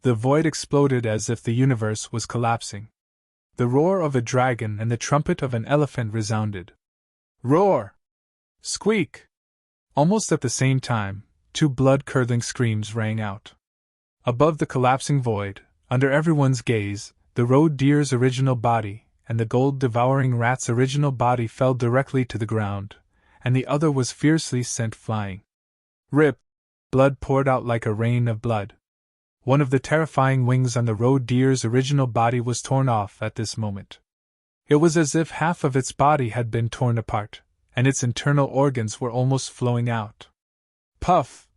A: The void exploded as if the universe was collapsing. The roar of a dragon and the trumpet of an elephant resounded. Roar! Squeak! Almost at the same time, two blood-curdling screams rang out. Above the collapsing void, under everyone's gaze, the road deer's original body and the gold-devouring rat's original body fell directly to the ground, and the other was fiercely sent flying. Rip! Blood poured out like a rain of blood. One of the terrifying wings on the road deer's original body was torn off at this moment. It was as if half of its body had been torn apart, and its internal organs were almost flowing out. Puff!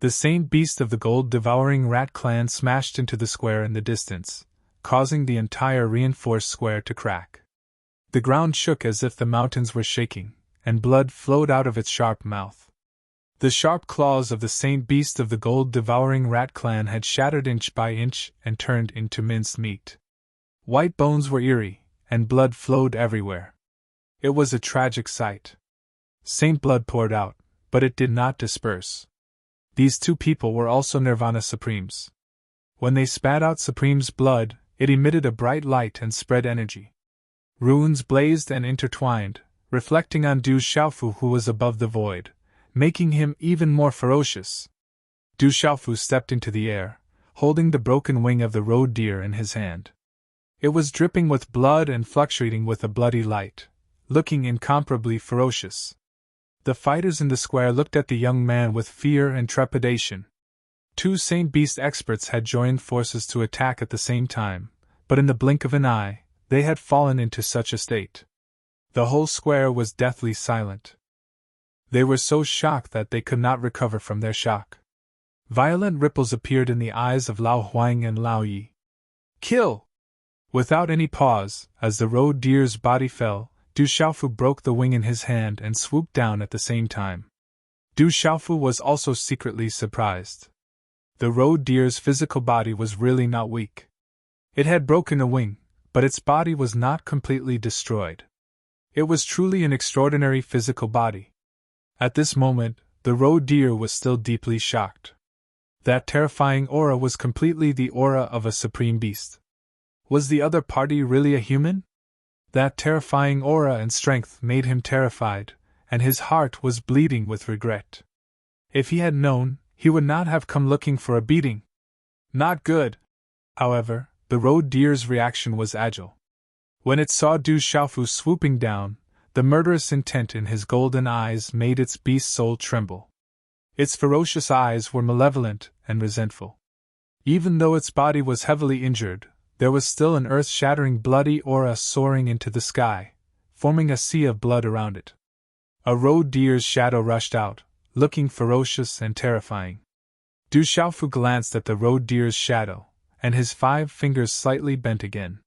A: The saint beast of the gold-devouring rat clan smashed into the square in the distance, causing the entire reinforced square to crack. The ground shook as if the mountains were shaking, and blood flowed out of its sharp mouth. The sharp claws of the saint beast of the gold-devouring rat clan had shattered inch by inch and turned into minced meat. White bones were eerie, and blood flowed everywhere. It was a tragic sight. Saint blood poured out, but it did not disperse. These two people were also Nirvana Supremes. When they spat out Supreme's blood, it emitted a bright light and spread energy. Runes blazed and intertwined, reflecting on Du Xiaofu, who was above the void, making him even more ferocious. Du Xiaofu stepped into the air, holding the broken wing of the road deer in his hand. It was dripping with blood and fluctuating with a bloody light, looking incomparably ferocious. The fighters in the square looked at the young man with fear and trepidation. Two Saint Beast experts had joined forces to attack at the same time, but in the blink of an eye, they had fallen into such a state. The whole square was deathly silent. They were so shocked that they could not recover from their shock. Violent ripples appeared in the eyes of Lao Huang and Lao Yi. Kill! Without any pause, as the road deer's body fell, Du Xiaofu broke the wing in his hand and swooped down at the same time. Du Xiaofu was also secretly surprised. The road deer's physical body was really not weak. It had broken a wing, but its body was not completely destroyed. It was truly an extraordinary physical body. At this moment, the road deer was still deeply shocked. That terrifying aura was completely the aura of a supreme beast. Was the other party really a human? That terrifying aura and strength made him terrified, and his heart was bleeding with regret. If he had known, he would not have come looking for a beating. Not good. However, the road deer's reaction was agile. When it saw Du Xiaofu swooping down, the murderous intent in his golden eyes made its beast soul tremble. Its ferocious eyes were malevolent and resentful. Even though its body was heavily injured, there was still an earth-shattering bloody aura soaring into the sky, forming a sea of blood around it. A road deer's shadow rushed out, looking ferocious and terrifying. Du Xiaofu glanced at the road deer's shadow, and his 5 fingers slightly bent again.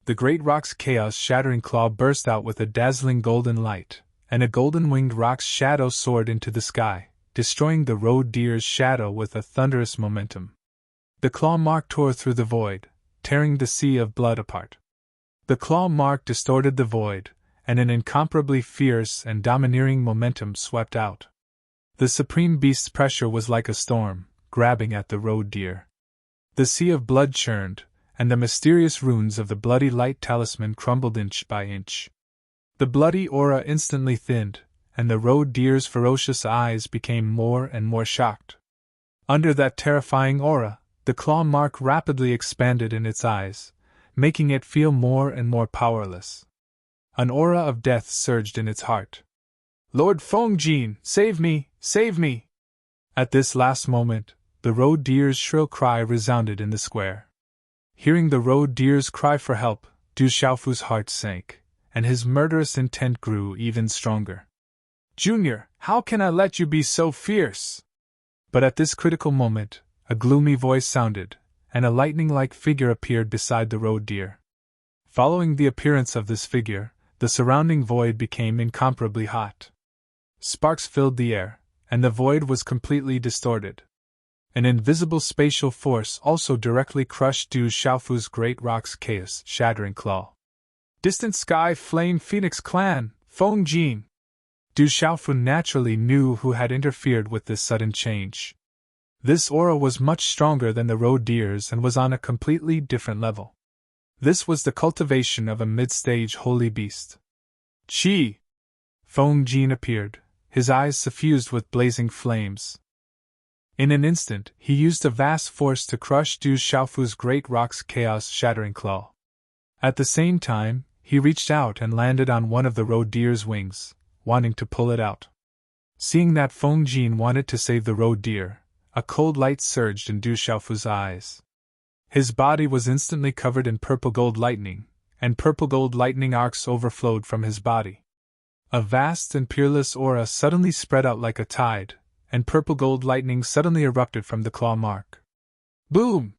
A: The great rock's chaos-shattering claw burst out with a dazzling golden light, and a golden-winged rock's shadow soared into the sky, destroying the road deer's shadow with a thunderous momentum. The claw mark tore through the void, tearing the sea of blood apart. The claw mark distorted the void, and an incomparably fierce and domineering momentum swept out. The supreme beast's pressure was like a storm, grabbing at the road deer. The sea of blood churned, and the mysterious runes of the bloody light talisman crumbled inch by inch. The bloody aura instantly thinned, and the road deer's ferocious eyes became more and more shocked. Under that terrifying aura, the claw mark rapidly expanded in its eyes, making it feel more and more powerless. An aura of death surged in its heart. Lord Feng, save me, save me! At this last moment, the road deer's shrill cry resounded in the square. Hearing the road deer's cry for help, Du Xiaofu's heart sank, and his murderous intent grew even stronger. Junior, how can I let you be so fierce? But at this critical moment, a gloomy voice sounded, and a lightning-like figure appeared beside the road deer. Following the appearance of this figure, the surrounding void became incomparably hot. Sparks filled the air, and the void was completely distorted. An invisible spatial force also directly crushed Du Xiaofu's great rock's chaos-shattering claw. Distant sky flame phoenix clan, Feng Jin! Du Xiaofu naturally knew who had interfered with this sudden change. This aura was much stronger than the road deer's and was on a completely different level. This was the cultivation of a mid-stage holy beast. Qi! Feng Jin appeared, his eyes suffused with blazing flames. In an instant, he used a vast force to crush Du Xiaofu's great rock's chaos-shattering claw. At the same time, he reached out and landed on one of the road deer's wings, wanting to pull it out. Seeing that Feng Jin wanted to save the road deer, a cold light surged in Du Xiaofu's eyes. His body was instantly covered in purple gold lightning, and purple gold lightning arcs overflowed from his body. A vast and peerless aura suddenly spread out like a tide, and purple gold lightning suddenly erupted from the claw mark. Boom!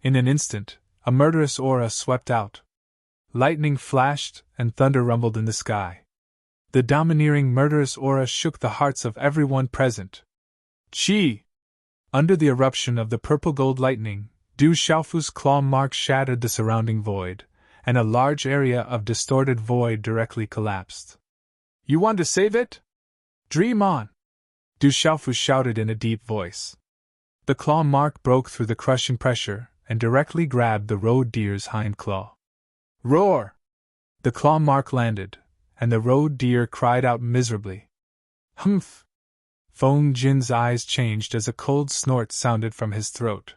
A: In an instant, a murderous aura swept out. Lightning flashed, and thunder rumbled in the sky. The domineering murderous aura shook the hearts of everyone present. Qi! Under the eruption of the purple gold lightning, Du Xiaofu's claw mark shattered the surrounding void, and a large area of distorted void directly collapsed. You want to save it? Dream on! Du Xiaofu shouted in a deep voice. The claw mark broke through the crushing pressure and directly grabbed the road deer's hind claw. Roar! The claw mark landed, and the road deer cried out miserably. Humph! Feng Jin's eyes changed as a cold snort sounded from his throat.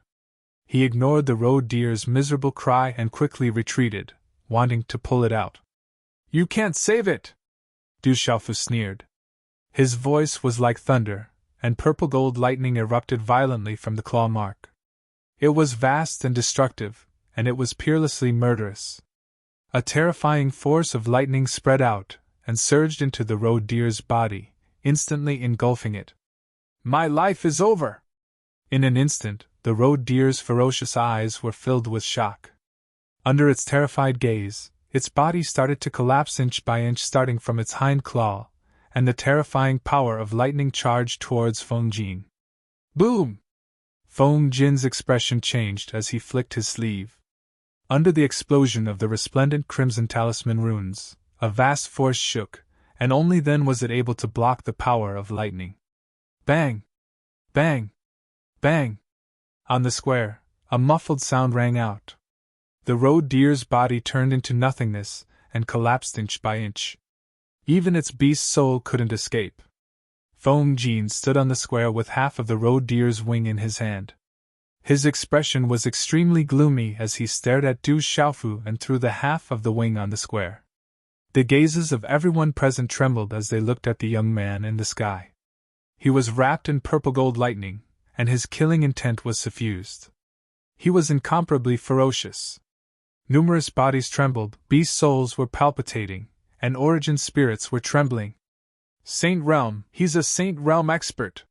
A: He ignored the road deer's miserable cry and quickly retreated, wanting to pull it out. You can't save it! Du Xiaofu sneered. His voice was like thunder, and purple gold lightning erupted violently from the claw mark. It was vast and destructive, and it was peerlessly murderous. A terrifying force of lightning spread out and surged into the road deer's body, instantly engulfing it. My life is over! In an instant, the road deer's ferocious eyes were filled with shock. Under its terrified gaze, its body started to collapse inch by inch, starting from its hind claw, and the terrifying power of lightning charged towards Feng Jin. Boom! Feng Jin's expression changed as he flicked his sleeve. Under the explosion of the resplendent crimson talisman runes, a vast force shook, and only then was it able to block the power of lightning. Bang! Bang! Bang! On the square, a muffled sound rang out. The road deer's body turned into nothingness and collapsed inch by inch. Even its beast soul couldn't escape. Feng Jin stood on the square with half of the road deer's wing in his hand. His expression was extremely gloomy as he stared at Du Xiaofu and threw the half of the wing on the square. The gazes of everyone present trembled as they looked at the young man in the sky. He was wrapped in purple gold lightning, and his killing intent was suffused. He was incomparably ferocious. Numerous bodies trembled, beast souls were palpitating, and origin spirits were trembling. Saint Realm, he's a Saint Realm expert!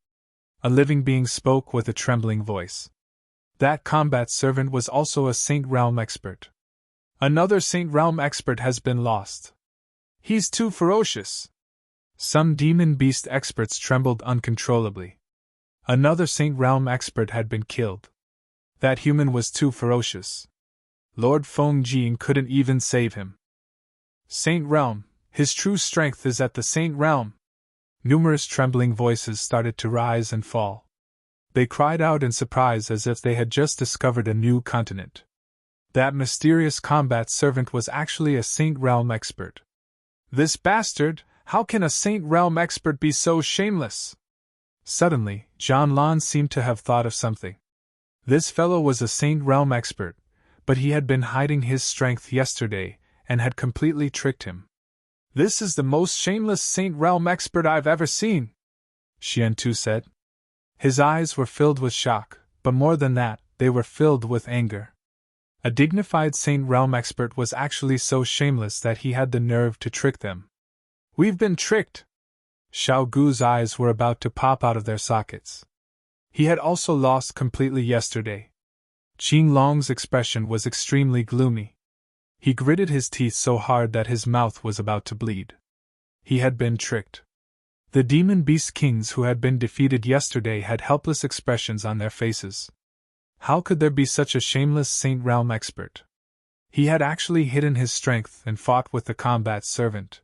A: A living being spoke with a trembling voice. That combat servant was also a Saint Realm expert. Another Saint Realm expert has been lost. He's too ferocious. Some demon beast experts trembled uncontrollably. Another Saint Realm expert had been killed. That human was too ferocious. Lord Feng Jin couldn't even save him. Saint Realm, his true strength is at the Saint Realm. Numerous trembling voices started to rise and fall. They cried out in surprise as if they had just discovered a new continent. That mysterious combat servant was actually a Saint Realm expert. This bastard, how can a Saint Realm expert be so shameless? Suddenly, John Lon seemed to have thought of something. This fellow was a Saint Realm expert, but he had been hiding his strength yesterday and had completely tricked him. This is the most shameless Saint Realm expert I've ever seen, Xiantu said. His eyes were filled with shock, but more than that, they were filled with anger. A dignified Saint Realm expert was actually so shameless that he had the nerve to trick them. We've been tricked! Xiao Gu's eyes were about to pop out of their sockets. He had also lost completely yesterday. Qing Long's expression was extremely gloomy. He gritted his teeth so hard that his mouth was about to bleed. He had been tricked. The demon beast kings who had been defeated yesterday had helpless expressions on their faces. How could there be such a shameless Saint Realm expert? He had actually hidden his strength and fought with the combat servant.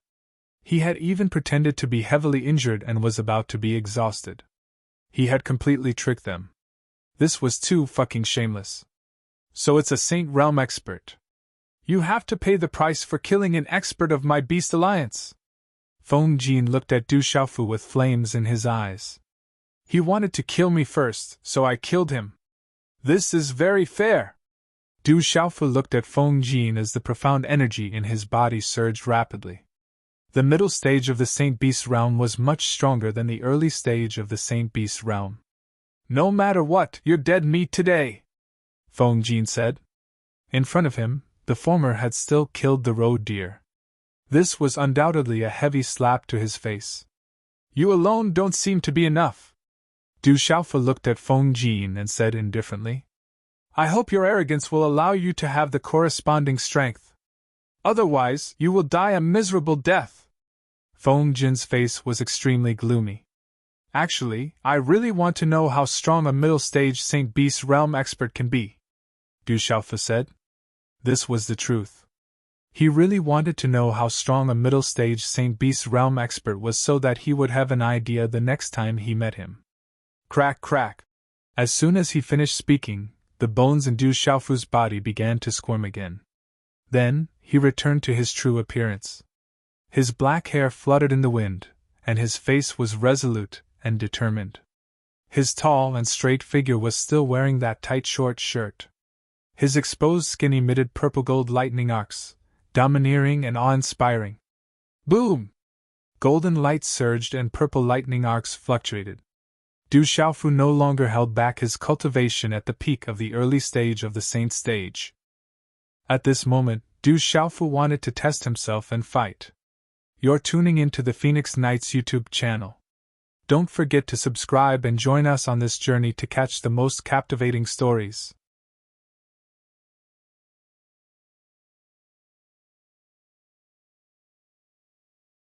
A: He had even pretended to be heavily injured and was about to be exhausted. He had completely tricked them. This was too fucking shameless. So it's a Saint Realm expert. You have to pay the price for killing an expert of my beast alliance. Feng Jin looked at Du Xiaofu with flames in his eyes. He wanted to kill me first, so I killed him. This is very fair. Du Xiaofu looked at Feng Jin as the profound energy in his body surged rapidly. The middle stage of the Saint Beast realm was much stronger than the early stage of the Saint Beast realm. No matter what, you're dead meat today, Feng Jin said. In front of him, the former had still killed the roe deer. This was undoubtedly a heavy slap to his face. You alone don't seem to be enough. Du Xiaofu looked at Feng Jin and said indifferently, I hope your arrogance will allow you to have the corresponding strength. Otherwise, you will die a miserable death. Feng Jin's face was extremely gloomy. Actually, I really want to know how strong a middle-stage Saint Beast realm expert can be, Du Xiaofu said. This was the truth. He really wanted to know how strong a middle-stage Saint Beast realm expert was so that he would have an idea the next time he met him. Crack, crack. As soon as he finished speaking, the bones in Du Xiaofu's body began to squirm again. Then, he returned to his true appearance. His black hair fluttered in the wind, and his face was resolute and determined. His tall and straight figure was still wearing that tight short shirt. His exposed skin emitted purple-gold lightning arcs, domineering and awe-inspiring. Boom! Golden light surged and purple lightning arcs fluctuated. Du Xiaofu no longer held back his cultivation at the peak of the early stage of the Saint stage. At this moment, Du Xiaofu wanted to test himself and fight. You're tuning into the Phoenix Knights YouTube channel. Don't forget to subscribe and join us on this journey to catch the most captivating stories.